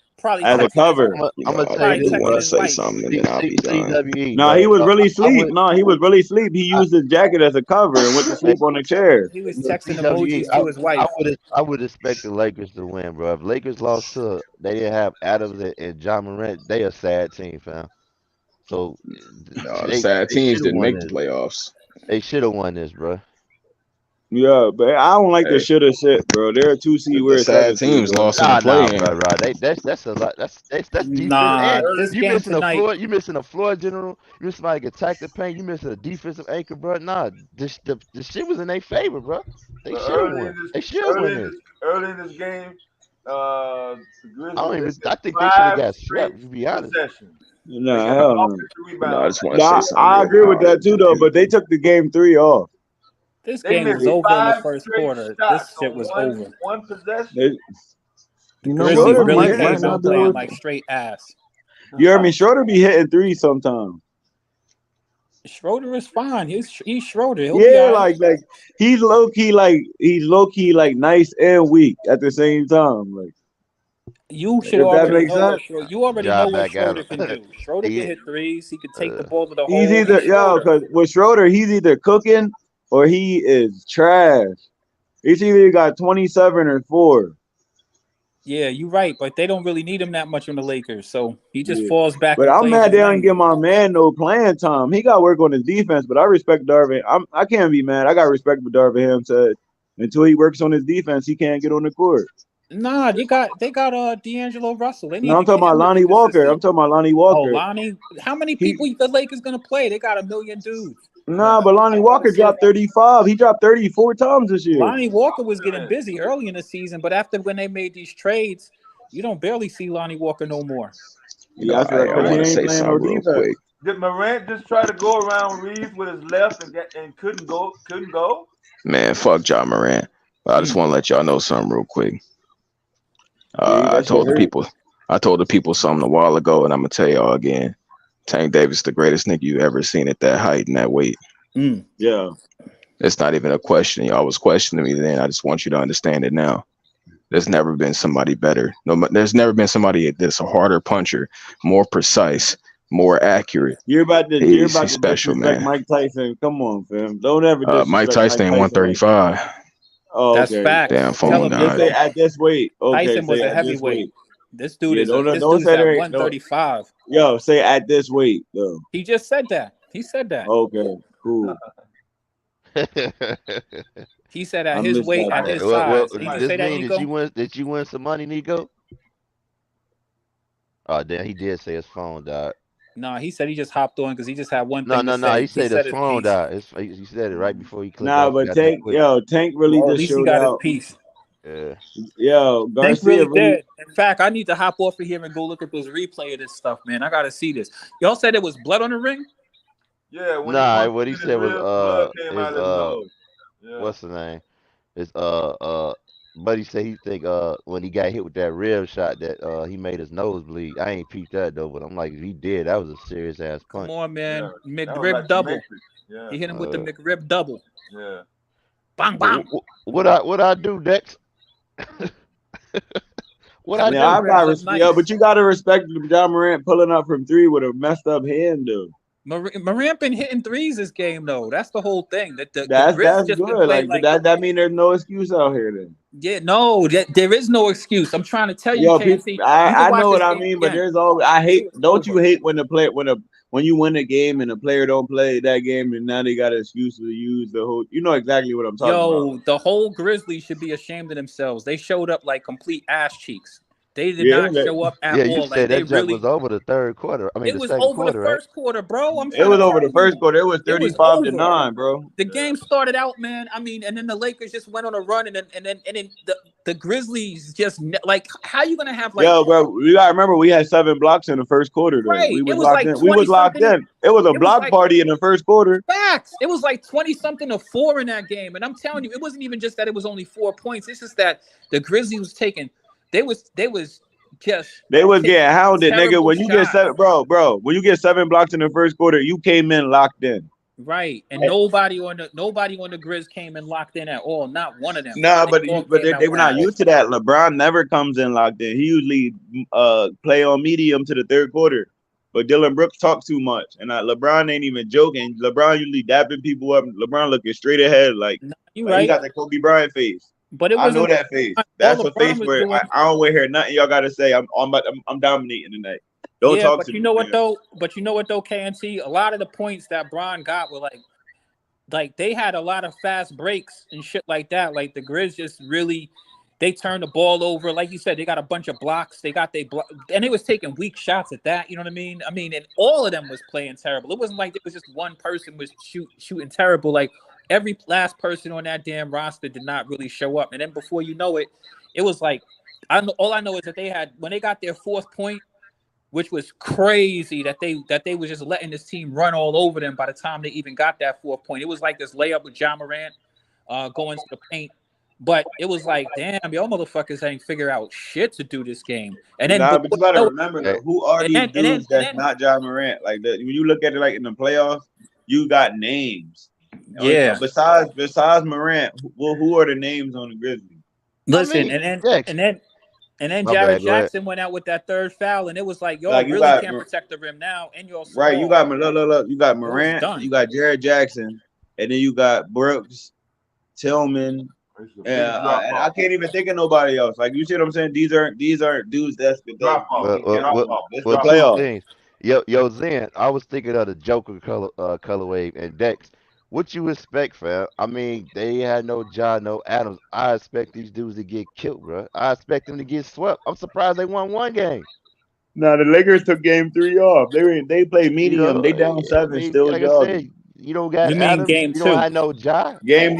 as a cover. I'm gonna tell you want to say something and then I'll be done. No, he was really asleep. He was really asleep. He used his jacket as a cover and went to sleep on the chair. He was texting emojis to his wife. I would expect the Lakers to win, bro. If Lakers lost they didn't have Adams and John Morant, they a sad team, fam. So the sad teams didn't make the playoffs. They should have won this, bro. Yeah, but I don't like the shoulda shit, bro. They're a 2 seed. We're sad teams lost in the play. That's a lot. That's defense. Nah, this you game missing tonight. a floor. You missing a floor general. You missing somebody can attack the paint. You missing a defensive anchor, bro. Nah, the shit was in their favor, bro. They should have won. They should have won this. Early in this game, the Grizzlies. I think they should have got swept. To be honest. No, hell no. I just want to say something. I agree with that too, though. But they took the game 3 off. This game was over in the first quarter. This shit was over. One possession. Grizzlies really came out playing like straight ass. You heard me? Schroeder be hitting 3 sometimes. Schroeder is fine. He's Schroeder. Yeah, like he's low key like nice and weak at the same time. Like you should already know. You already know what Schroeder can do. Schroeder can hit threes. He can take the ball to the hole. He's either because with Schroeder, he's either cooking or he is trash. He's either got 27 or 4. Yeah, you're right, but they don't really need him that much on the Lakers, so he just falls back. But I'm mad they don't give my man no playing time. He got to work on his defense, but I respect Darvin. I can't be mad. I got respect for Darvin Ham. Said until he works on his defense, he can't get on the court. Nah, they got D'Angelo Russell. No, I'm talking about Lonnie Walker. Oh, Lonnie. How many people the Lakers gonna play? They got a million dudes. Nah, but Lonnie Walker dropped 35. He dropped 34 times this year. Lonnie Walker was getting busy early in the season, but after when they made these trades, you don't barely see Lonnie Walker no more. Yeah, I want to say something real quick. Did Morant just try to go around Reeves with his left and couldn't go? Man, fuck John Morant. I just want to let y'all know something real quick. I told the people something a while ago, and I'm gonna tell y'all again. Tank Davis, the greatest nigga you ever seen at that height and that weight. Yeah, it's not even a question. Y'all was questioning me then. I just want you to understand it now. There's never been somebody better. No, there's never been somebody that's a harder puncher, more precise, more accurate. You're about to special, man. Mike Tyson. Come on, fam. Don't ever. Mike Tyson ain't 135. Oh, that's facts. Damn phone died. At this weight, Tyson was a heavyweight. This dude is at 135. Yo, say at this weight, though. He just said that. He said that. Okay, cool. He said at his weight, at his size. Did you say that, Nico? Did you win some money, Nico? Oh, damn, he did say his phone died. No, he said he just hopped on because he just had one thing. No. He said his phone died. He said it right before he clicked. Nah, but Tank really just showed out. His piece. Yeah. Yo, Garcia really did. In fact, I need to hop off of here and go look at this replay of this stuff, man. I gotta see this. Y'all said it was blood on the ring? Yeah. What he said was what's the name? It's Buddy said he think when he got hit with that rib shot that he made his nose bleed. I ain't peeped that though, but I'm like, if he did, that was a serious ass punch. Come on, man. Yeah, McRib double. Yeah. He hit him with the McRib double. Yeah. Bang bang. What I do, Dex? What I do? I got respect. Yo, but you gotta respect John Morant pulling up from 3 with a messed up hand, though. Morant been hitting threes this game, though. That's the whole thing. That's good. Like that mean there's no excuse out here then. Yeah, no, there is no excuse. I'm trying to tell you. Yo, I know what I mean, but there's always Don't you hate when when you win a game and the player don't play that game and now they got an excuse to use the whole. You know exactly what I'm talking about. The whole Grizzlies should be ashamed of themselves. They showed up like complete ass cheeks. They did not show up at Yeah, all. you Like said they that jump really. was over the third quarter. I mean, It the was second over the quarter, right? first quarter, bro. I'm It trying was to over tell the first you. quarter. It was It was 35-9, bro. The game started out, man. I mean, and then the Lakers just went on a run, and then the Grizzlies just like, how you gonna have like, Yo, bro, you gotta remember we had 7 blocks in the first quarter. Though right? we was It was locked like in. We 20 was locked something. in. It was a It was block like party in the first quarter. facts. It was like 20 something to 4 in that game, and I'm telling you, it wasn't even just that it was only 4 points. It's just that the Grizzlies was taking. They was just. They was taking getting hounded, nigga. terrible When you get shots. 7, bro, when you get 7 blocks in the first quarter, you came in locked in. Right, and nobody on the Grizz came in locked in at all. Not one of them. Nah, but They they were not used to that. LeBron never comes in locked in. He usually play on medium to the third quarter. But Dylan Brooks talks too much, and LeBron ain't even joking. LeBron usually dapping people up. LeBron looking straight ahead, like you right. He got the Kobe Bryant face. But it I know wasn't that face. That's a face where I don't want to hear nothing y'all got to say. I'm dominating tonight. Don't talk but to you me. know what though? But you know what though, KNT? A lot of the points that Bron got were like they had a lot of fast breaks and shit like that. Like the Grizz just really, they turned the ball over. Like you said, they got a bunch of blocks. They and they was taking weak shots at that. You know what I mean? I mean, and all of them was playing terrible. It wasn't like it was just one person was shooting terrible. Like every last person on that damn roster did not really show up. And then before you know it, it was like all I know is that they had, when they got their 4th point, which was crazy that they was just letting this team run all over them by the time they even got that 4th point. It was like this layup with Ja Morant going to the paint. But it was like, damn, y'all motherfuckers ain't figure out shit to do this game. And then but you gotta remember though, who are these dudes that's not Ja Morant? Like when you look at it like in the playoffs, you got names. Yeah. Besides Morant, who are the names on the Grizzlies? Listen, and then Jared Jackson went out with that 3rd foul, and it was like, y'all really can't protect the rim now, and y'all small. Right, you got you got Morant, you got Jared Jackson, and then you got Brooks, Tillman. Yeah, and I can't even think of nobody else. Like you see what I'm saying? These aren't dudes that's the playoffs. Yo, Zen, I was thinking of the Joker colorway and Dex. What you expect, fam? I mean, they had no Ja, no Adams. I expect these dudes to get killed, bro. I expect them to get swept. I'm surprised they won 1 game. No, the Lakers took game 3 off. They played medium. You know, they down 7, still like jogging. I said, you don't got mean Adams. game you 2? don't have no Ja. Game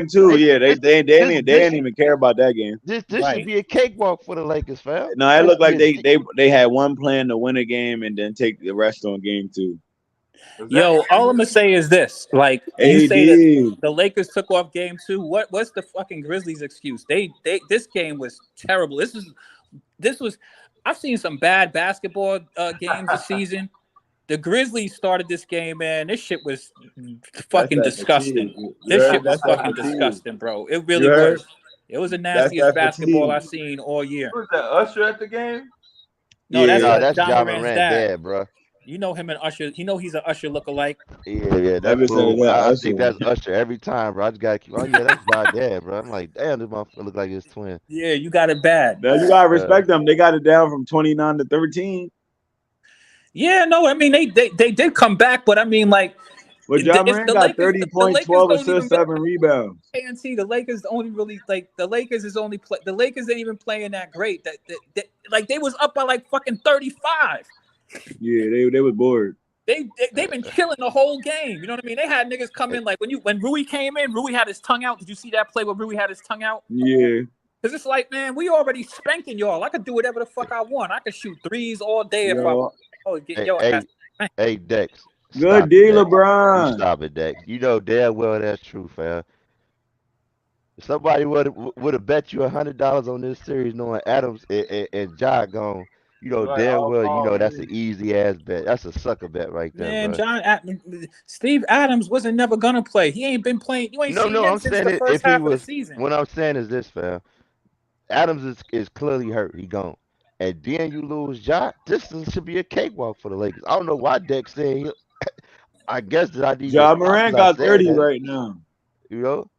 2. Yeah, they didn't even care about that game. This should be a cakewalk for the Lakers, fam. No, it looked like they had one plan to win a game and then take the rest on game 2. Yo, all I'm gonna say is this: like you say that the Lakers took off game 2. What's the fucking Grizzlies' excuse? This game was terrible. This was. I've seen some bad basketball games this season. The Grizzlies started this game, man. This shit was fucking disgusting. This shit was fucking disgusting, bro. It really was. It was the nastiest basketball I've seen all year. Was that Usher at the game? No, that's Ja Morant's dad, bro. You know him and Usher. You know he's an Usher lookalike. Yeah, that's cool. I think that's Usher every time, bro. I just gotta keep. Oh yeah, that's my dad, bro. I'm like, damn, this motherfucker look like his twin. Yeah, you got it bad. Now you gotta respect them. They got it down from 29 to 13. Yeah, no, I mean they did come back, but I mean like. But Ja Morant got 30 points, 12 assists, 7 rebounds. KNT, the Lakers only really the Lakers ain't even playing that great. That like they was up by like fucking 35. Yeah, they was bored. They've been killing the whole game. You know what I mean? They had niggas come in like when Rui came in, Rui had his tongue out. Did you see that play where Rui had his tongue out? Yeah. Cause it's like, man, we already spanking y'all. I could do whatever the fuck I want. I could shoot threes all day if I want. Oh, get your ass. Hey, Dex. Good D, LeBron. Stop it, Dex. You know damn well that's true, fam. If somebody would have bet you $100 on this series, knowing Adams and Ja gone. You know damn well, you know that's an easy ass bet. That's a sucker bet right there, man. Steve Adams wasn't never gonna play. He ain't been playing. You ain't seen him I'm since saying the first half of the season. What I'm saying is this, fam. Adams is clearly hurt. He gone, and then you lose Ja. This should be a cakewalk for the Lakers. I don't know why Dex saying. I guess that I need. Ja Morant got 30 right now. You know.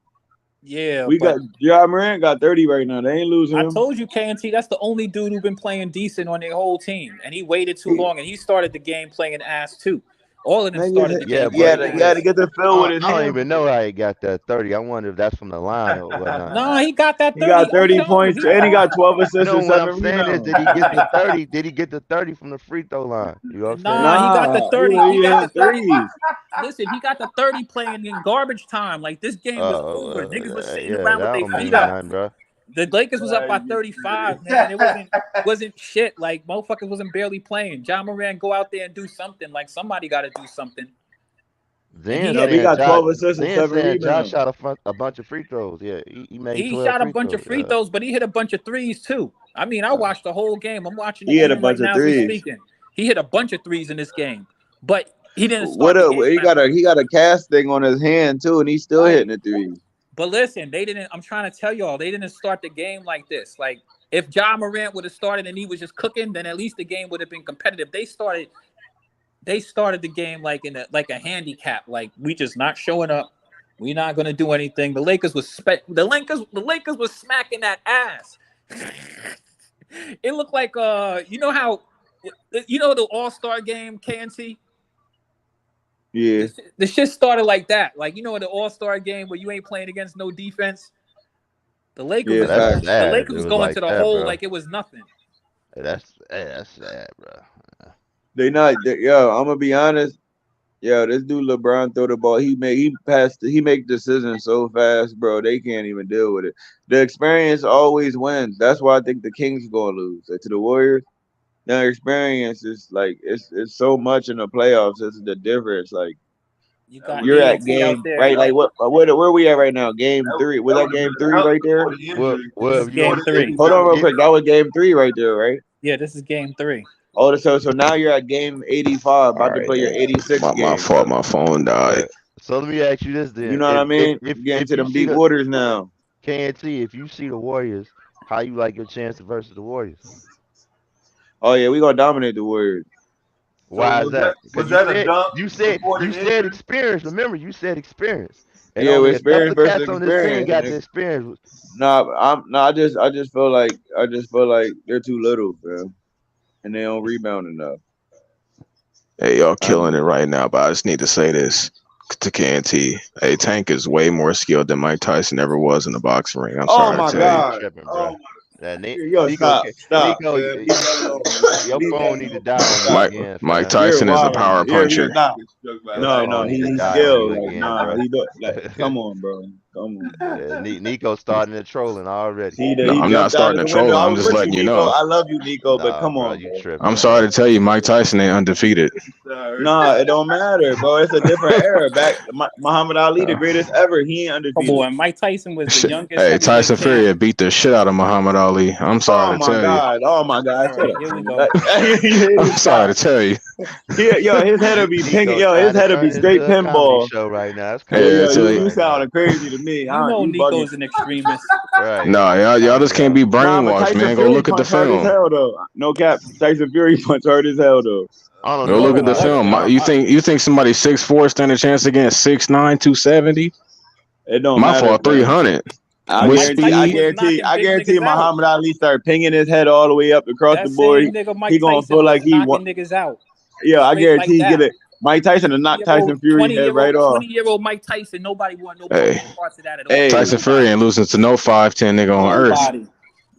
Yeah, got Ja Morant got 30 right now. They ain't losing him. I told you, KNT, that's the only dude who's been playing decent on their whole team, and he waited too long, and he started the game playing ass too. All of them started the game. He had to get the fill with his I don't hand. even know how he got that 30. I wonder if that's from the line or whatnot. No, he got that 30. He got 30 points and he got 12 assists No, and what 7 I'm saying is, rebounds. did he get the 30? Did he get the 30 from the free throw line? You know what I'm saying? Nah, he got the 30. He got the 30. threes. Listen, he got the 30 playing in garbage time. Like this game was over. Niggas was sitting yeah, around with that their don't mean feet up. nothing, bro. The Lakers was up by 35, man. It wasn't shit. Like motherfuckers wasn't barely playing. Ja Morant go out there and do something. Like somebody got to do something. Then he got 12 assists and 7 Josh rebounds. shot a bunch of free throws. Yeah, he made. He 12 shot a free bunch of free throws. throws, but he hit a bunch of threes too. I mean, I watched the whole game. I'm watching. He hit a right bunch of now as we threes. speaking. He hit a bunch of threes in this game, but he didn't start the game he got a cast thing on his hand too, and he's still hitting the threes. But listen, they didn't. I'm trying to tell y'all, they didn't start the game like this. Like if Ja Morant would have started and he was just cooking, then at least the game would have been competitive. They started the game like a handicap. Like we just not showing up. We're not gonna do anything. The Lakers was the Lakers was smacking that ass. It looked like you know how the All-Star game, KNC. Yeah, the shit started like that. Like the All-Star game where you ain't playing against no defense. The Lakers, the Lakers was going to the hole like it was nothing. That's sad, bro. I'm gonna be honest. This dude LeBron throw the ball. He make decisions so fast, bro. They can't even deal with it. The experience always wins. That's why I think the Kings gonna lose to the Warriors. Their experience is like it's so much in the playoffs. This is the difference. Like you're at game right. Like where we at right now? Game 3. Was that game 3 right there? Game 3. Hold on real quick. That was game 3 right there, right? Yeah, this is game 3. Oh, so now you're at game 85, about to play your 86 game. My fault. My phone died. So let me ask you this then. You know what I mean? If getting to them deep waters now. KNT, if you see the Warriors, how you like your chances versus the Warriors? Oh yeah, we gonna dominate the Warriors. Why is that? Was that a dunk? You said experience. Remember, you said experience. And yeah, with experience versus cats on this team got the experience. I just feel like they're too little, bro, and they don't rebound enough. Hey, y'all killing it right now, but I just need to say this to KNT. Hey, Tank is way more skilled than Mike Tyson ever was in the boxing ring. I'm sorry to tell you. God. Nico, stop. Your phone need to die on you again. Mike Tyson is a power puncher. No, he's skilled. Come on, bro. Come on. Nico starting the trolling already. I'm not starting to troll. I'm just letting you know. I love you, Nico, but come on. You tripping. I'm sorry to tell you, Mike Tyson ain't undefeated. Nah, it don't matter, bro. It's a different era. Back Muhammad Ali, the greatest ever. He ain't undefeated. Come on, Mike Tyson was the youngest. Hey, Tyson Fury beat the shit out of Muhammad Ali. I'm sorry to tell you. Oh my God! Here we go. I'm sorry to tell you. Yeah, his head will be pink. His head will be straight pinball. Show right now. That's crazy. You sounding crazy to me. You know Nico's an extremist. Right. No, y'all just can't be brainwashed, man. Go look at the film. No cap. Tyson Fury punch hard as hell though. Go look at the film. You think somebody 6'4" stand a chance against 6'9", 270? It don't matter. My fault, 300. I guarantee Muhammad Ali start pinging his head all the way up across the board. He gonna feel like he knocking niggas out. Yeah, I guarantee he get it. Mike Tyson to knock Tyson Fury head right off. 20-year-old Mike Tyson, nobody want parts of that at all. Tyson Fury ain't losing to no 5'10" nigga on earth.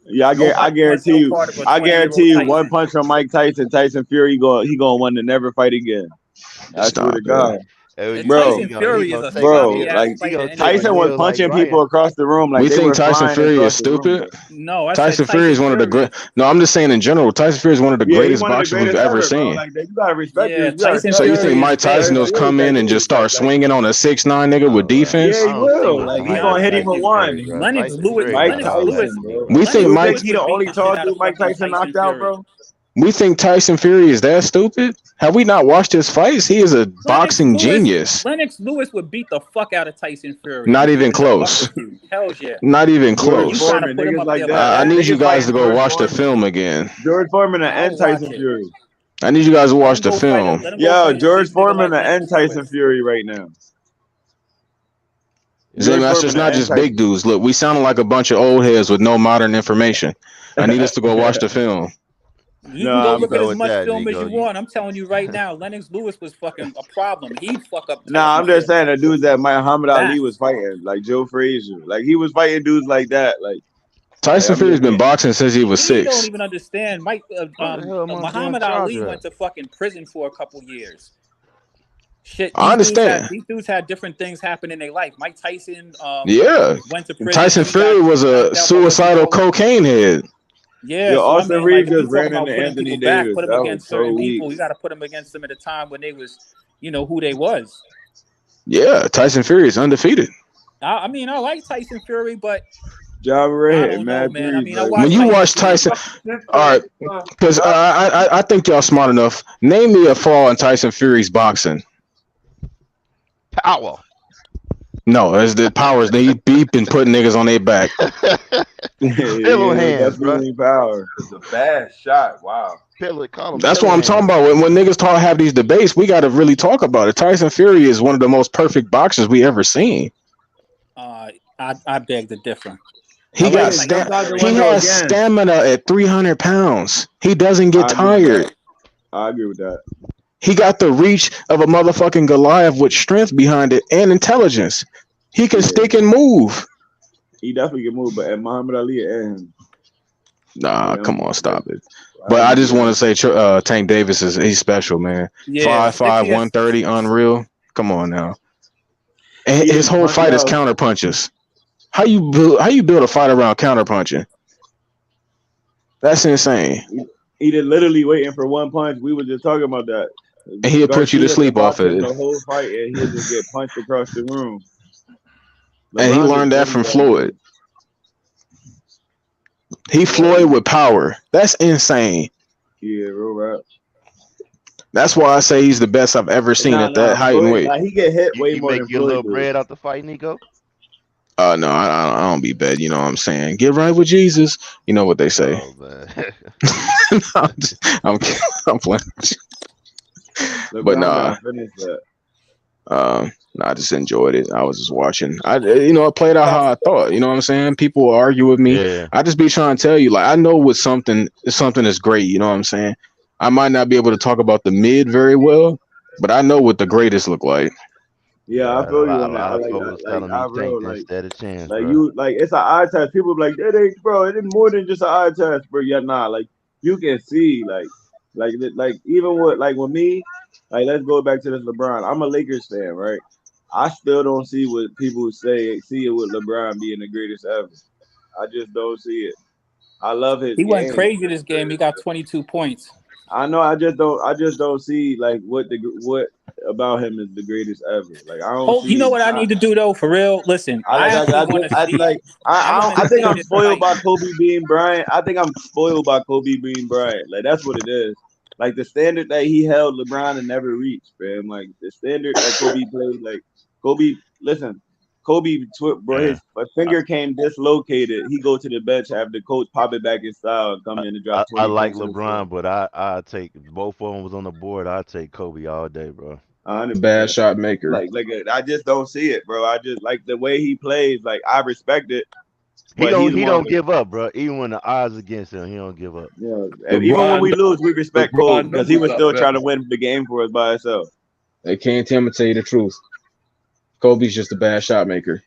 Yeah, I guarantee you. I guarantee you, one punch from Mike Tyson, Tyson Fury, he gonna want to never fight again. I swear to God. Bro, Tyson was punching people across the room. Like we think Tyson Fury is stupid. No, Tyson Fury is one of the great. No, I'm just saying in general. Tyson Fury is one of the greatest boxers we've ever seen. You gotta respect So you think Mike Tyson will come in and just start swinging on a 6'9" nigga with defense? Yeah, he will. Like he's gonna hit him for one. Lennox Lewis. We think Mike. He the only tall dude Mike Tyson knocked out, bro. We think Tyson Fury is that stupid? Have we not watched his fights? He is a boxing genius. Lennox Lewis would beat the fuck out of Tyson Fury. Not even close. Hell yeah. Not even close. I need you guys to go watch the film again. George Foreman and Tyson Fury. I need you guys to watch the film. Yo, George Foreman and Tyson Fury right now. That's just not just big dudes. Look, we sound like a bunch of old heads with no modern information. I need us to go watch the film. You can go I'm look at done as with much that, film as Nico. you want. I'm telling you right now, Lennox Lewis was fucking a problem. He'd fuck up. Nah, I'm just saying the dudes that Muhammad Ali Facts. was fighting, like Joe Frazier, like he was fighting dudes like that. Like Tyson I'm Fury's just been saying. boxing since he was He don't 6. even understand. What the hell am I being Muhammad charged Ali with? went to fucking prison for a couple years. Shit, I understand. These dudes had different things happen in their life. Mike Tyson, Yeah. went to prison. Tyson He Fury got was a knocked out by suicidal cocaine head. Yeah, Yo, so I Austin mean, Reed like, if just you ran talking about into putting Anthony people back, Davis. put them That was against so certain weak. people. You got to put them against them at a time when they was, who they was. Yeah, Tyson Fury is undefeated. I mean, I like Tyson Fury, but John I Ray don't know, mad man. I threes, mean, I like, watched When you watch Tyson. Tyson, all right, because I think y'all smart enough. Name me a flaw in Tyson Fury's boxing. Power. No, it's the powers. They beep and put niggas on their back. Pillow hands, bro. Power. It's a bad shot. Wow. That's what I'm talking about. When niggas have these debates, we got to really talk about it. Tyson Fury is one of the most perfect boxers we ever seen. I beg to differ. He has stamina at 300 pounds. He doesn't get tired. I agree with that. He got the reach of a motherfucking Goliath with strength behind it and intelligence. He can stick and move. He definitely can move, but at Muhammad Ali and him. Nah, come on, stop it. But I just want to say Tank Davis he's special, man. Yeah, 5'5", 130, unreal. Come on now. And his whole fight is counter punches. How you build a fight around counter punching? That's insane. He did literally waiting for one punch. We were just talking about that. And he'll put you to sleep off it. The whole fight, and he'll just get punched across the room. And he learned that from Floyd. He Floyd with power. That's insane. Yeah, real rap. That's why I say he's the best I've ever seen at that height and weight. Like, he get hit way more make than your Floyd little do. bread out the fight, Nico. No, I don't be bad. You know what I'm saying? Get right with Jesus. You know what they say. Oh, man. I'm playing. But nah. I just enjoyed it. I was just watching. It played out how I thought. You know what I'm saying? People will argue with me. Yeah. I just be trying to tell you, like, I know what something is great. You know what I'm saying? I might not be able to talk about the mid very well, but I know what the greatest look like. Yeah, I feel you on that. I chance, like bro. you, like it's an eye test. People be like, it ain't more than just an eye test, bro. Yeah, nah, like you can see, like even with me, like let's go back to this LeBron. I'm a Lakers fan, right? I still don't see what people see it with LeBron being the greatest ever. I just don't see it. I love his He game. went crazy this game. He got 22 points. I know. I just don't see like what about him is the greatest ever. Like I don't. You know what I need to do though, for real. Listen, I think I'm spoiled by Kobe being Bryant. I think I'm spoiled by Kobe being Bryant. Like that's what it is. Like the standard that he held, LeBron and never reached, man. Like the standard that Kobe played, like Kobe. Listen, Kobe, bro, his finger came dislocated. He go to the bench, have the coach pop it back in style, and come in and drop 20 I like points. LeBron, but I take both of them was on the board. I take Kobe all day, bro. Bad shot maker. Like I just don't see it, bro. I just like the way he plays. Like I respect it. He don't give up, bro. Even when the odds against him, he don't give up. Yeah, and even when we lose, we respect Kobe because he was still trying to win the game for us by himself. They can't tell me to tell you the truth. Kobe's just a bad shot maker,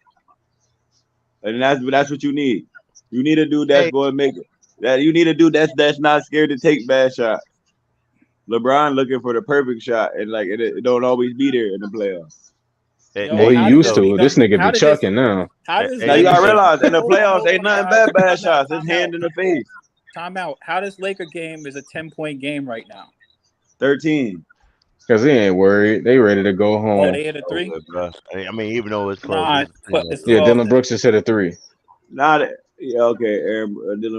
and that's what you need. You need a dude that's going to make it. That you need a dude that's not scared to take bad shots. LeBron looking for the perfect shot, and like it don't always be there in the playoffs. He used to. This nigga be chucking now. Now you gotta realize in the playoffs ain't nothing but bad shots. It's hand in the face. Time out. How this Laker game is a 10-point game right now? 13. Because they ain't worried. They ready to go home. Oh, they hit a 3? I mean, even though it's close. Dylan Brooks just hit a 3. Dylan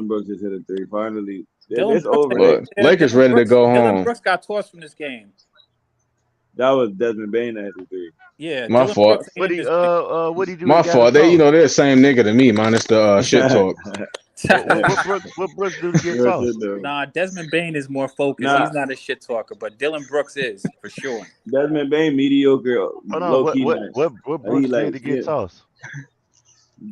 Brooks just hit a 3. Finally. It's over. Look, Lakers ready to go home. Dylan Brooks got tossed from this game. That was Desmond Bain that hit the 3. Yeah. My fault. What do you do? My fault. They're the same nigga to me, minus the shit talk. what Brooks do to get tossed? Nah, Desmond Bain is more focused. He's not a shit talker, but Dylan Brooks is for sure. Desmond Bain mediocre. Hold on, what Brooks did to get tossed?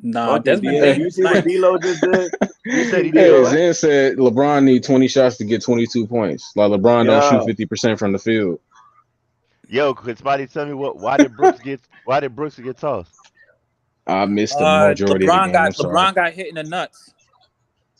Nah, Fuck it, Desmond D. Bain You is see what nice. D-Lo just did? You said he Hey, did what? Zen said LeBron need 20 shots to get 22 points. Like LeBron don't shoot Yeah. 50% from the field. Yo, could somebody tell me why did Brooks get tossed? I missed the majority of the game. I'm sorry. LeBron got hit in the nuts,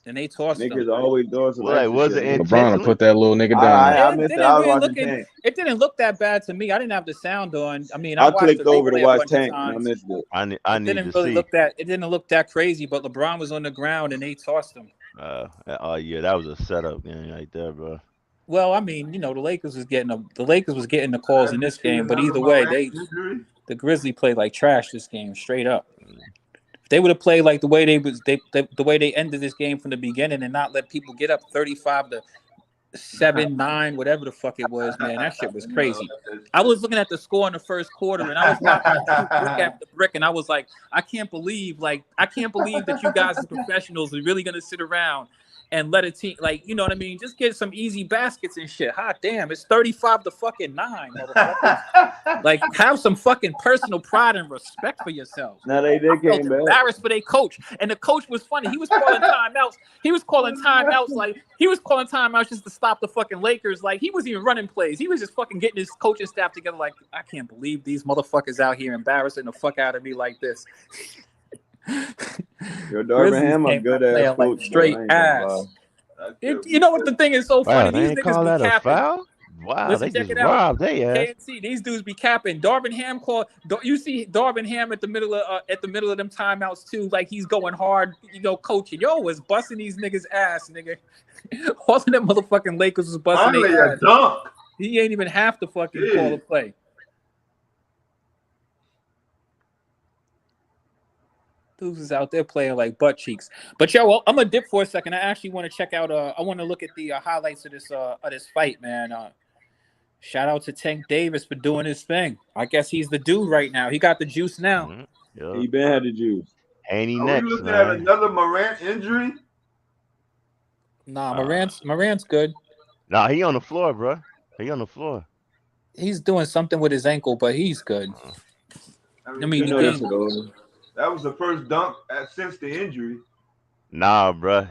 and they tossed him. Niggas always doing some Well, like, extra was shit. it nigga. LeBron will intentionally? put that little nigga down. I missed it. I was watching Tank. It didn't look that bad to me. I didn't have the sound on. I mean, I I watched the clicked over to replay a watch bunch Tank of and I times. missed it. I It need didn't to really see. look that. It didn't look that crazy. But LeBron was on the ground and they tossed him. Oh yeah, that was a setup game right there, bro. Well, I mean, the Lakers was getting the calls in this game, but either way, the Grizzlies played like trash this game, straight up. If they would have played like the way they ended this game from the beginning and not let people get up 35-7-9, whatever the fuck it was, man, that shit was crazy. I was looking at the score in the first quarter and I was watching it shoot brick after brick, and I was like, I can't believe that you guys as professionals are really gonna sit around and let a team, like, you know what I mean? Just get some easy baskets and shit. Hot damn, it's 35-9, motherfucker. Like, have some fucking personal pride and respect for yourselves. Now they I felt came back. embarrassed for their coach, and the coach was funny. He was calling timeouts. He was calling timeouts just to stop the fucking Lakers. Like, he wasn't even running plays. He was just fucking getting his coaching staff together. Like, I can't believe these motherfuckers out here embarrassing the fuck out of me like this. Yo, Darvin Ham a good ass coach, like straight ass. You know what the thing is so funny? Wow, they These ain't niggas call be that a capping. foul? Wow, Listen, they check just it out. robbed they ass. KNC, these dudes be capping. Darvin Ham called. You see Darvin Ham at the middle of them timeouts too, like he's going hard, coaching. Yo, was busting these niggas ass, nigga. All of them motherfucking Lakers was busting their ass. Dunk. He ain't even half the fucking call of play. Dudes is out there playing like butt cheeks. But yo, I'm gonna dip for a second. I actually want to check out. I want to look at the highlights of this fight, man. Shout out to Tank Davis for doing his thing. I guess he's the dude right now. He got the juice now. Mm-hmm. He been had the juice. Ain't he Are next, we looking man? at another Morant injury? Nah, Morant's good. Nah, he on the floor, bro. He on the floor. He's doing something with his ankle, but he's good. I mean, that was the first dunk since the injury. Nah, bro.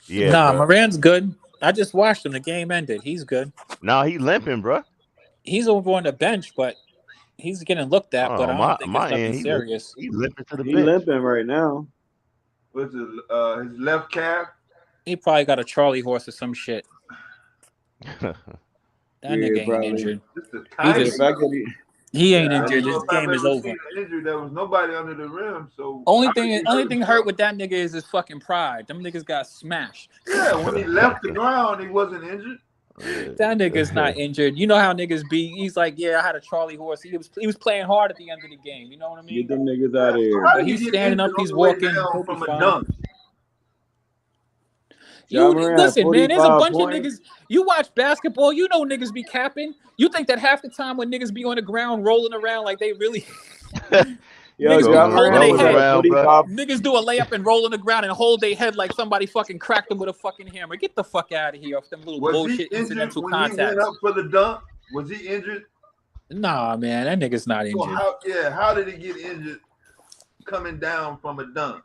Yeah. Nah, bro. Morant's good. I just watched him. The game ended. He's good. Nah, he limping, bro. He's over on the bench, but he's getting looked at. But I don't think it's nothing serious. He's limping to the bench. He limping right now. What's his left calf? He probably got a Charlie horse or some shit. That nigga ain't injured. He ain't injured. This game is over. Injured, there was nobody under the rim. So only thing hurt with that nigga is his fucking pride. Them niggas got smashed. Yeah, when he left the ground, he wasn't injured. That nigga's not injured. You know how niggas be. He's like, yeah, I had a Charlie horse. He was playing hard at the end of the game. You know what I mean? Get them niggas out of here. But he's standing up. He's walking. From a dunk. Listen, man, there's a bunch of niggas. You watch basketball, you know niggas be capping. You think that half the time when niggas be on the ground rolling around like they really niggas do a layup and roll on the ground and hold their head like somebody fucking cracked them with a fucking hammer. Get the fuck out of here off them little bullshit incidental contacts. He went up for the dunk? Was he injured? Nah, man, that nigga's not injured. How did he get injured coming down from a dunk?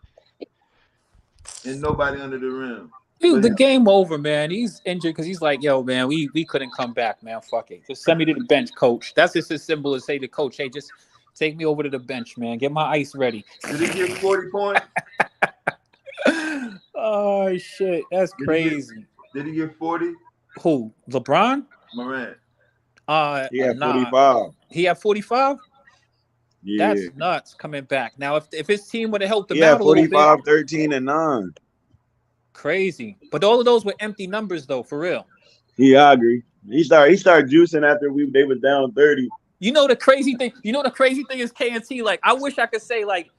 And nobody under the rim. Dude, the game over, man. He's injured because he's like, yo, man, we couldn't come back, man. Fuck it. Just send me to the bench, coach. That's just as simple as say to coach, hey, just take me over to the bench, man. Get my ice ready. Did he get 40 points? Oh, shit. That's crazy. Did he get 40? Who? LeBron? Morant. He had 45. He had 45? Yeah. That's nuts coming back. Now, if his team would have helped him out a little bit. 45, 13, and 9. Crazy. But all of those were empty numbers, though, for real. Yeah, I agree. He started juicing after they were down 30. You know the crazy thing is KNT. Like, I wish I could say like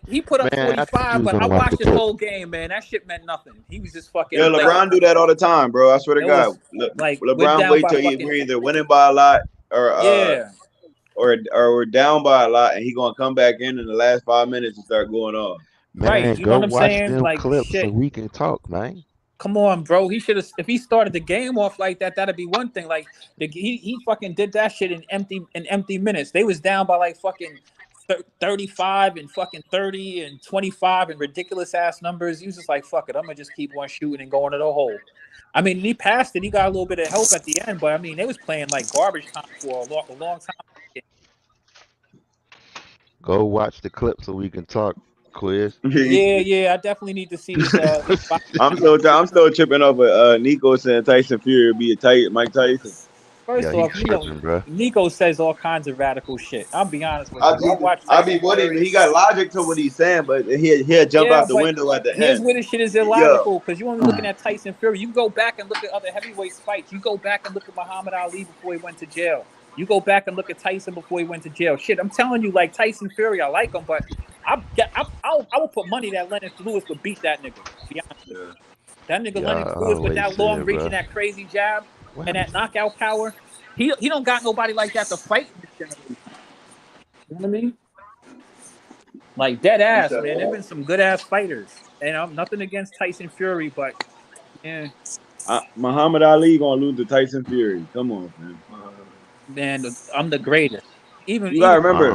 he put up 45, but I watched his whole game, man. That shit meant nothing. He was just fucking. Yeah, LeBron do that all the time, bro. I swear to God. LeBron wait till we're either winning by a lot or we're down by a lot, and he gonna come back in the last 5 minutes and start going off. Man, right, you know what I'm saying? Them like clips shit. so we can talk, man. Come on, bro. He should have. If he started the game off like that, that'd be one thing. Like he fucking did that shit in empty minutes. They was down by like fucking 35 and fucking 30 and 25 and ridiculous ass numbers. He was just like, fuck it, I'm gonna just keep on shooting and going to the hole. I mean, he passed it. He got a little bit of help at the end, but I mean, they was playing like garbage time for a long time. Go watch the clip so we can talk. Quiz. Yeah, I definitely need to see this. I'm still tripping over Nico saying Tyson Fury would be a Mike Tyson. First off, Nico says all kinds of radical shit. I'll be honest with you. I be with him. He got logic to what he's saying, but he'll jump out the window at the end. Here's where this shit is illogical, because you're only looking at Tyson Fury. You can go back and look at other heavyweights fights. You go back and look at Muhammad Ali before he went to jail. You go back and look at Tyson before he went to jail. Shit, I'm telling you, like Tyson Fury, I like him, but I will put money that Lennox Lewis would beat that nigga. To be honest with you. That nigga Lennox Lewis with that long reach and that crazy jab and that knockout power. He don't got nobody like that to fight in this generation. You know what I mean? Like dead ass, man. There've been some good ass fighters, and I'm nothing against Tyson Fury, but yeah. Muhammad Ali gonna lose to Tyson Fury. Come on, man. Man, I'm the greatest. You gotta remember,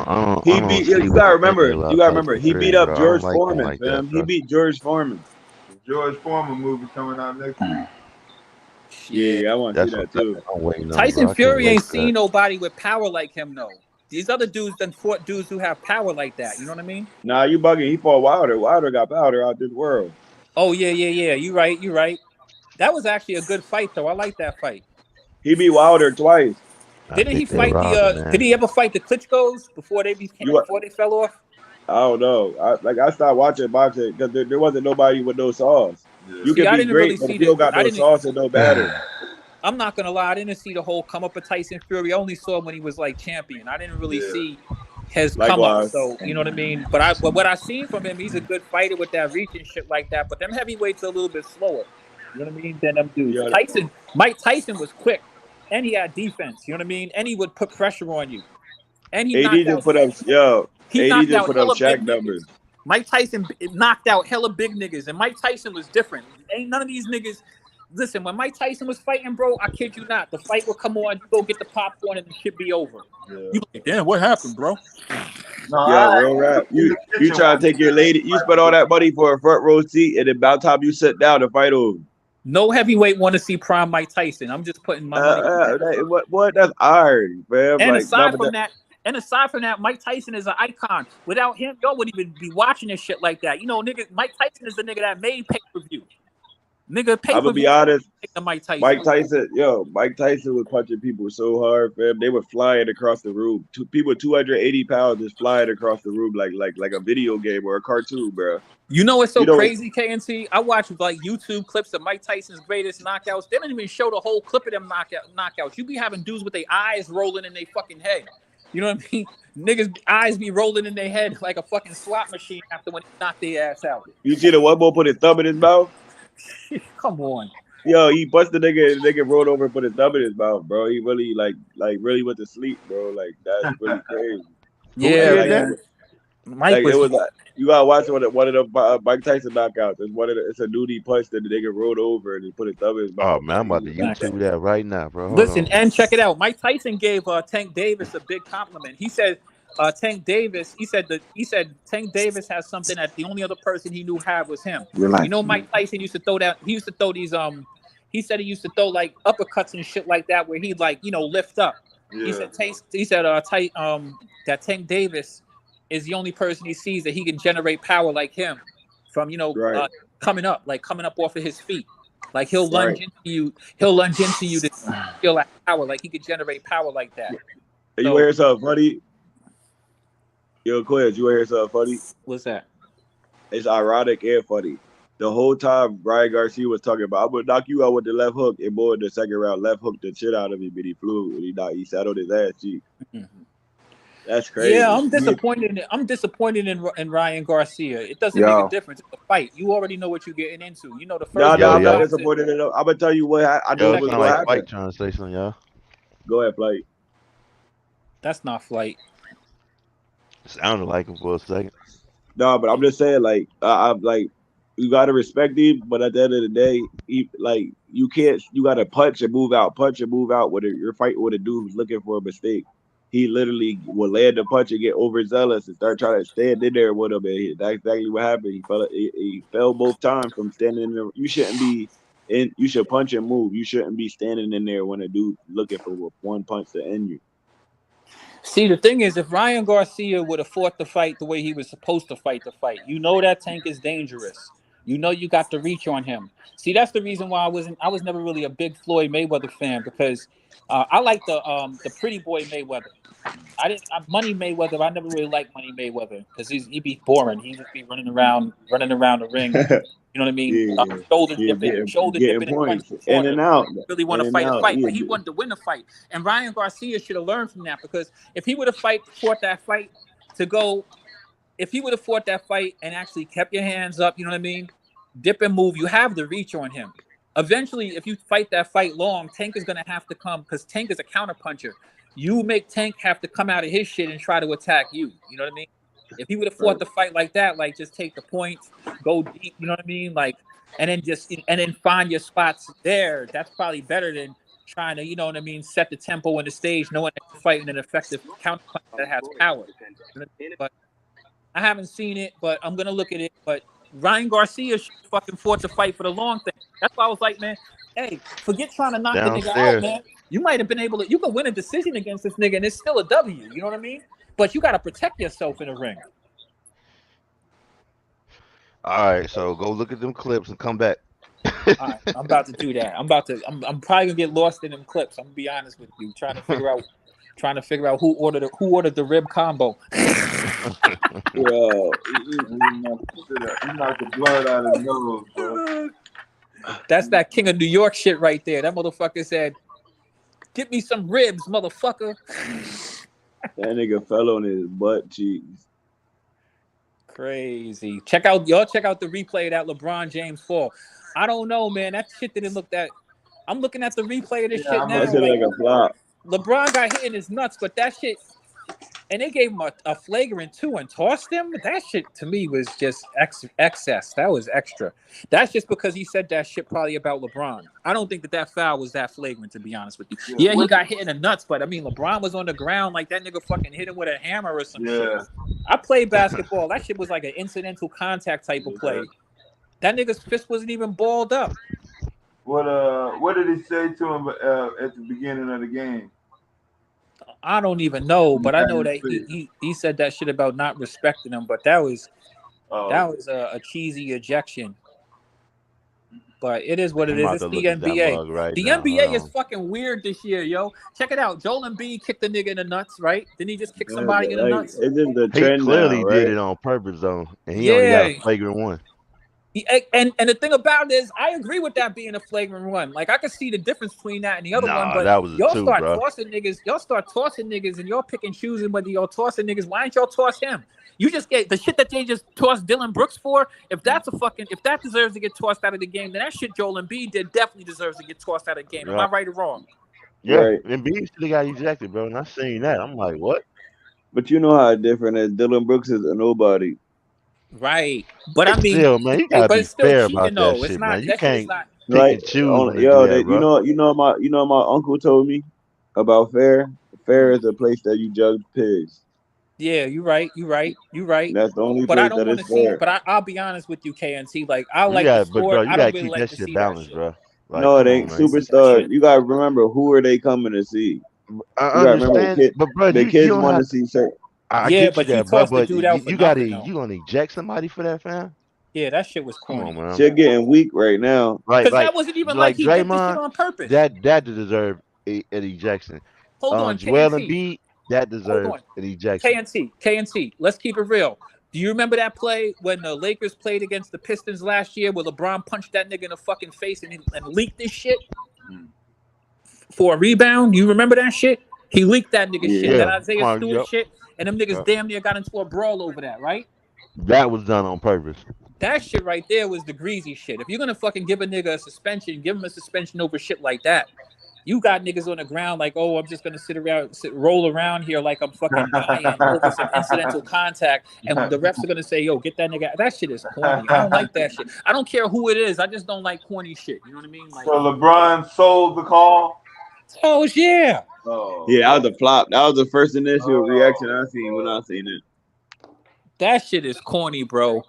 he beat up George Foreman, like fam. He beat George Foreman. The George Foreman movie coming out next week. Yeah, I want to see that too. Tyson Fury ain't seen nobody with power like him, though. These other dudes done fought dudes who have power like that. You know what I mean? Nah, you bugging. He fought Wilder. Wilder got powder out this world. Oh, yeah. You right. That was actually a good fight, though. I like that fight. He beat Wilder twice. Didn't he fight did he ever fight the Klitschko's before they fell off? I don't know. I stopped watching boxing because there wasn't nobody with no sauce. Yeah. You can be great, but if you don't got no sauce and no batter. I'm not gonna lie, I didn't see the whole come up of Tyson Fury. I only saw him when he was like champion. I didn't really see his come up. So you know what I mean. But what I seen from him, he's a good fighter with that reach and shit like that. But them heavyweights are a little bit slower. You know what I mean? Than them dudes. Yeah. Mike Tyson was quick. And he had defense, you know what I mean? And he would put pressure on you. And he AD just put up Shaq numbers. Mike Tyson knocked out hella big niggas, and Mike Tyson was different. Ain't none of these niggas. Listen, when Mike Tyson was fighting, bro, I kid you not, the fight would come on, you go get the popcorn, and the shit be over. Yeah. You like, damn, what happened, bro? Real rap. You try to take your lady, you spend all that money for a front row seat, and then about time you sit down, the fight over. No heavyweight want to see prime Mike Tyson. I'm just putting my money. What? That's iron, man. And aside from that, Mike Tyson is an icon. Without him, y'all wouldn't even be watching this shit like that. You know, nigga, Mike Tyson is the nigga that made pay-per-view. Nigga, pay-per-view. I'm gonna be honest. Mike Tyson was punching people so hard, fam. They were flying across the room. People 280 pounds just flying across the room like a video game or a cartoon, bro. You know what's so crazy, KNT? I watch like YouTube clips of Mike Tyson's greatest knockouts. They don't even show the whole clip of them knockouts. You be having dudes with their eyes rolling in their fucking head. You know what I mean? Niggas' eyes be rolling in their head like a fucking slot machine after when they knock their ass out. You see the one boy put his thumb in his mouth? Come on. Yo, he busted the nigga. The nigga rolled over and put his thumb in his mouth, bro. He really like really went to sleep, bro. Like that's really crazy. Yeah, Mike was like, you gotta watch one of the Mike Tyson knockouts. It's a dude he punched that the nigga rolled over and he put his thumb in his mouth. Oh man, I'm about to YouTube that right now, bro. Listen, and check it out. Mike Tyson gave Tank Davis a big compliment. He said Tank Davis. He said Tank Davis has something that the only other person he knew had was him. You know, Mike Tyson used to throw that. He used to throw these. He said he used to throw like uppercuts and shit like that, where he'd like lift up. Yeah. He said that Tank Davis is the only person he sees that he can generate power like him from coming up off of his feet. Like he'll lunge into you. He'll lunge into you to feel that power. Like he could generate power like that. Hey, you hear something funny? Yo, Quiz, you hear something funny? What's that? It's ironic and funny. The whole time Ryan Garcia was talking about, I'm gonna knock you out with the left hook, and boy, in the second round, left hooked the shit out of him, but he flew and he sat on his ass cheek. Mm-hmm. That's crazy. Yeah, I'm disappointed in Ryan Garcia. It doesn't make a difference. It's a fight. You already know what you're getting into. You know the first. I'm not disappointed in him. I'm gonna tell you what I know. It's like Flight trying to say something, y'all. Go ahead, Flight. That's not Flight. Sounded like him for a second. No, but I'm just saying, like, I'm like, you gotta respect him, but at the end of the day, you can't. You gotta punch and move out. When you're fighting with a dude who's looking for a mistake. he literally will land the punch and get overzealous and start trying to stand in there with him. And that's exactly what happened. He fell both times from standing in there. You shouldn't be in. You should punch and move. You shouldn't be standing in there when a dude looking for one punch to end you. See, the thing is, if Ryan Garcia would have fought the fight the way he was supposed to fight the fight, you know that Tank is dangerous. You know you got the reach on him. See, that's the reason why I was never really a big Floyd Mayweather fan, because I like the pretty boy Mayweather. Money Mayweather. I never really liked Money Mayweather because he'd be boring. He'd just be running around the ring. You know what I mean? Shoulder dipping, and points punching in and out. Really want to fight a fight, but he wanted to win the fight. And Ryan Garcia should have learned from that, because if he would have fought that fight and actually kept your hands up, you know what I mean? Dip and move, you have the reach on him. Eventually, if you fight that fight long, Tank is going to have to come, because Tank is a counter puncher. You make Tank have to come out of his shit and try to attack you. You know what I mean? If he would have fought the fight like that, like just take the points, go deep, you know what I mean? Like, and then find your spots there. That's probably better than trying to, you know what I mean, set the tempo and the stage, knowing that you're fighting an effective counter punch that has power. You know what I mean? But I haven't seen it, but I'm gonna look at it. But Ryan Garcia should fucking fought to fight for the long thing. That's why I was like, man, hey, forget trying to knock the nigga out, man. You might have been able to. You can win a decision against this nigga, and it's still a W. You know what I mean? But you got to protect yourself in the ring. All right, so go look at them clips and come back. All right, I'm about to do that. I'm probably gonna get lost in them clips. I'm gonna be honest with you, trying to figure out who ordered the rib combo. Yo, he knocked the blood out of his nose, bro. That's that King of New York shit right there. That motherfucker said, "Get me some ribs, motherfucker." That nigga fell on his butt cheeks. Crazy. Check out the replay of that LeBron James fall. I don't know, man. That shit didn't look that. I'm looking at the replay of this shit now. That shit like a flop. LeBron got hit in his nuts, but that shit, and they gave him a flagrant too and tossed him. That shit to me was just excess. That was extra. That's just because he said that shit probably about LeBron. I don't think that foul was that flagrant, to be honest with you. Yeah, he got hit in the nuts, but I mean, LeBron was on the ground like that nigga fucking hit him with a hammer or some shit. I played basketball. That shit was like an incidental contact type of play. That nigga's fist wasn't even balled up. What did he say to him at the beginning of the game? I don't even know, but I know that he said that shit about not respecting him. But that was a cheesy ejection. But it is what it is. It's the NBA. The NBA is fucking weird this year, yo. Check it out. Joel Embiid kicked the nigga in the nuts, right? Didn't he just kick somebody in the nuts? It's in the He trend clearly now, right? did it on purpose, though, and he only got a flagrant one. And the thing about it is, I agree with that being a flagrant one. Like, I can see the difference between that and the other one. But that was y'all start tossing niggas, and y'all pick and choosing whether y'all tossing niggas. Why ain't y'all toss him? You just get the shit that they just tossed Dylan Brooks for. If that deserves to get tossed out of the game, then that shit Joel Embiid did definitely deserves to get tossed out of the game. Am I right or wrong? Yeah, Embiid should have got ejected, bro. And I seen that. I'm like, what? But you know how different is. Dylan Brooks is a nobody. Right, but I mean, still, man, you gotta but be it's still fair cheating, about though. that It's shit, not. man. You That can't shit's not. pick and choose. You know, my uncle told me about fair. Fair is a place that you judge pigs. Yeah, you're right. That's the only but place I don't that want is to see. fair. But I'll be honest with you, KNT. Like, I like the sport. Bro, you I gotta don't really keep like that to shit see balanced, that shit. bro. Like, No, it ain't. man. Superstar. You gotta remember, who are they coming to see? I understand, but bro, the kids want to see certain. I Yeah, get but you he that, bro. tossed the But dude out for you nothing, though. gonna eject somebody for that, fam? Yeah, that shit was corny. Come on, man. Shit getting weak right now. Right, Because that wasn't even like he did this shit on purpose. That deserved an ejection. Hold on, Joel KNT. Embiid, that deserved an ejection. KNT, let's keep it real. Do you remember that play when the Lakers played against the Pistons last year where LeBron punched that nigga in the fucking face and leaked this shit for a rebound? You remember that shit? He leaked that nigga shit, that Isaiah Stewart shit, and them niggas damn near got into a brawl over that, right? That was done on purpose. That shit right there was the greasy shit. If you're gonna fucking give a nigga a suspension, give him a suspension over shit like that. You got niggas on the ground like, oh, I'm just gonna roll around here like I'm fucking dying over some incidental contact, and the refs are gonna say, yo, get that nigga. That shit is corny. I don't like that shit. I don't care who it is. I just don't like corny shit. You know what I mean? Like, so LeBron sold the call. Oh yeah. Oh, Yeah, that was a flop. That was the first initial reaction I seen when I seen it. That shit is corny, bro. And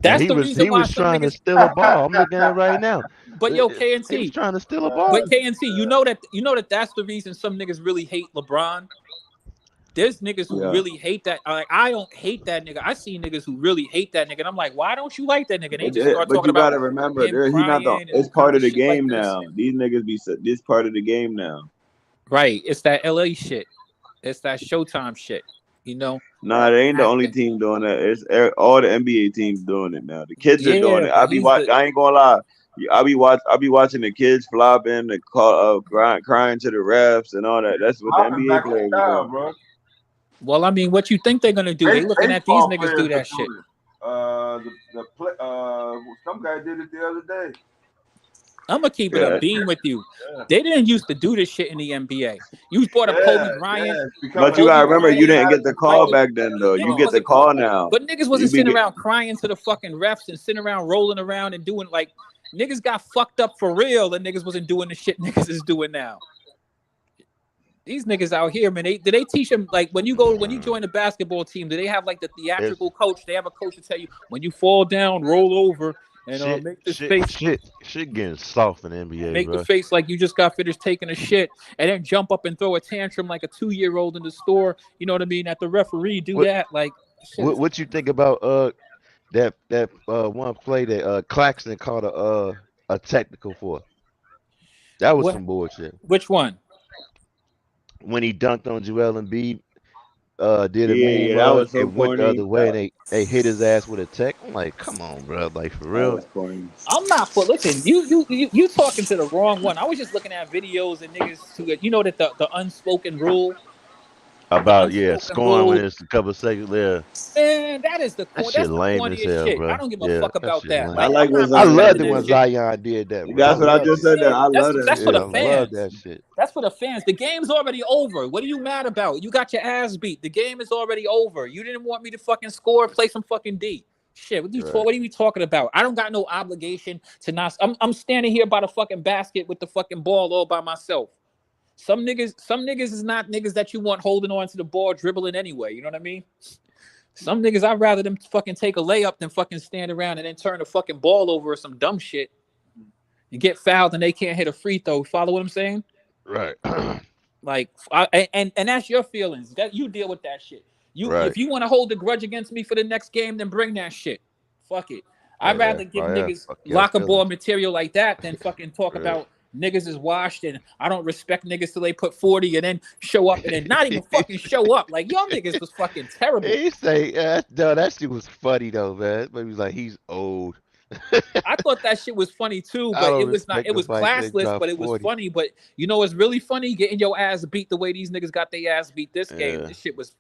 That's the reason he why was some trying to niggas. steal a ball. I'm looking at it right now. But yo, He was KNT. trying to steal a ball. But KNT, you know that that's the reason some niggas really hate LeBron. There's niggas who really hate that. Like, I don't hate that nigga. I see niggas who really hate that nigga. And I'm like, why don't you like that nigga? And they just start But talking you about gotta remember, him he not the. crying and It's all part kinds of the shit like game this. now. These niggas be this part of the game now. Right. It's that LA shit. It's that Showtime shit. You know. Nah, they ain't the only team doing that. It's all the NBA teams doing it now. The kids are doing it. but I ain't gonna lie. I be watching the kids flopping, the crying to the refs and all that. That's what the NBA players are doing. bro. Well, I mean, what you think they're gonna do? They looking at these niggas do that shit. Some guy did it the other day. I'm gonna keep it a beam with you. They didn't used to do this shit in the NBA. You brought up Kobe Bryant. But you gotta remember, you didn't get the call back then, though. You get the call now. But niggas wasn't sitting around crying to the fucking refs and sitting around rolling around and doing like niggas got fucked up for real, and niggas wasn't doing the shit niggas is doing now. These niggas out here, man. Do they teach them like when you join a basketball team? Do they have like the theatrical coach? They have a coach to tell you when you fall down, roll over. And make this face shit getting soft in the NBA. Make bro. the face like you just got finished taking a shit, and then jump up and throw a tantrum like a 2-year-old in the store. You know what I mean? At the referee, that like. What you think about that one play that Claxton called a technical for? That was some bullshit. Which one? When he dunked on Joel Embiid. Did it that was so it went the corny. other way and they hit his ass with a tech. I'm like, come on, bro, like for real. I'm not for listen. You talking to the wrong one. I was just looking at videos and niggas to it. You know that the unspoken rule about scoring when it's a couple seconds there. Man, that is the lame as hell, shit. bro. I don't give a fuck about that. I love it when Zion did that. Bro. That's what I just said. That I love that. That's for the fans. I love that shit. That's for the fans. The game's already over. What are you mad about? You got your ass beat. The game is already over. You didn't want me to fucking score, play some fucking D. Shit, what are you talking about? I don't got no obligation to not. I'm standing here by the fucking basket with the fucking ball all by myself. Some niggas is not niggas that you want holding on to the ball, dribbling anyway. You know what I mean? Some niggas, I'd rather them fucking take a layup than fucking stand around and then turn the fucking ball over or some dumb shit. You get fouled and they can't hit a free throw. Follow what I'm saying? Right. Like, and that's your feelings. That you deal with that shit. If you want to hold a grudge against me for the next game, then bring that shit. Fuck it. I'd rather give niggas locker ball material like that than fucking talk about niggas is washed and I don't respect niggas till they put 40 and then show up and then not even fucking show up. Like, y'all niggas was fucking terrible. He say, no, that shit was funny though, man. But he was like, he's old. I thought that shit was funny too, but it was not. It was classless, but it was funny. But you know what's really funny? Getting your ass beat the way these niggas got their ass beat this game. This shit was,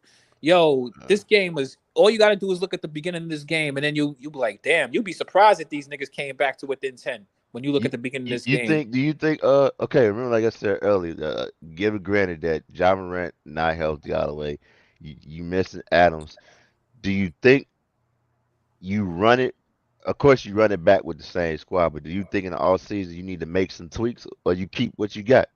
this game was. All you got to do is look at the beginning of this game, and then you be like, damn, you'd be surprised if these niggas came back to within 10 when you look at the beginning of this game. Do you think? Okay, remember, like I said earlier, give it granted that Ja Morant not healthy all the way. You missing Adams. Do you think you run it? Of course, you run it back with the same squad, but do you think in the all season you need to make some tweaks, or you keep what you got?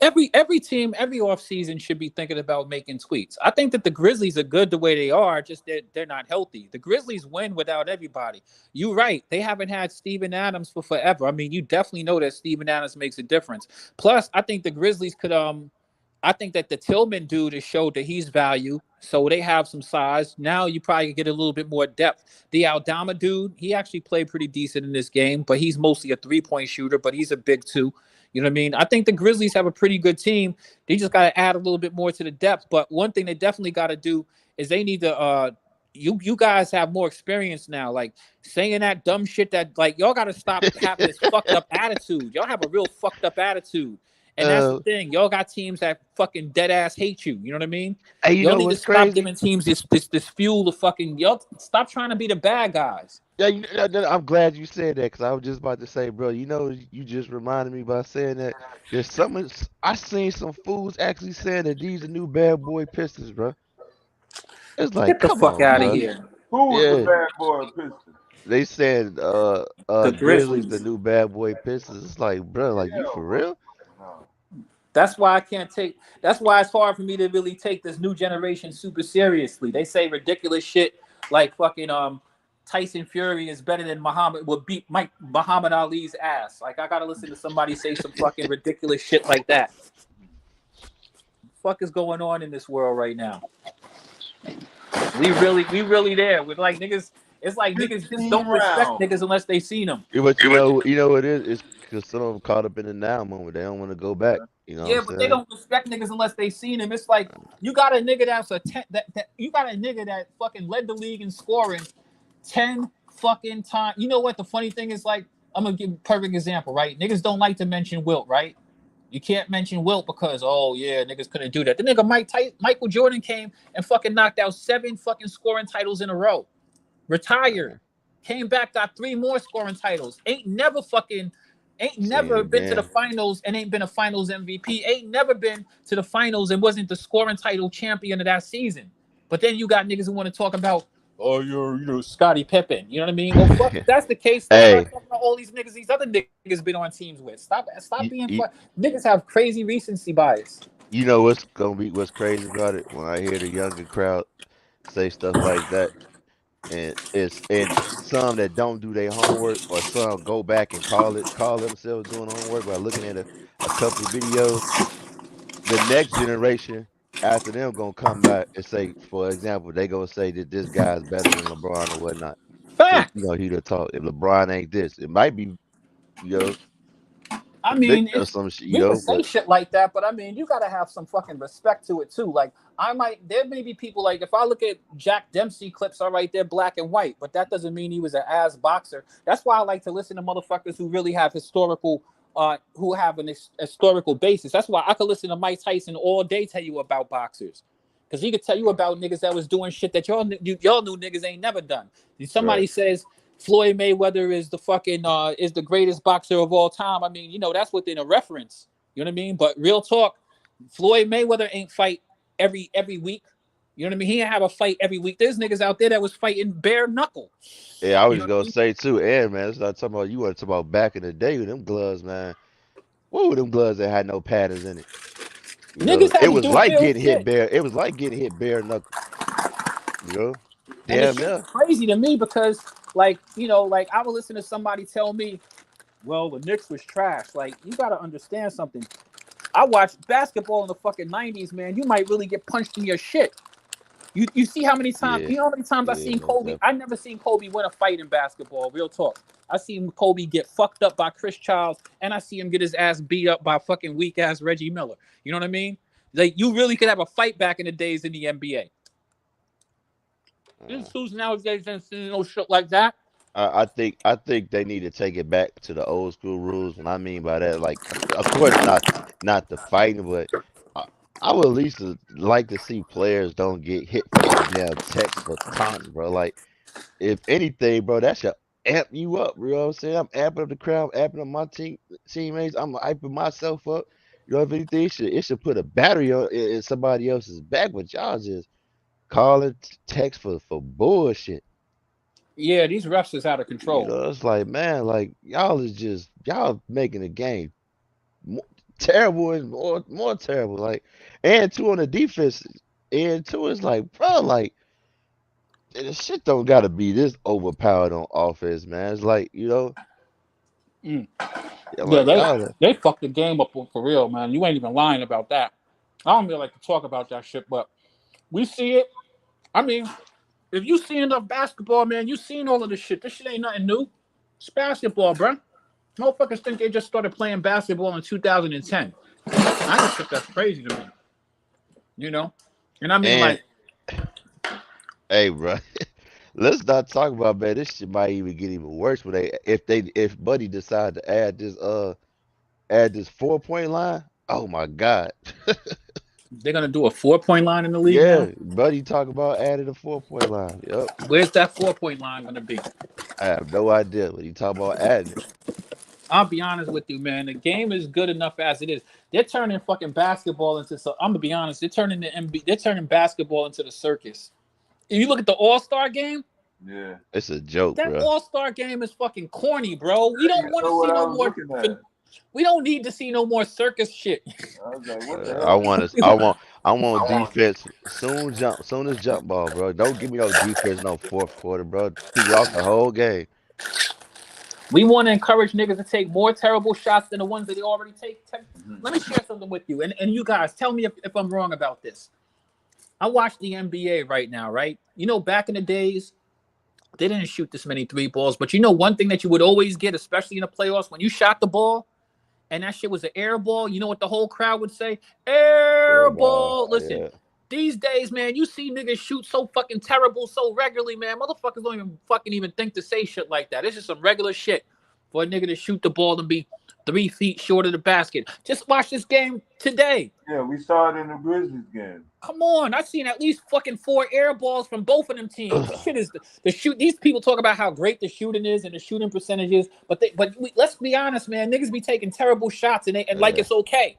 Every team, every offseason should be thinking about making tweaks. I think that the Grizzlies are good the way they are, just they're not healthy. The Grizzlies win without everybody. You're right. They haven't had Steven Adams for forever. I mean, you definitely know that Steven Adams makes a difference. Plus, I think the Grizzlies could I think that the Tillman dude has showed that he's value, so they have some size. Now you probably get a little bit more depth. The Aldama dude, he actually played pretty decent in this game, but he's mostly a three-point shooter, but he's a big two. You know what I mean? I think the Grizzlies have a pretty good team. They just got to add a little bit more to the depth. But one thing they definitely got to do is they need to you guys have more experience now. Like saying that dumb shit that like y'all got to stop having this fucked up attitude. Y'all have a real fucked up attitude. And that's the thing. Y'all got teams that fucking dead ass hate you. You know what I mean? Hey, y'all need to stop giving teams this fuel of fucking. Y'all stop trying to be the bad guys. Yeah, I'm glad you said that because I was just about to say, bro. You know, you just reminded me by saying that. There's something I seen some fools actually saying that these are new bad boy Pistons, bro. It's like, get the fuck out of here. Who was the bad boy Pistons? They said the Grizzlies the new bad boy Pistons. It's like, bro, like you for real? That's why I can't take. That's why it's hard for me to really take this new generation super seriously. They say ridiculous shit like fucking Tyson Fury is better than would beat Muhammad Ali's ass. Like I gotta listen to somebody say some fucking ridiculous shit like that. Fuck is going on in this world right now? We really there. We're like niggas. It's like niggas just don't respect niggas unless they seen them. Yeah, but you know what it is? It's because some of them caught up in the now moment. They don't want to go back. You know Yeah, what but I'm they saying? don't respect niggas unless they seen him. It's like you got a nigga that's you got a nigga that fucking led the league in scoring 10 fucking times. You know what the funny thing is? Like, I'm gonna give a perfect example, right? Niggas don't like to mention Wilt, right? You can't mention Wilt because niggas couldn't do that. The nigga Michael Jordan came and fucking knocked out 7 fucking scoring titles in a row. Retired. Came back, got 3 more scoring titles. Ain't never been to the finals and ain't been a finals MVP. Ain't never been to the finals and wasn't the scoring title champion of that season. But then you got niggas who want to talk about, you're Scottie Pippen. You know what I mean? Well, fuck, if that's the case, let's start talking about all these niggas these other niggas been on teams with. Stop being niggas have crazy recency bias. You know what's crazy about it? When I hear the younger crowd say stuff like that, and some that don't do their homework, or some go back and call themselves doing homework by looking at a couple of videos. The next generation after them gonna come back and say, for example, they gonna say that this guy's better than LeBron or whatnot. Because he the talk. If LeBron ain't this, it might be, I mean, or some shit, we can say but shit like that, but I mean, you gotta have some fucking respect to it too. Like, there may be people like, if I look at Jack Dempsey clips, all right, they're black and white, but that doesn't mean he was an ass boxer. That's why I like to listen to motherfuckers who really have who have an historical basis. That's why I could listen to Mike Tyson all day tell you about boxers. Because he could tell you about niggas that was doing shit that y'all knew niggas ain't never done. Somebody says Floyd Mayweather is the fucking is the greatest boxer of all time. I mean, that's within a reference. You know what I mean? But real talk, Floyd Mayweather ain't fight every week. You know what I mean? He didn't have a fight every week. There's niggas out there that was fighting bare knuckle. yeah, I was just gonna say too, and man, it's not talking about you want to talk about back in the day with them gloves, man. What were them gloves that had no patterns in it? Niggas had it to was do like real getting hit shit. bare. It was like getting hit bare knuckle. And Damn the shit's crazy to me because, like I would listen to somebody tell me, well, the Knicks was trash. Like, you gotta understand something. I watched basketball in the fucking 90s, man. You might really get punched in your shit. You see how many times? You know how many times I seen Kobe? I never seen Kobe win a fight in basketball. Real talk. I seen Kobe get fucked up by Chris Childs, and I see him get his ass beat up by fucking weak ass Reggie Miller. You know what I mean? Like, you really could have a fight back in the days in the NBA. These dudes nowadays ain't seen no shit like that. I think they need to take it back to the old school rules. What I mean by that, like, of course, not the fighting, but I would at least like to see players don't get hit for no damn text for taunting, bro. Like, if anything, bro, that should amp you up. You know what I'm saying? I'm amping up the crowd, amping up my teammates. I'm hyping myself up. You know, if anything, it should put a battery in somebody else's back. But y'all just calling text for bullshit. Yeah, these refs is out of control. It's like, man, like, y'all making the game terrible and more terrible. Like, and two on the defense, and two is like, bro, like, the shit don't gotta be this overpowered on offense, man. It's like, They fucked the game up for real, man. You ain't even lying about that. I don't really like to talk about that shit, but we see it. I mean, if you see enough basketball, man, you seen all of this shit. This shit ain't nothing new. It's basketball, bro. Motherfuckers think they just started playing basketball in 2010. I just think that's crazy to me. And I mean, hey, bro, let's not talk about, man. This shit might even get even worse when if Buddy decide to add this 4-point line. Oh my God. They're gonna do a 4-point line in the league now? Buddy talk about adding a 4-point line. Yep. Where's that 4-point line gonna be? I have no idea what he talk about adding it. I'll be honest with you, man. The game is good enough as it is. They're turning fucking basketball into. I'm gonna be honest. They're turning basketball into the circus. If you look at the All-Star game, it's a joke, that bro. All-Star game is fucking corny, bro. We don't want to see no more. We don't need to see no more circus shit. I was like, what the I hell? want I want defense soon as jump ball, bro. Don't give me no defense no fourth quarter, bro. People lost the whole game. We want to encourage niggas to take more terrible shots than the ones that they already take. Let me share something with you, and you guys tell me if I'm wrong about this. I watch the NBA right now, right? You know, back in the days, they didn't shoot this many 3 balls, but you know one thing that you would always get, especially in the playoffs, when you shot the ball and that shit was an air ball, you know what the whole crowd would say? Air ball. Listen, Yeah. these days, man, you see niggas shoot so fucking terrible so regularly, man. Motherfuckers don't even think to say shit like that. It's just some regular shit for a nigga to shoot the ball and be 3 feet short of the basket. Just watch this game today. Yeah, we saw it in the Grizzlies game. Come on, I've seen at least fucking 4 air balls from both of them teams. This shit is the shoot. These people talk about how great the shooting is and the shooting percentages, but let's be honest, man. Niggas be taking terrible shots and like it's okay.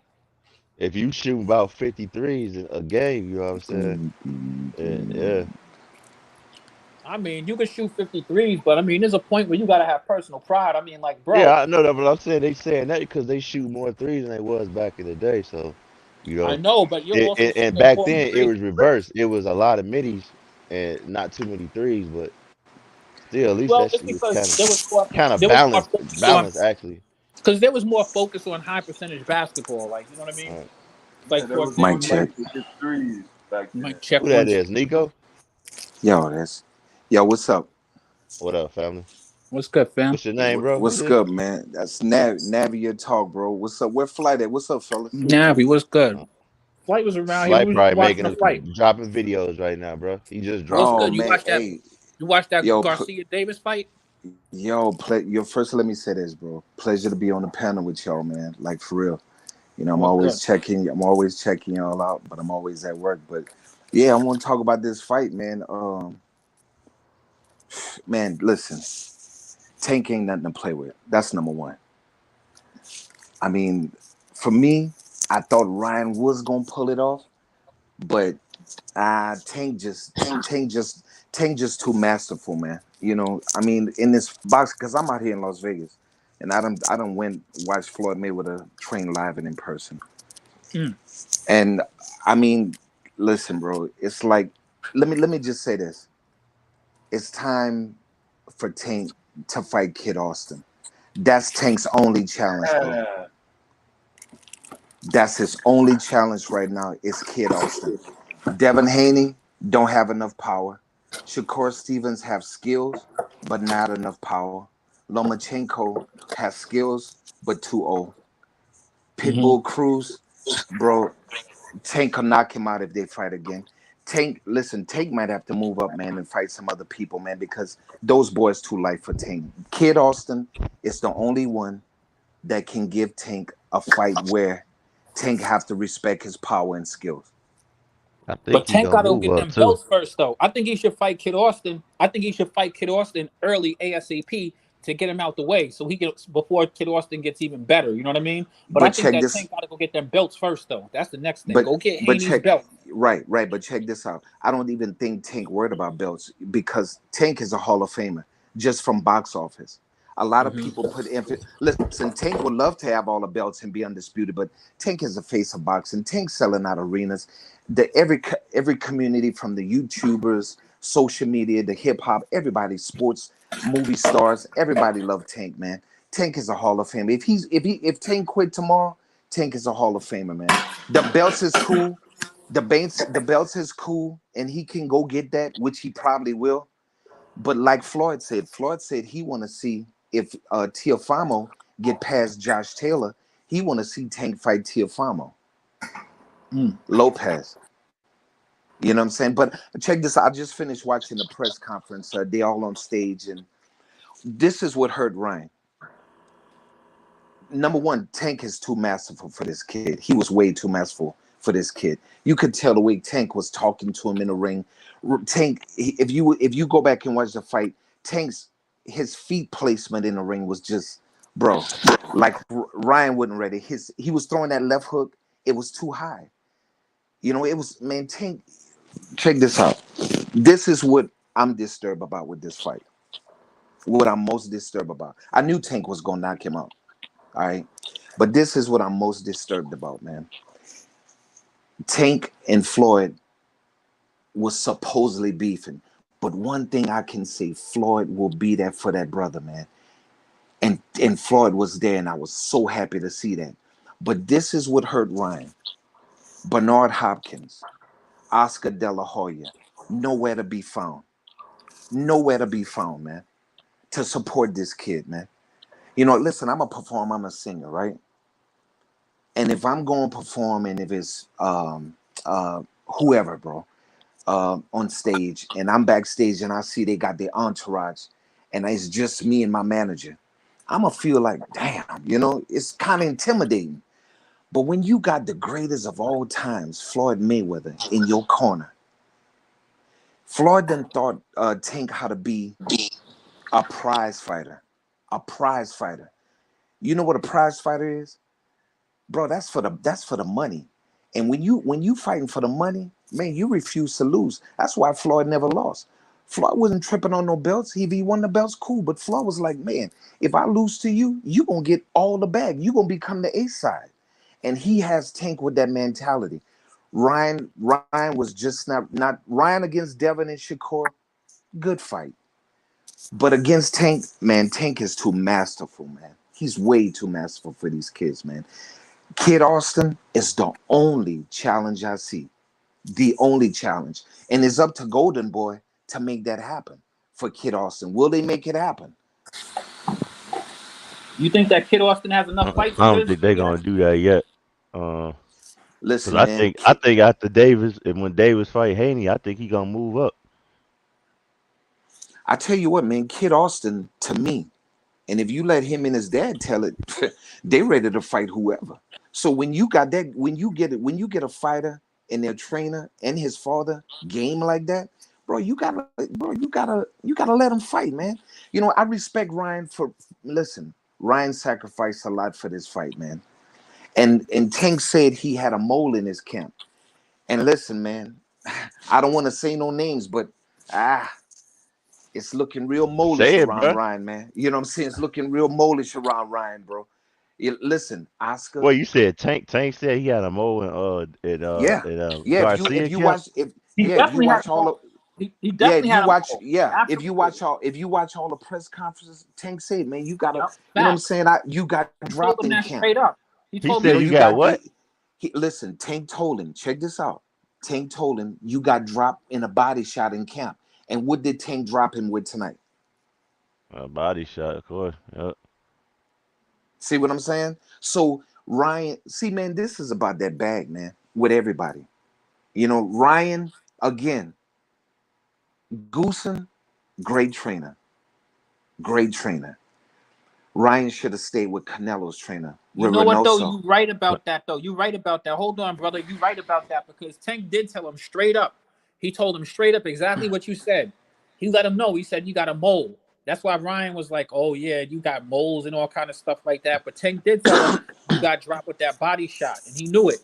If you shoot about 53s a game, you know what I'm saying? Yeah. I mean, you can shoot 53s, but I mean, there's a point where you gotta have personal pride. I mean, like, bro. Yeah, I know that, but I'm saying they saying that because they shoot more threes than they was back in the day. So, you know, I know, but you're also and back then it was reversed. It was a lot of middies and not too many threes, but still, at least that shit was kind of balanced actually. Because there was more focus on high percentage basketball, like, you know what I mean? Like, there was Mike check. Threes back then. Mike check. Who that is, Nico? Yo, what's up? What up, family? What's good, fam? What's your name, bro? What's good, man? That's Navi Talk, bro. What's up? Where Flight at? What's up, fellas? Navi, what's good? Flight was around Flight here. Probably making dropping videos right now, bro. He just dropped. What's good? You watched that? You watched that Garcia Davis fight? First, let me say this, bro. Pleasure to be on the panel with y'all, man. Like, for real. You know, I'm always checking y'all out, but I'm always at work. But yeah, I want to talk about this fight, man. Man, listen, Tank ain't nothing to play with. That's number one. I mean, for me, I thought Ryan was gonna pull it off, but Tank just too masterful, man. You know, I mean, in this box, because I'm out here in Las Vegas, and I don't watch Floyd Mayweather train live and in person. And I mean, listen, bro, it's like, let me just say this. It's time for Tank to fight Kid Austin. That's Tank's only challenge, bro. That's his only challenge right now is Kid Austin. Devin Haney don't have enough power. Shakur Stevens have skills, but not enough power. Lomachenko has skills, but too old. Pitbull Cruz, bro, Tank can knock him out if they fight again. Tank might have to move up, man, and fight some other people, man, because those boys too light for Tank. Kid Austin is the only one that can give Tank a fight where Tank have to respect his power and skills. But Tank got to get them belts first, though. I think he should fight Kid Austin. Early ASAP to get him out the way, so he gets before Kid Austin gets even better. You know what I mean? But I think that Tank got to go get them belts first, though. That's the next thing. Go get Haney's belt. Right. But check this out. I don't even think Tank worried about belts because Tank is a Hall of Famer just from box office. A lot of people put emphasis. Listen, Tank would love to have all the belts and be undisputed, but Tank is the face of boxing. Tank's selling out arenas. Every community, from the YouTubers, social media, the hip hop, everybody, sports, movie stars, everybody love Tank, man. Tank is a Hall of Famer. If Tank quit tomorrow, Tank is a Hall of Famer, man. The belts is cool. The belts is cool, and he can go get that, which he probably will. But like Floyd said he want to see if Teofimo get past Josh Taylor. He want to see Tank fight Teofimo. Lopez. You know what I'm saying? But check this out. I just finished watching the press conference. They all on stage, and this is what hurt Ryan. Number one, Tank is too masterful for this kid. He was way too masterful for this kid. You could tell the way Tank was talking to him in the ring. Tank, if you go back and watch the fight, his feet placement in the ring was just, bro, like Ryan wasn't ready. He was throwing that left hook. It was too high. You know, it was, man, Tank, check this out. This is what I'm disturbed about with this fight. What I'm most disturbed about. I knew Tank was going to knock him out. All right. But this is what I'm most disturbed about, man. Tank and Floyd was supposedly beefing. But one thing I can say, Floyd will be there for that brother, man. And Floyd was there, and I was so happy to see that. But this is what hurt Ryan. Bernard Hopkins, Oscar De La Hoya, nowhere to be found. Nowhere to be found, man. To support this kid, man. You know, listen, I'm a performer, I'm a singer, right? And if I'm going to perform, and if it's whoever, bro, on stage, and I'm backstage and I see they got their entourage, and it's just me and my manager, I'm gonna feel like, damn, you know, it's kind of intimidating. But when you got the greatest of all times, Floyd Mayweather, in your corner, Floyd done taught Tank how to be a prize fighter. A prize fighter. You know what a prize fighter is? Bro, that's for the money. And when you fighting for the money, man, you refuse to lose. That's why Floyd never lost. Floyd wasn't tripping on no belts. If he won the belts, cool. But Floyd was like, man, if I lose to you, you gonna get all the bag. You gonna become the A side. And he has Tank with that mentality. Ryan was just not Ryan against Devin and Shakur, good fight. But against Tank, man, Tank is too masterful, man. He's way too masterful for these kids, man. Kid Austin is the only challenge I see. The only challenge. And it's up to Golden Boy to make that happen for Kid Austin. Will they make it happen? You think that Kid Austin has enough fights? I don't think they're gonna do that yet. Listen, I man. think after Davis, and when Davis fight Haney, I think he gonna move up. I tell you what, man, Kid Austin, to me, and if you let him and his dad tell it, they ready to fight whoever. So when you got that, when you get a fighter and their trainer and his father game like that, bro, you gotta let him fight, man. You know, I respect Ryan Ryan sacrificed a lot for this fight, man. And Tank said he had a mole in his camp. And listen, man, I don't want to say no names, but it's looking real molish around Ryan, man. You know what I'm saying? It's looking real molish around Ryan, bro. Listen, Oscar. Well, you said Tank said he had a mole in Garcia. If you watch all the press conferences, Tank said, man, you gotta, you know what I'm saying? You got dropped in camp. Straight up. He said you got what? Listen, Tank told him, check this out. Tank told him you got dropped in a body shot in camp. And what did Tank drop him with tonight? A body shot, of course. Yep. See what I'm saying? So Ryan, see, man, this is about that bag, man, with everybody. You know, Ryan, again, Goosen, great trainer. Great trainer. Ryan should have stayed with Canelo's trainer. You know what, though? You right about that, though. You right about that. Hold on, brother. You right about that because Tank did tell him straight up. He told him straight up exactly what you said. He let him know. He said, you got a mole. That's why Ryan was like, oh, yeah, you got moles and all kind of stuff like that. But Tank did tell him you got dropped with that body shot. And he knew it.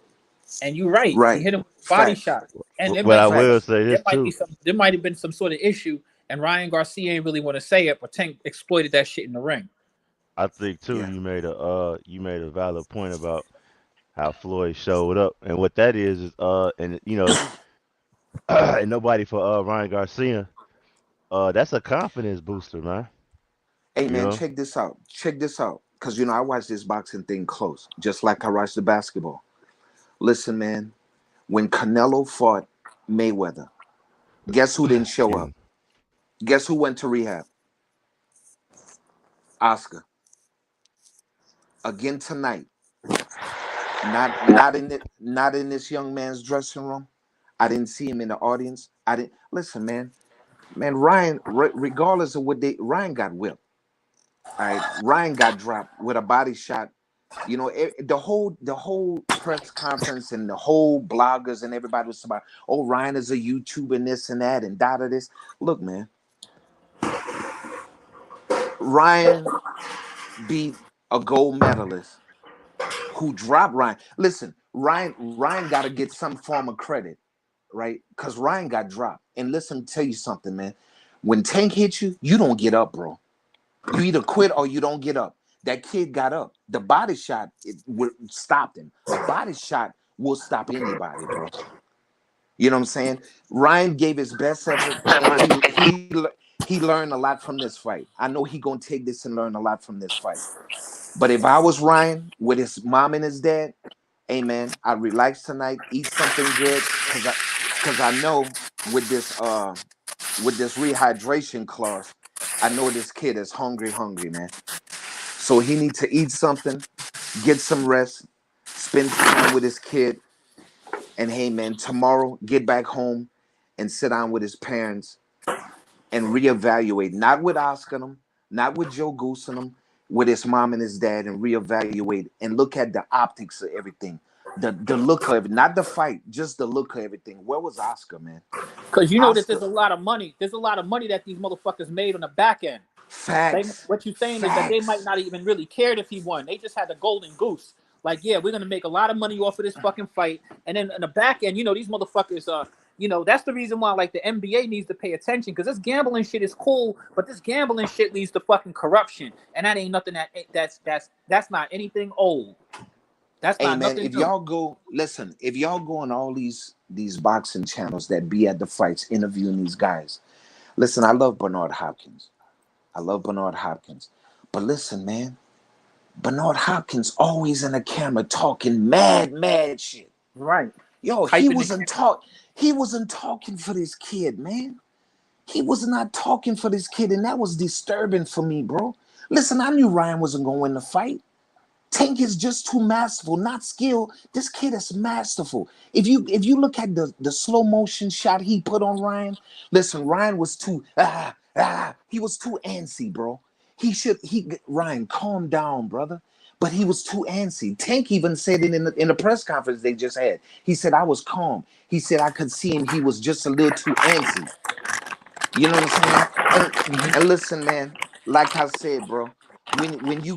And you're right. He hit him with a body shot. And there might have been some sort of issue. And Ryan Garcia ain't really want to say it. But Tank exploited that shit in the ring. I think, too, you made a valid point about how Floyd showed up. And what that is and, you know, and nobody for Ryan Garcia. That's a confidence booster, man. Hey, man, check this out. Because, you know, I watch this boxing thing close, just like I watch the basketball. Listen, man, when Canelo fought Mayweather, guess who didn't show up? Guess who went to rehab? Oscar. Again tonight. Not in this young man's dressing room. I didn't see him in the audience. Listen, man. Man, Ryan, regardless of Ryan got whipped. All right, Ryan got dropped with a body shot. You know, the whole press conference and the whole bloggers and everybody was about, oh, Ryan is a YouTuber and this and that and this. Look, man, Ryan beat a gold medalist who dropped Ryan. Listen, Ryan got to get some form of credit, right? Because Ryan got dropped. And listen, tell you something, man. When Tank hits you, you don't get up, bro. You either quit or you don't get up. That kid got up. The body shot stopped him. A body shot will stop anybody, bro. You know what I'm saying? Ryan gave his best effort, and he learned a lot from this fight. I know he gonna take this and learn a lot from this fight. But if I was Ryan with his mom and his dad, hey man, I'd relax tonight, eat something good, cause I know with this rehydration clause, I know this kid is hungry, man. So he needs to eat something, get some rest, spend time with his kid, and hey man, tomorrow get back home and sit down with his parents and reevaluate, not with Oscar them, not with Joe Goose and them, with his mom and his dad, and reevaluate and look at the optics of everything. The look of it, not the fight, just the look of everything. Where was Oscar, man? Because you know that Oscar, there's a lot of money. There's a lot of money that these motherfuckers made on the back end. facts. What you're saying is that they might not even really cared if he won. They just had the golden goose. Like, yeah, we're gonna make a lot of money off of this fucking fight. And then in the back end, you know, these motherfuckers, that's the reason why like the NBA needs to pay attention, because this gambling shit is cool, but this gambling shit leads to fucking corruption, and that ain't nothing that's not anything old. That's Hey not man, nothing if new. y'all go on all these boxing channels that be at the fights interviewing these guys, listen, I love Bernard Hopkins. But listen, man, Bernard Hopkins always in the camera talking mad shit. Right. Yo, he wasn't talking for this kid, man. He was not talking for this kid, and that was disturbing for me, bro. Listen, I knew Ryan wasn't going to win the fight. Tank is just too masterful, not skill. This kid is masterful. If you look at the slow motion shot he put on Ryan, listen, Ryan was too he was too antsy, bro. Ryan, calm down, brother. But he was too antsy. Tank even said it in the press conference they just had. He said, I was calm. He said, I could see him. He was just a little too antsy. You know what I'm saying? And listen, man, like I said, bro, when you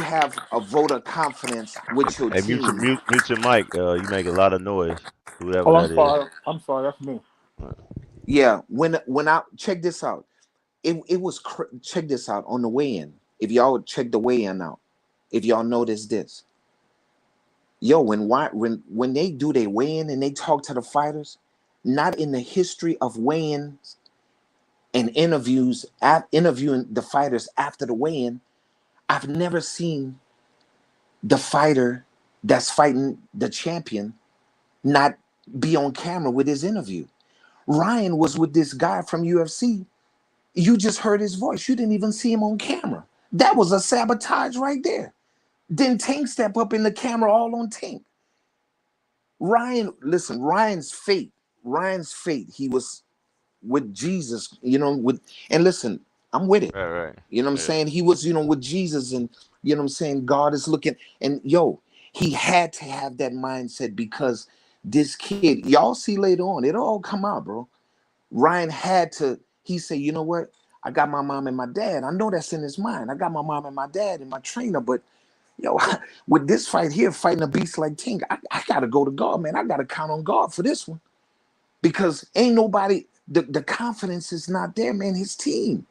have a vote of confidence with your Hey, team. mute your mic. You make a lot of noise. Whoever Oh, that is. I'm sorry, that's me. Yeah, when I check this out, it was check this out on the weigh-in. If y'all check the weigh-in out, if y'all notice this, yo, when they do their weigh-in and they talk to the fighters, not in the history of weigh-ins and interviewing the fighters after the weigh-in, I've never seen the fighter that's fighting the champion not be on camera with his interview. Ryan was with this guy from UFC. You just heard his voice. You didn't even see him on camera. That was a sabotage right there. Then Tank step up in the camera all on Tank. Ryan's fate. He was with Jesus, and listen, I'm with it. Right. You know what I'm saying? He was, with Jesus, and you know what I'm saying? God is looking, and he had to have that mindset, because this kid, y'all see later on, it'll all come out, bro. Ryan he said, you know what? I got my mom and my dad. I know that's in his mind. I got my mom and my dad and my trainer, but with this fight here, fighting a beast like Tank, I gotta go to God, man. I gotta count on God for this one. Because ain't nobody, the confidence is not there, man. His team.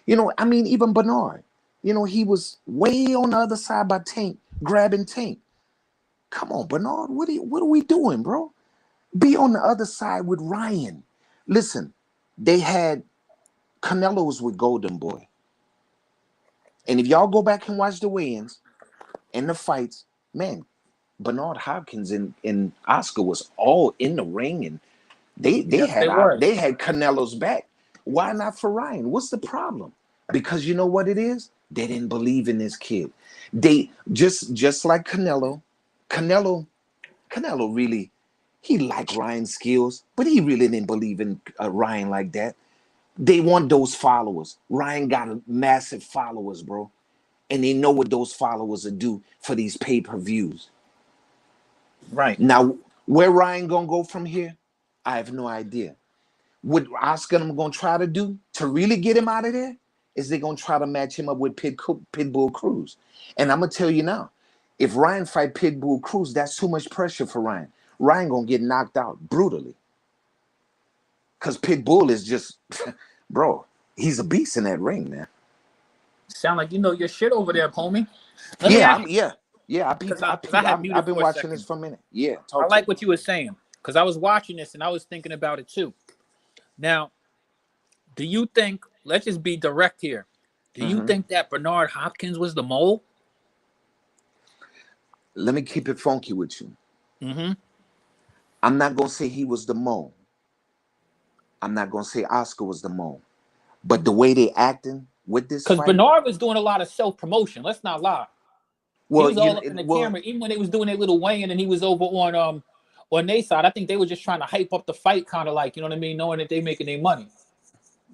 Even Bernard, he was way on the other side by Tank, grabbing Tank. Come on, Bernard, what are we doing, bro? Be on the other side with Ryan. Listen, they had Canelo's with Golden Boy. And if y'all go back and watch the weigh-ins and the fights, man, Bernard Hopkins and Oscar was all in the ring, and they had Canelo's back. Why not for Ryan? What's the problem? Because you know what it is? They didn't believe in this kid. They just like Canelo really, he liked Ryan's skills, but he really didn't believe in Ryan like that. They want those followers. Ryan got massive followers, bro. And they know what those followers will do for these pay-per-views. Right. Now, where Ryan gonna go from here? I have no idea. What Oscar and them gonna try to do to really get him out of there is they're gonna try to match him up with Pitbull Cruz. And I'm gonna tell you now, if Ryan fight Pitbull Cruz, that's too much pressure for Ryan. Ryan gonna get knocked out brutally. Because Pitbull is just, bro, he's a beast in that ring, man. Sound like you know your shit over there, homie. Let me Yeah, ask you, I because peeped. I had I've muted been for a watching this second. for a minute. Yeah, I talk to me. like what you were saying because I was watching this and I was thinking about it too. Now, do you think? Let's just be direct here. Do you think that Bernard Hopkins was the mole? Let me keep it funky with you. Mm-hmm. I'm not gonna say he was the mole. I'm not gonna say Oscar was the mole. But the way they acting with this Because fight, Bernard was doing a lot of self-promotion. Let's not lie. He well, was all up in the camera, even when they was doing their little weighing and he was over on their side. I think they were just trying to hype up the fight, kind of like, you know what I mean, knowing that they making their money.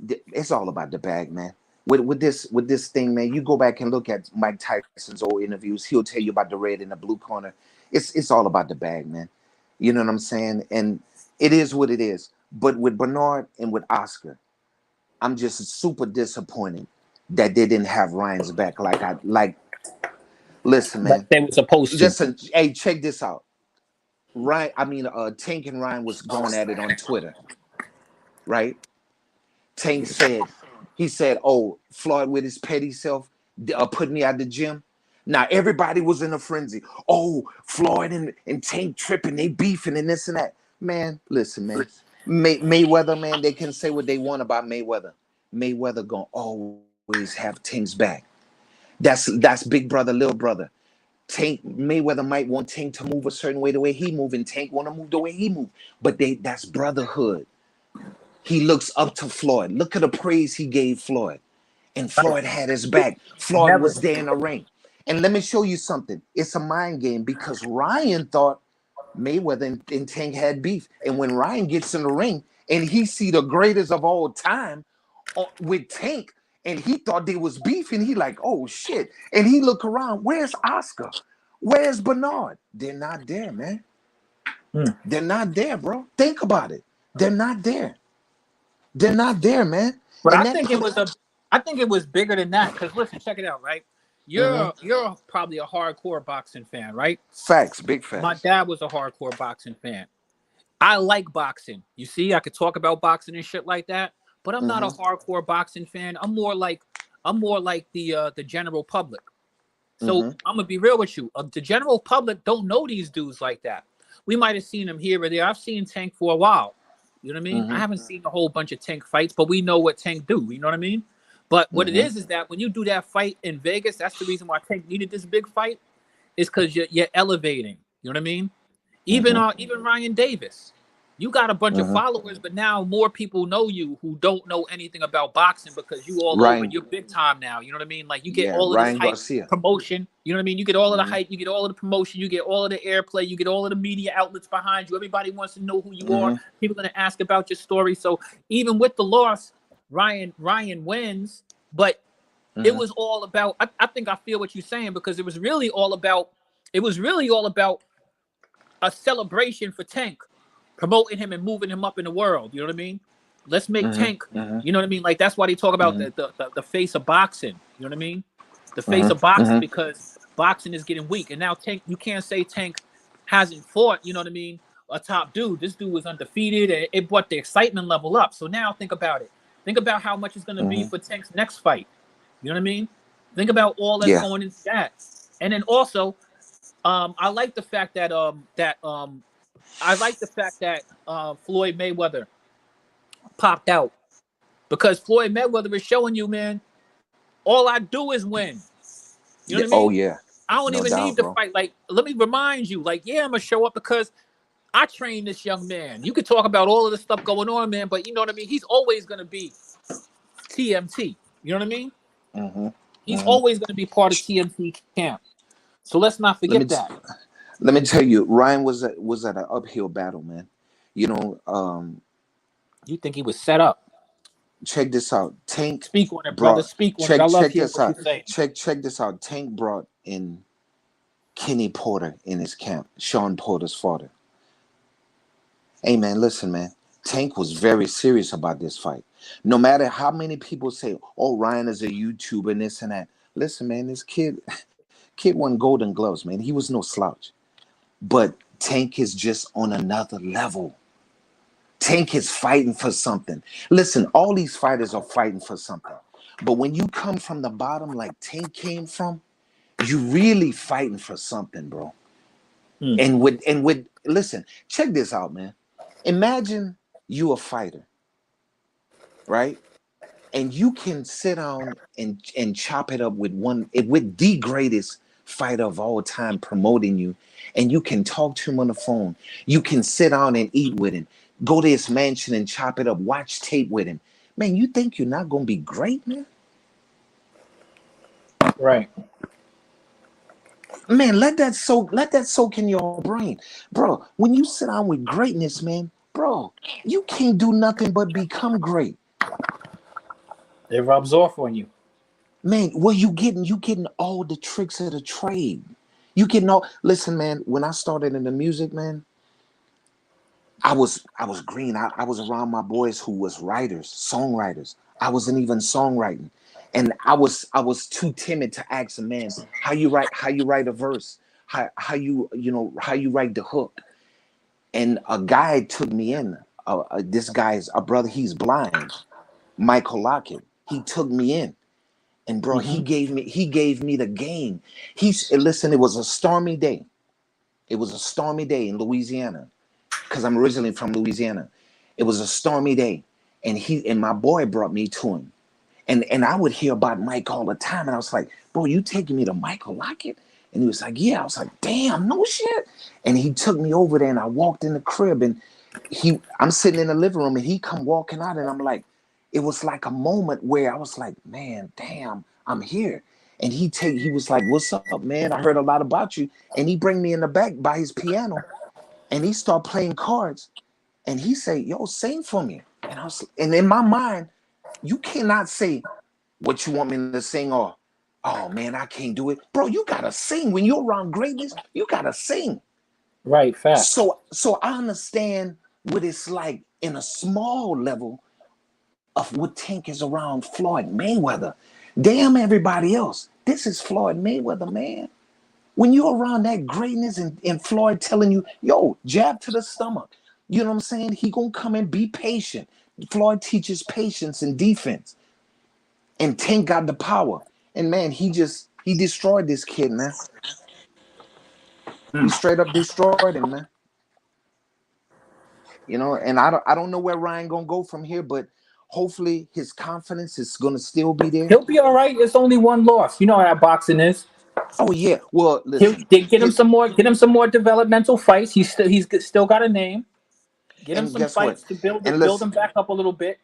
it's all about the bag, man. With this thing, man, you go back and look at Mike Tyson's old interviews. He'll tell you about the red and the blue corner. It's all about the bag, man. You know what I'm saying? And it is what it is. But with Bernard and with Oscar, I'm just super disappointed that they didn't have Ryan's back. Listen, man. Like they were supposed to. Listen, hey, check this out. Tank and Ryan was going at it on Twitter, right? Tank said, oh, Floyd with his petty self put me out the gym. Now everybody was in a frenzy. Oh, Floyd and Tank tripping, they beefing and this and that. Man, listen, man. Mayweather, man, they can say what they want about Mayweather. Mayweather gonna always have Tank's back. That's big brother, little brother. Tank Mayweather might want Tank to move a certain way the way he move, and Tank want to move the way he move. But that's brotherhood. He looks up to Floyd. Look at the praise he gave Floyd. And Floyd had his back. Floyd was there in the ring. And let me show you something. It's a mind game because Ryan thought Mayweather and Tank had beef. And when Ryan gets in the ring and he see the greatest of all time with Tank, and he thought they was beef, and he like, oh shit. And he look around, where's Oscar? Where's Bernard? They're not there, man. They're not there, bro. Think about it. They're not there. They're not there, man. But And I think it was bigger than that. Because listen, check it out, right? You're probably a hardcore boxing fan, right? Facts, big facts. My dad was a hardcore boxing fan. I like boxing. You see, I could talk about boxing and shit like that, but I'm not a hardcore boxing fan. I'm more like the general public. So I'm gonna be real with you. The general public don't know these dudes like that. We might have seen them here or there. I've seen Tank for a while. You know what I mean? I haven't seen a whole bunch of Tank fights, but we know what Tank do. You know what I mean? But what it is that when you do that fight in Vegas, that's the reason why Tank needed this big fight, is because you're elevating. You know what I mean? Even Ryan Davis, you got a bunch of followers, but now more people know you who don't know anything about boxing because you all over. You're big time now. You know what I mean? Like you get all of Ryan this hype, Garcia. promotion. You know what I mean? You get all of the hype, you get all of the promotion, you get all of the airplay, you get all of the media outlets behind you. Everybody wants to know who you are. People are gonna ask about your story. So even with the loss, Ryan wins, but it was all about. I think I feel what you're saying because it was really all about a celebration for Tank, promoting him and moving him up in the world. You know what I mean? Let's make Tank. You know what I mean? Like that's why they talk about the face of boxing. You know what I mean? The face of boxing because boxing is getting weak, and now Tank. You can't say Tank hasn't fought. You know what I mean? A top dude. This dude was undefeated, and it brought the excitement level up. So now think about it. Think about how much it's going to be for Tank's next fight. You know what I mean? Think about all that's going into that, and then also, I like the fact that Floyd Mayweather popped out because Floyd Mayweather is showing you, man, all I do is win. You know what I mean? Oh yeah. I don't even need to fight. Like, let me remind you, like, yeah, I'm gonna show up because I trained this young man. You could talk about all of the stuff going on, man, but you know what I mean? He's always gonna be TMT. You know what I mean? He's always gonna be part of TMT camp. So let's not forget that. Let me tell you, Ryan was at an uphill battle, man. You know, you think he was set up? Check this out. Tank. Speak on it, brother. Speak on it. I love hearing what you say. Check this out. Tank brought in Kenny Porter in his camp, Sean Porter's father. Hey, man, listen, man. Tank was very serious about this fight. No matter how many people say, oh, Ryan is a YouTuber and this and that. Listen, man, this kid won Golden Gloves, man. He was no slouch. But Tank is just on another level. Tank is fighting for something. Listen, all these fighters are fighting for something. But when you come from the bottom like Tank came from, you really fighting for something, bro. And with listen, check this out, man. Imagine you a fighter, right? And you can sit down and chop it up with with the greatest fighter of all time promoting you, and you can talk to him on the phone. You can sit down and eat with him, go to his mansion and chop it up, watch tape with him. Man, you think you're not gonna be great, man? Right. Man, let that soak in your brain. Bro, when you sit down with greatness, man, bro, you can't do nothing but become great. It rubs off on you. Man, what you getting all the tricks of the trade. You getting all listen, man, when I started in the music, man, I was green. I was around my boys who was writers, songwriters. I wasn't even songwriting. And I was too timid to ask a man how you write a verse, how you write the hook. And a guy took me in. This guy's a brother, he's blind, Michael Lockett. He took me in. And bro, he gave me the game. Listen, it was a stormy day. It was a stormy day in Louisiana, because I'm originally from Louisiana. It was a stormy day, and my boy brought me to him. And I would hear about Mike all the time, and I was like, bro, you taking me to Michael Lockett? And he was like, yeah. I was like, damn, no shit. And he took me over there, and I walked in the crib, and I'm sitting in the living room, and he come walking out, and I'm like, it was like a moment where I was like, man, damn, I'm here. And he was like, what's up, man? I heard a lot about you. And he bring me in the back by his piano, and he start playing cards, and he say, yo, sing for me. And in my mind, you cannot say what you want me to sing, or, oh man, I can't do it. Bro, you gotta sing. When you're around greatness, you gotta sing. Right, fact. So I understand what it's like in a small level of what Tank is around Floyd Mayweather. Damn everybody else. This is Floyd Mayweather, man. When you're around that greatness and Floyd telling you, yo, jab to the stomach. You know what I'm saying? He gonna come and be patient. Floyd teaches patience and defense. And Tank got the power. And man, he destroyed this kid, man. He straight up destroyed him, man. You know, and I don't know where Ryan gonna go from here, but hopefully his confidence is gonna still be there. He'll be all right. It's only one loss. You know how boxing is. Oh yeah. Well, listen. Get him some more developmental fights. He's still got a name. Get him some fights to build him back up a little bit.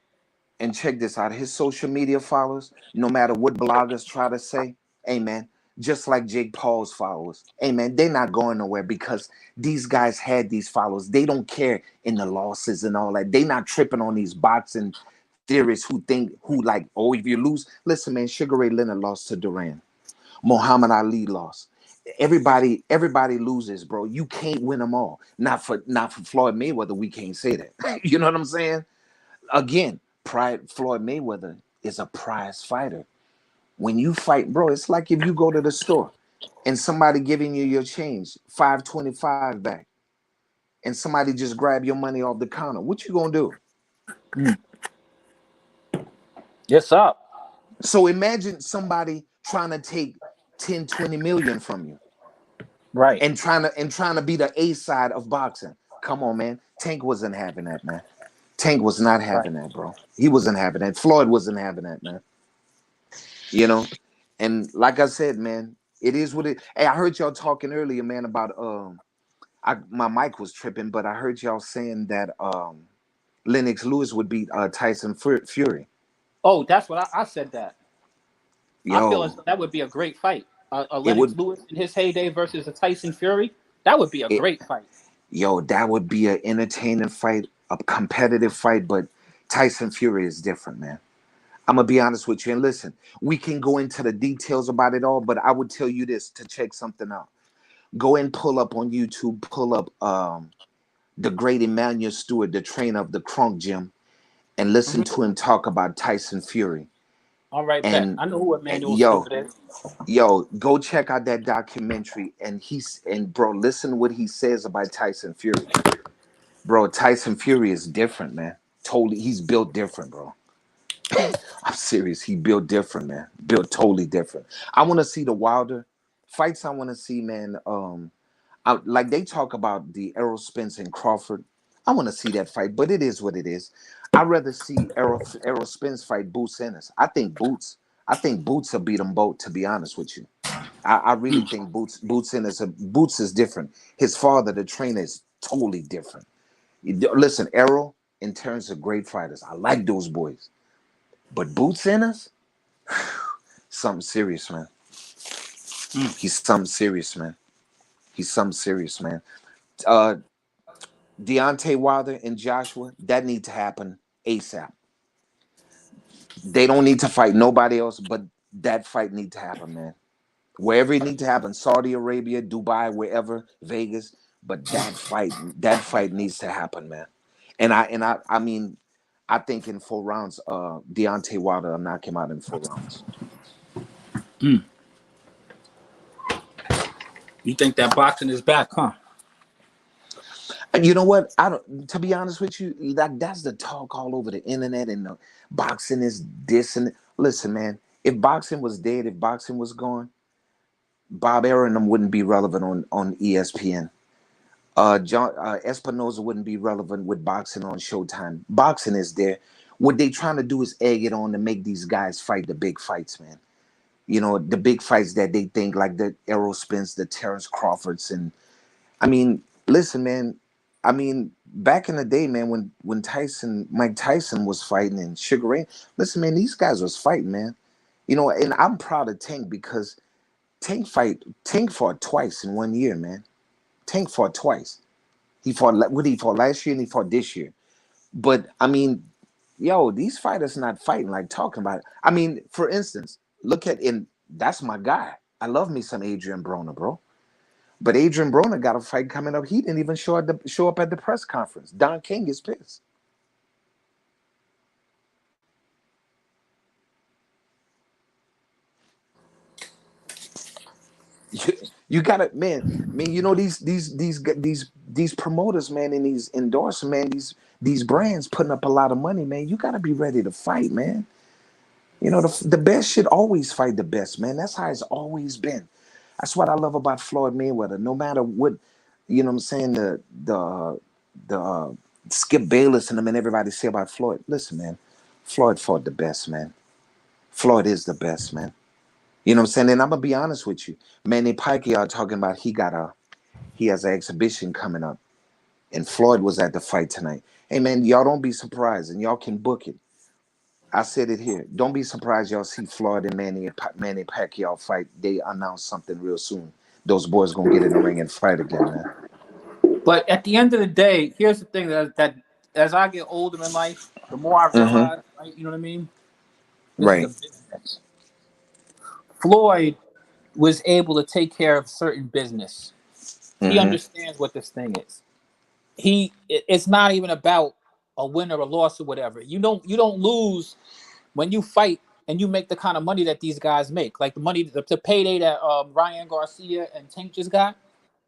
And check this out. His social media followers, no matter what bloggers try to say, hey man, just like Jake Paul's followers, hey man, they're not going nowhere, because these guys had these followers. They don't care in the losses and all that. They not tripping on these boxing theorists who like, oh, if you lose, listen, man, Sugar Ray Leonard lost to Duran. Muhammad Ali lost. Everybody loses, bro. You can't win them all. Not for Floyd Mayweather. We can't say that. You know what I'm saying? Again, Floyd Mayweather is a prize fighter. When you fight, bro, it's like if you go to the store and somebody giving you your change, $5.25 back, and somebody just grab your money off the counter. What you gonna do? Yes, up. So imagine somebody trying to take 10, 20 million from you. Right. And trying to be the A side of boxing. Come on, man. Tank wasn't having that, man. Tank was not having that, bro. He wasn't having that. Floyd wasn't having that, man. You know? And like I said, man, it is what it. Hey, I heard y'all talking earlier, man, about my mic was tripping, but I heard y'all saying that Lennox Lewis would beat Tyson Fury. Oh, that's what I said that. Yo, I feel as though that would be a great fight. A Lennox Lewis in his heyday versus a Tyson Fury. That would be a great fight. Yo, that would be an entertaining fight, a competitive fight, but Tyson Fury is different, man. I'm going to be honest with you. And listen, we can go into the details about it all, but I would tell you this to check something out. Go and pull up on YouTube, the great Emmanuel Stewart, the trainer of the Crunk Gym, and listen to him talk about Tyson Fury. All right, and I know who Emmanuel Stewart is. Yo, go check out that documentary, and bro, listen what he says about Tyson Fury. Bro, Tyson Fury is different, man. Totally, he's built different, bro. I'm serious. He built different, man. Built totally different. I want to see the Wilder fights. I want to see, man. Like they talk about the Errol Spence and Crawford. I want to see that fight, but it is what it is. I'd rather see Errol Spence fight Boots Ennis. I think Boots will beat them both. To be honest with you, I really think Boots Ennis. Boots is different. His father, the trainer, is totally different. Listen, Errol, in terms of great fighters, I like those boys. But Boots Ennis, something serious, man. He's something serious, man. He's something serious, man. Deontay Wilder and Joshua, that need to happen ASAP. They don't need to fight nobody else, but that fight need to happen, man. Wherever it need to happen, Saudi Arabia, Dubai, wherever, Vegas, but that fight needs to happen, man. I mean, I think in 4 rounds, Deontay Wilder will knock him out in 4 rounds. You think that boxing is back, huh? And you know what? I don't. To be honest with you, that's the talk all over the internet, and the boxing is this and listen, man. If boxing was dead, if boxing was gone, Bob Arum wouldn't be relevant on ESPN. John Espinosa wouldn't be relevant with boxing on Showtime. Boxing is there. What they trying to do is egg it on to make these guys fight the big fights, man. You know, the big fights that they think, like the Errol Spence, the Terrence Crawfords, and I mean, listen, man. I mean, back in the day, man, when Mike Tyson was fighting and Sugar Ray, listen, man, these guys was fighting, man. You know, and I'm proud of Tank because Tank fought twice in 1 year, man. Tank fought twice. He fought last year and he fought this year. But I mean, yo, these fighters not fighting like talking about it. I mean, for instance, that's my guy. I love me some Adrian Broner, bro. But Adrian Broner got a fight coming up. He didn't even show up at the press conference. Don King is pissed. You gotta, man. You know these promoters, man, and these endorsers, man. These brands putting up a lot of money, man. You gotta be ready to fight, man. You know the best should always fight the best, man. That's how it's always been. That's what I love about Floyd Mayweather. No matter what, you know what I'm saying, the Skip Bayless and them and everybody say about Floyd. Listen, man, Floyd fought the best, man. Floyd is the best, man. You know what I'm saying? And I'm gonna be honest with you. Manny Pacquiao talking about he has an exhibition coming up. And Floyd was at the fight tonight. Hey man, y'all don't be surprised and y'all can book it. I said it here. Don't be surprised y'all see Floyd and Manny Pacquiao fight. They announce something real soon. Those boys gonna get in the ring and fight again, man. But at the end of the day, here's the thing that as I get older in life, the more I realize, right, you know what I mean? This is a business. Floyd was able to take care of certain business. He understands what this thing is. It's not even about a win or a loss or whatever. You don't lose when you fight and you make the kind of money that these guys make, like the money, the payday that Ryan Garcia and Tank just got.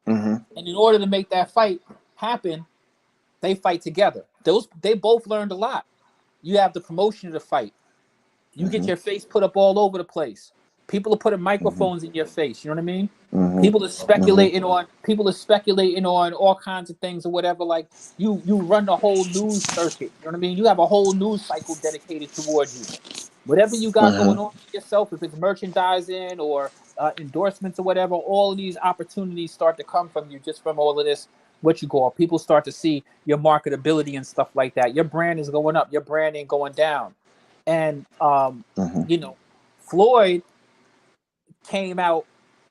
And in order to make that fight happen, they fight together. They both learned a lot. You have the promotion of the fight. You get your face put up all over the place. People are putting microphones in your face. You know what I mean? People are speculating on all kinds of things or whatever. Like you run the whole news circuit. You know what I mean? You have a whole news cycle dedicated towards you. Whatever you got going on for yourself, if it's merchandising or endorsements or whatever, all of these opportunities start to come from you just from all of this. What you call people start to see your marketability and stuff like that. Your brand is going up. Your brand ain't going down. And you know, Floyd came out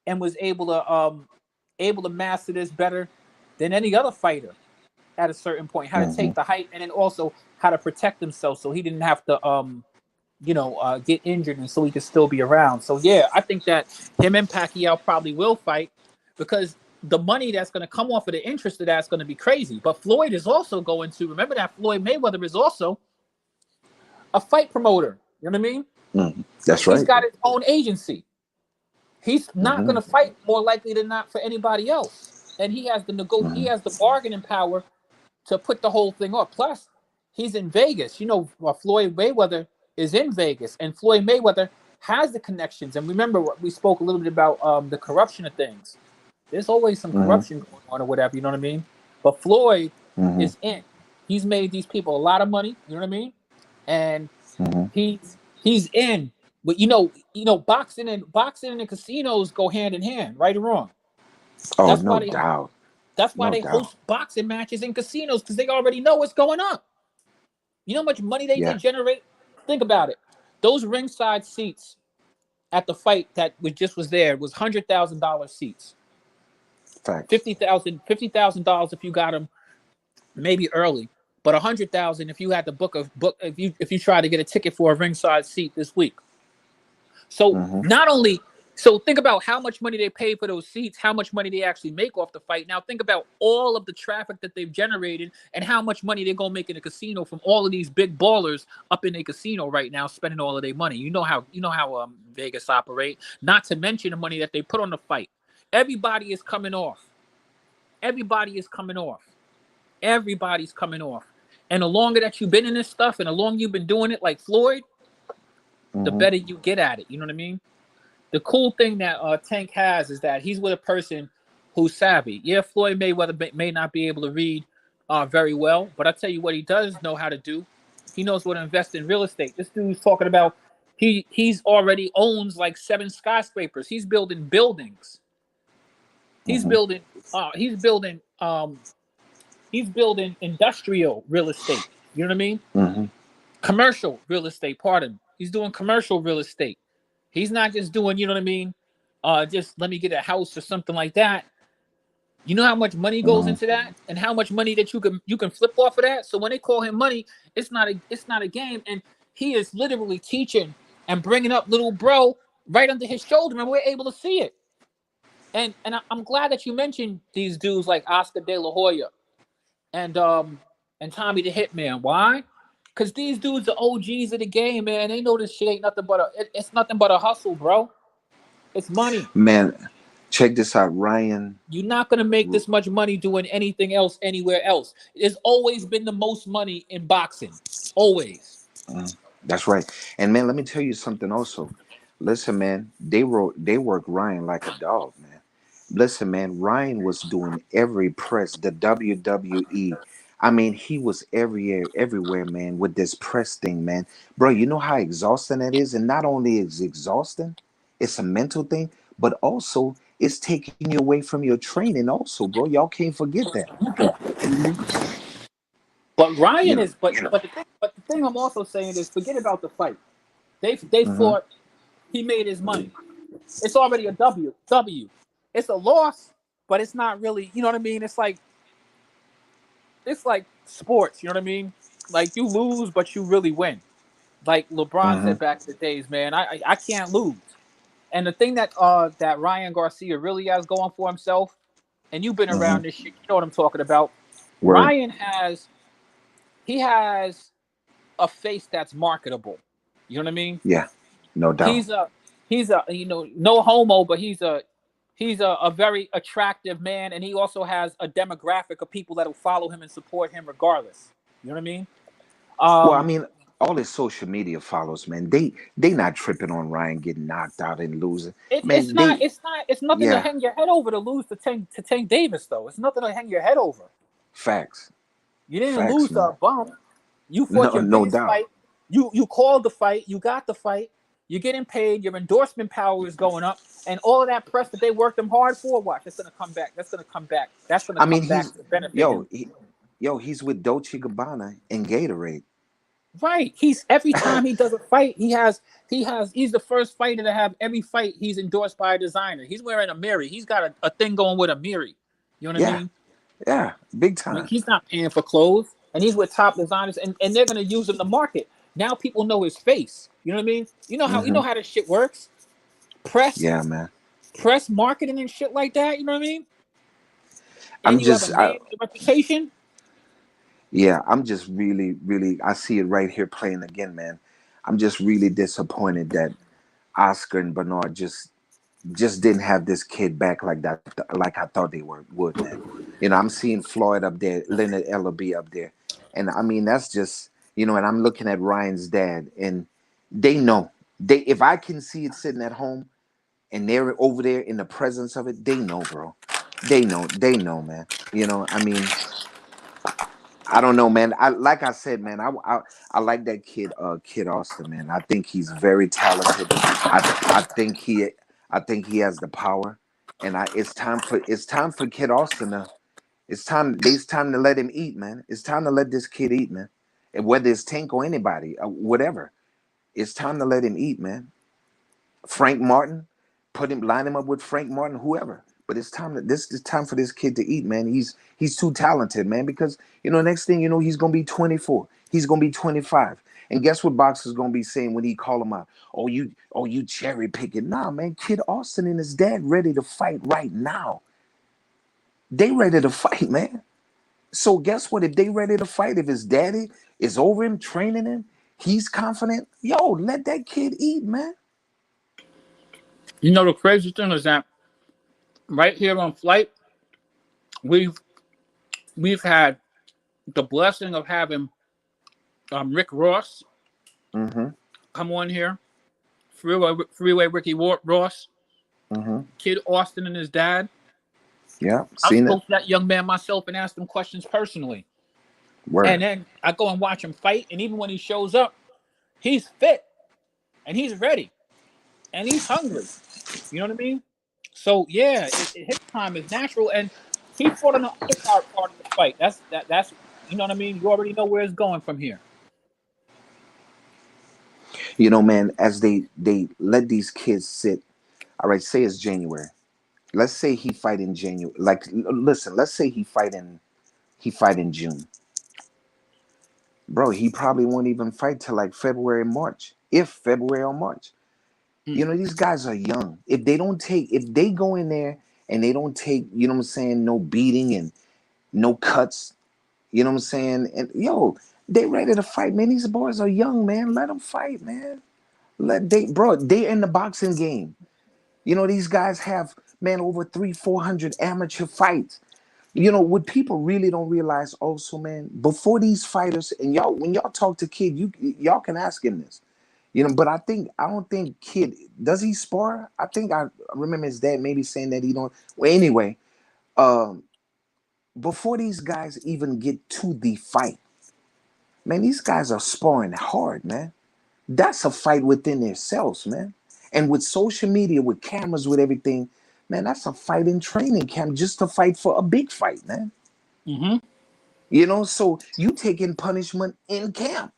and was able to master this better than any other fighter at a certain point. How to take the height and then also how to protect himself so he didn't have to get injured and so he could still be around. So yeah, I think that him and Pacquiao probably will fight because the money that's going to come off of the interest of that's going to be crazy. But Floyd is also going to remember that Floyd Mayweather is also a fight promoter. You know what I mean? That's right. He's got his own agency. He's not going to fight more likely than not for anybody else, and he has the he has the bargaining power to put the whole thing off. Plus, he's in Vegas. You know, Floyd Mayweather is in Vegas, and Floyd Mayweather has the connections. And remember, we spoke a little bit about the corruption of things. There's always some corruption going on or whatever, you know what I mean? But Floyd is in. He's made these people a lot of money, you know what I mean? And he's in. But you know, boxing and casinos go hand in hand, right or wrong. Oh, That's no why they, doubt. That's why No they doubt. host boxing matches in casinos, because they already know what's going on. You know how much money they generate? Think about it. Those ringside seats at the fight that was there was $100,000 seats. Facts. $50,000 if you got them maybe early, but $100,000 if you had to book if you try to get a ticket for a ringside seat this week. So not only think about how much money they pay for those seats, how much money they actually make off the fight. Now think about all of the traffic that they've generated and how much money they're gonna make in a casino from all of these big ballers up in a casino right now, spending all of their money. You know how Vegas operate. Not to mention the money that they put on the fight. Everybody is coming off. Everybody's coming off. And the longer that you've been in this stuff and the longer you've been doing it, like Floyd, the better you get at it. You know what I mean? The cool thing that Tank has is that he's with a person who's savvy. Yeah, Floyd Mayweather may not be able to read very well, but I tell you what he does know how to do. He knows what to invest in real estate. This dude's talking about he's already owns like 7 skyscrapers. He's building buildings. He's building industrial real estate. You know what I mean? Commercial real estate, pardon. He's doing commercial real estate. He's not just doing, you know what I mean? Just let me get a house or something like that. You know how much money goes into that, and how much money that you can flip off of that. So when they call him money, it's not a game, and he is literally teaching and bringing up little bro right under his shoulder, and we're able to see it. And I'm glad that you mentioned these dudes like Oscar De La Hoya and Tommy the Hitman. Why? Because these dudes are OGs of the game, man. They know this shit ain't nothing but it's nothing but a hustle, bro. It's money. Man, check this out, Ryan. You're not gonna make this much money doing anything else anywhere else. There's always been the most money in boxing. Always. That's right. And man, let me tell you something also. Listen, man, they work Ryan like a dog, man. Listen, man, Ryan was doing every press, the WWE. I mean, he was everywhere, man, with this press thing, man. Bro, you know how exhausting that is? And not only is it exhausting, it's a mental thing, but also it's taking you away from your training also, bro. Y'all can't forget that. But Ryan is, but the thing I'm also saying is, forget about the fight. They fought. He made his money. It's already a W. It's a loss, but it's not really. You know what I mean? It's like sports. You know what I mean? Like you lose, but you really win. Like LeBron said back in the days, man. I can't lose. And the thing that Ryan Garcia really has going for himself, and you've been around this shit, you know what I'm talking about. Word. Ryan has a face that's marketable. You know what I mean? Yeah, no doubt. He's a no homo, but he's a very attractive man, and he also has a demographic of people that will follow him and support him regardless. You know what I mean? Well, I mean, all his social media follows, man, they not tripping on Ryan getting knocked out and losing. It's nothing to hang your head over to lose to Tank Davis, though. It's nothing to hang your head over. Facts. You didn't lose to a bump. You fought your biggest fight. You called the fight. You got the fight. You're getting paid. Your endorsement power is going up, and all of that press that they worked them hard for. Watch, that's gonna come back. That's gonna come back. That's gonna come back to benefit him. He's with Dolce & Gabbana and Gatorade. Right. He's every time he does a fight, he's the first fighter to have every fight he's endorsed by a designer. He's wearing a Miri. He's got a thing going with a Miri. You know what I mean? Yeah, big time. I mean, he's not paying for clothes, and he's with top designers, and they're gonna use him to market. Now people know his face. You know what I mean? You know how this shit works. Press. Yeah, man. Press marketing and shit like that. You know what I mean? And have a name, a reputation. Yeah, I'm just really, really. I see it right here playing again, man. I'm just really disappointed that Oscar and Bernard just didn't have this kid back like that, like I thought they would, man. You know, I'm seeing Floyd up there, Leonard Ellaby up there, and I mean that's just, you know. And I'm looking at Ryan's dad, and They know. They if I can see it sitting at home and they're over there in the presence of it, they know, bro. They know, man. You know, I mean, I don't know, man. I like I said, man. I like that kid, Kid Austin, man. I think he's very talented. I think he has the power, and it's time for Kid Austin to. It's time to let him eat, man. It's time to let this kid eat, man. And whether it's Tank or anybody, whatever, it's time to let him eat, man. Frank Martin, line him up with Frank Martin, whoever. But it's time to this is time for this kid to eat, man. He's too talented, man. Because next thing you know, he's gonna be 24. He's gonna be 25. And guess what Boxer's gonna be saying when he call him out? You cherry picking. Nah, man. Kid Austin and his dad ready to fight right now. They ready to fight, man. So guess what? If they ready to fight, if his daddy is over him, training him, he's confident. Yo, let that kid eat, man. The crazy thing is that right here on Flight, we've had the blessing of having Rick Ross come on here, Freeway Ricky Ross, Kid Austin and his dad. Yeah, I seen spoke it. to that young man myself and asked him questions personally. Word. And then I go and watch him fight, and even when he shows up, he's fit and he's ready and he's hungry. You know what I mean? So yeah, his time is natural, and he fought on the undercard part of the fight. That's you know what I mean. You already know where it's going from here. Man, as they let these kids sit. All right, say it's January. Let's say he fight in January. Like, listen, let's say he fight in June. Bro, he probably won't even fight till like February, March. If February or March. These guys are young. If they go in there and they don't take, no beating and no cuts, and they ready to fight, man. These boys are young, man. Let them fight, man. They're in the boxing game. These guys have, man, over 300-400 amateur fights. What people really don't realize also, man, before these fighters, and when y'all talk to Kid, y'all can ask him this. But I don't think Kid, does he spar? I think I remember his dad maybe saying that he don't. Well, anyway, before these guys even get to the fight, man, these guys are sparring hard, man. That's a fight within themselves, man. And with social media, with cameras, with everything, man, that's a fight in training camp just to fight for a big fight, man. So you taking punishment in camp.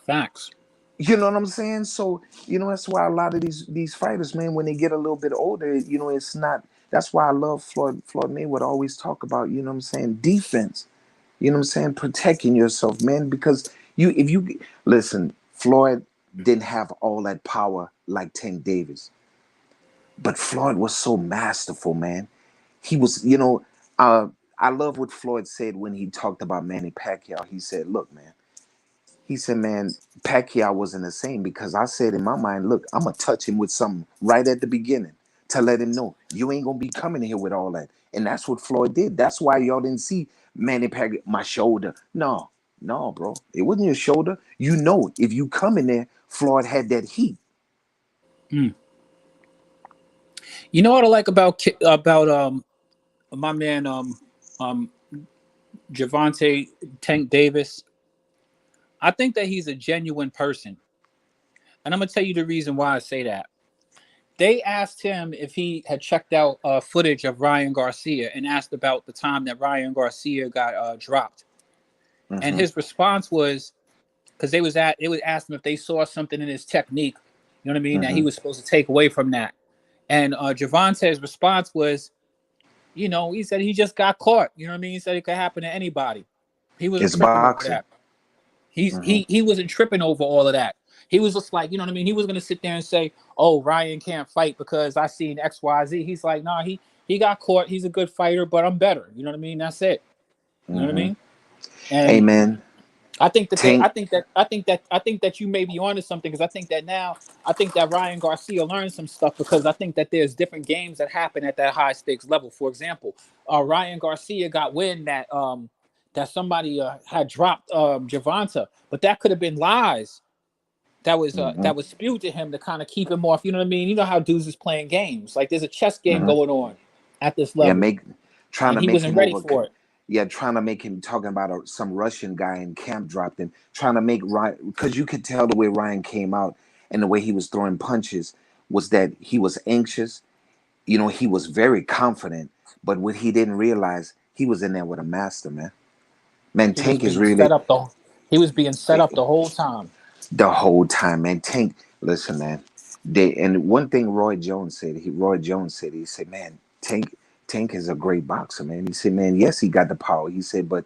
Facts. You know what I'm saying? So, that's why a lot of these fighters, man, when they get a little bit older, it's not. That's why I love Floyd Mayweather always talk about, defense. Protecting yourself, man, because if you listen, Floyd didn't have all that power like Tank Davis. But Floyd was so masterful, man. He was, I love what Floyd said when he talked about Manny Pacquiao. He said, look, man. He said, man, Pacquiao wasn't the same because I said in my mind, look, I'm going to touch him with something right at the beginning to let him know you ain't going to be coming here with all that. And that's what Floyd did. That's why y'all didn't see Manny Pacquiao, my shoulder. No, bro. It wasn't your shoulder. If you come in there, Floyd had that heat. You know what I like about my man Gervonta Tank Davis? I think that he's a genuine person. And I'm going to tell you the reason why I say that. They asked him if he had checked out footage of Ryan Garcia and asked about the time that Ryan Garcia got dropped. And his response was, because they would ask him if they saw something in his technique, you know what I mean, that he was supposed to take away from that. And Gervonta's response was, he said he just got caught. You know what I mean? He said it could happen to anybody. He wasn't tripping over that. He wasn't tripping over all of that. He was just like, you know what I mean? He was going to sit there and say, oh, Ryan can't fight because I seen X, Y, Z. He's like, nah, he got caught. He's a good fighter, but I'm better. You know what I mean? That's it. You know what I mean? And Amen. I think that I think that you may be onto something, because I think that Ryan Garcia learned some stuff, because I think that there's different games that happen at that high stakes level. For example, Ryan Garcia got wind that somebody had dropped Gervonta, but that could have been lies. that was spewed to him to kind of keep him off. You know what I mean? You know how dudes is playing games. Like there's a chess game going on at this level. Trying to he make wasn't him ready over. for it. Yeah, trying to make him talking about some Russian guy in camp dropped him. Trying to make Ryan, because you could tell the way Ryan came out and the way he was throwing punches was that he was anxious. You know, he was very confident, but what he didn't realize, he was in there with a master, man. Man, Tank is really He was being set up the whole time. the whole time, man. Tank, listen, man. And one thing Roy Jones said, he said, man, Tank is a great boxer, man. He said, man, yes, he got the power. He said, but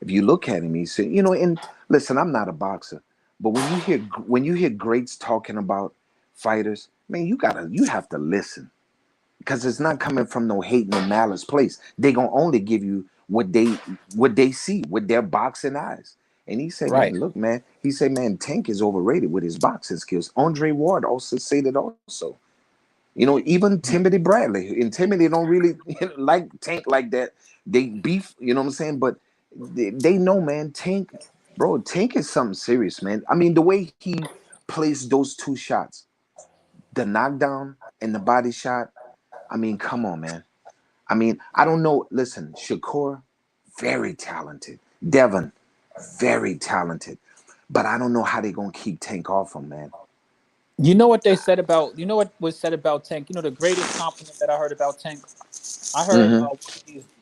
if you look at him, he said, you know, and listen, I'm not a boxer, but when you hear greats talking about fighters, man, you have to listen, because it's not coming from no hate, no malice place. They gonna only give you what they see with their boxing eyes. And he said, Right. man, look, man. He said, man, Tank is overrated with his boxing skills. Andre Ward also said it also. You know, even Timothy Bradley and Timothy don't really like Tank like that. They beef, you know what I'm saying? But they know, man, Tank is something serious, man. I mean, the way he placed those two shots, the knockdown and the body shot, I mean, come on, man. I mean, I don't know. Listen, Shakur, very talented. Devin, very talented. But I don't know how they're going to keep Tank off him, man. You know what they said about, you know what was said about Tank? You know, the greatest compliment that I heard about Tank? I heard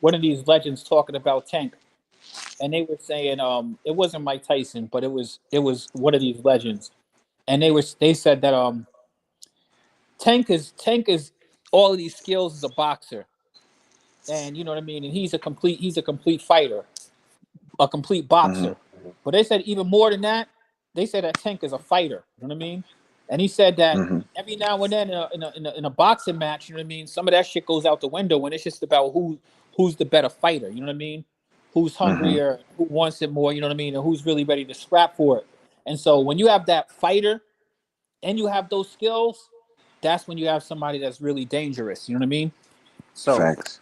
one of these legends talking about Tank. And they were saying, it wasn't Mike Tyson, but it was one of these legends. And they said that Tank is all of these skills as a boxer. And you know what I mean? And he's a complete fighter, a complete boxer. But they said even more than that, they said that Tank is a fighter. You know what I mean? And he said that every now and then in a boxing match, you know what I mean, some of that shit goes out the window when it's just about who's the better fighter. You know what I mean? Who's hungrier, who wants it more, you know what I mean, and who's really ready to scrap for it. And so when you have that fighter and you have those skills, that's when you have somebody that's really dangerous. You know what I mean? So Facts.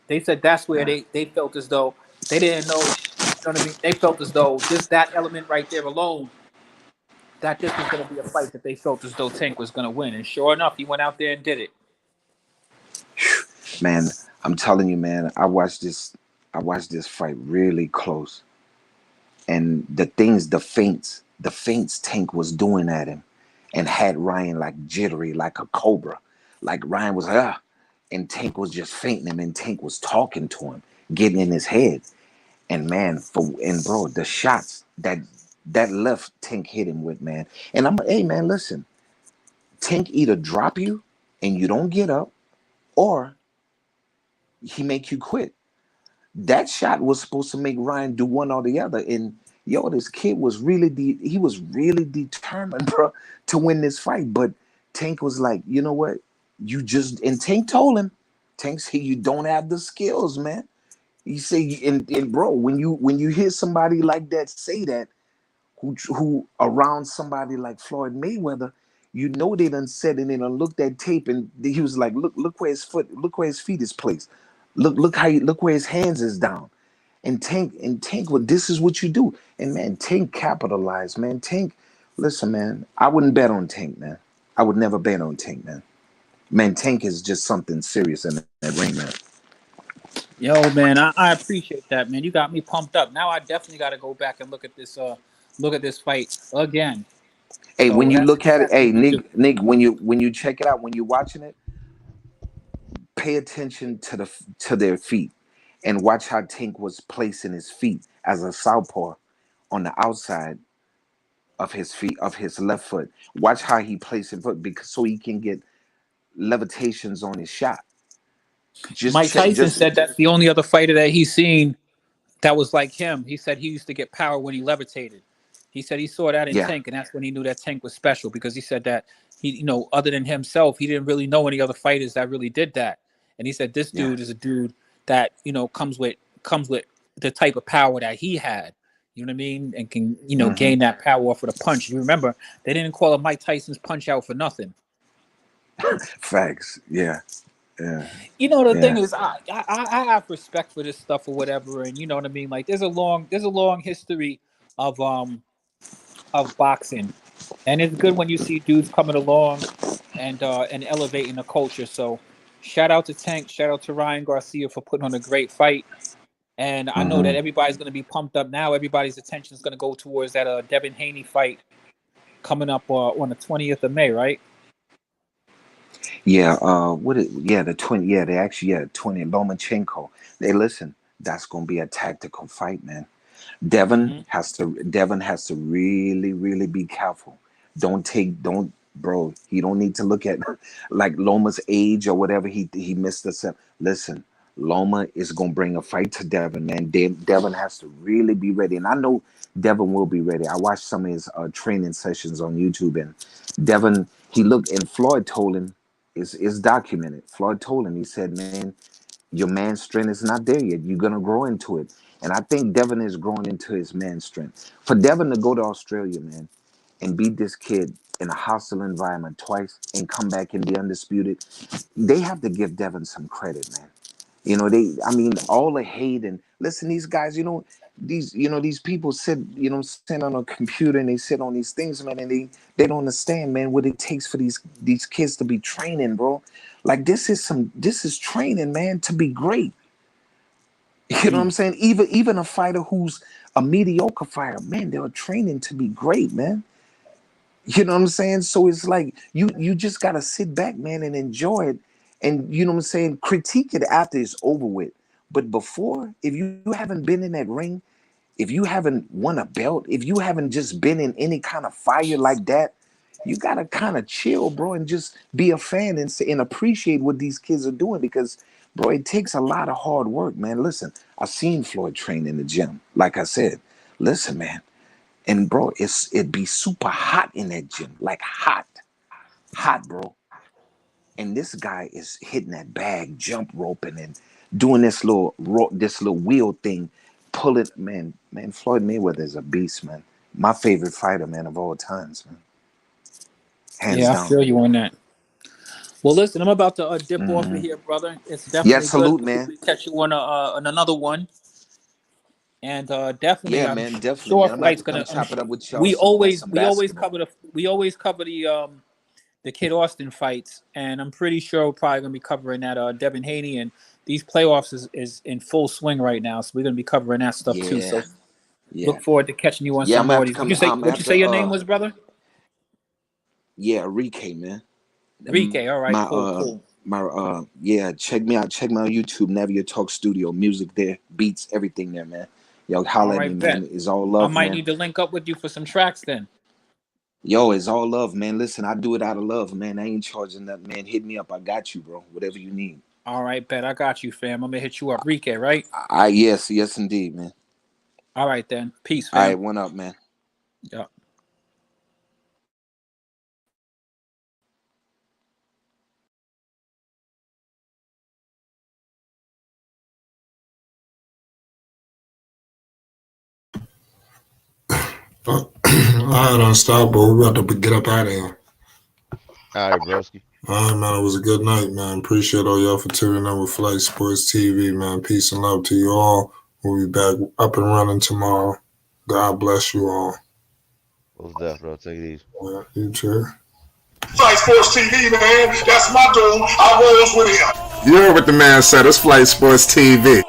they said that's where they felt as though they didn't know, you know what I mean? They felt as though just that element right there alone, that this was going to be a fight that they felt as though Tank was going to win. And sure enough, he went out there and did it. Man, I'm telling you, man, I watched this fight really close. And the feints Tank was doing at him and had Ryan like jittery, like a cobra. Like Ryan was and Tank was just fainting him, and Tank was talking to him, getting in his head. And man, bro, the shots that left Tank hit him with, man. And hey man, listen, Tank either drop you and you don't get up, or he make you quit. That shot was supposed to make Ryan do one or the other. And yo, this kid was really determined, bro, to win this fight. But Tank was like, you know what? And Tank told him, Tank said, you don't have the skills, man. He said, and bro, when you hear somebody like that say that, who around somebody like Floyd Mayweather, you know they done said it and done looked at tape, and he was like, look where his feet is placed. Look where his hands is down. And Tank, well, this is what you do. And man, Tank capitalized, man. Tank, listen, man, I wouldn't bet on Tank, man. I would never bet on Tank, man. Man, Tank is just something serious in that ring, man. Yo, man, I appreciate that, man. You got me pumped up. Now I definitely got to go back and look at this fight again. Hey, So when you look at it, hey, exactly Nick, when you check it out, when you're watching it, pay attention to their feet and watch how Tank was placing his feet as a southpaw on the outside of his feet, of his left foot. Watch how he placed it, because so he can get levitations on his shot. Mike Tyson said that's the only other fighter that he's seen that was like him. He said he used to get power when he levitated. He said he saw that in Tank, and that's when he knew that Tank was special, because he said that he, you know, other than himself, he didn't really know any other fighters that really did that. And he said this dude is a dude that, you know, comes with the type of power that he had. You know what I mean? And can, you know, gain that power off of the punch. You remember, they didn't call him Mike Tyson's Punch Out for nothing. Facts. Yeah. Yeah. You know, the thing is, I have respect for this stuff or whatever, and you know what I mean. Like, there's a long history of boxing, And it's good when you see dudes coming along and elevating the culture. So shout out to Tank, shout out to Ryan Garcia for putting on a great fight. And I know that everybody's going to be pumped up now. Everybody's attention is going to go towards that Devin Haney fight coming up on the 20th of May, right? Yeah, the 20, yeah, they actually, 20, Lomachenko. They listen, that's gonna be a tactical fight, man. Devin has to really, really be careful. Bro, he don't need to look at like Loma's age or whatever he missed us up. Listen, Loma is gonna bring a fight to Devin, man. Devin has to really be ready. And I know Devin will be ready. I watched some of his training sessions on YouTube, and Devin, he looked, and Floyd told him, is documented. Floyd told him, he said, man, your man strength is not there yet. You're gonna grow into it. And I think Devin is growing into his man strength. For Devin to go to Australia, man, and beat this kid in a hostile environment twice and come back and be undisputed, they have to give Devin some credit, man. You know, all the hate, and listen, these guys, these people sit, sit on a computer and they sit on these things, man, and they don't understand, man, what it takes for these kids to be training, bro. Like this is training, man, to be great. You know what I'm saying? Even a fighter who's a mediocre fighter, man, they're training to be great, man. You know what I'm saying? So it's like you just gotta sit back, man, and enjoy it. And you know what I'm saying? Critique it after it's over with. But before, if you haven't been in that ring, if you haven't won a belt, if you haven't just been in any kind of fire like that, you gotta kind of chill, bro, and just be a fan and appreciate what these kids are doing, because, bro, it takes a lot of hard work, man. Listen, I've seen Floyd train in the gym. Like I said, listen, man. And bro, it'd be super hot in that gym, like hot, bro. And this guy is hitting that bag, jump roping, and doing this little wheel thing, pulling. Man, Floyd Mayweather is a beast, man. My favorite fighter, man, of all times, man. Hands down. I feel you on that. Well, listen, I'm about to dip off of here, brother. It's definitely salute, good man. to catch you on another one. And definitely, yeah, I'm man, definitely. sure Man. fight's gonna chop it up with y'all. we always cover the Kid Austin fights, and I'm pretty sure we're probably gonna be covering that Devin Haney, and these playoffs is in full swing right now, so we're gonna be covering that stuff too. So look forward to catching you on some more of these. What'd you say your name was, brother? Yeah, Rike, man. Rike, all right, cool. Check me out. Check me out on YouTube, Navia Talk Studio. Music there, beats, everything there, man. Yo, holla at me, man. It's all love, I might man. need to link up with you for some tracks then. Yo, it's all love, man. Listen, I do it out of love, man. I ain't charging that, man. Hit me up. I got you, bro. Whatever you need. All right, bet. I got you, fam. I'm going to hit you up. Rike, right? Yes, indeed, man. All right, then. Peace, fam. All right, one up, man. Yeah. All right, Unstoppable. We're about to get up out of here. All right, broski. All right, man. It was a good night, man. Appreciate all y'all for tuning in with Flight Sports TV, man. Peace and love to you all. We'll be back up and running tomorrow. God bless you all. What's that, bro? Take it easy. Yeah, you too. Flight Sports TV, man. That's my dude. I rolls with him. You heard what the man said. It's Flight Sports TV.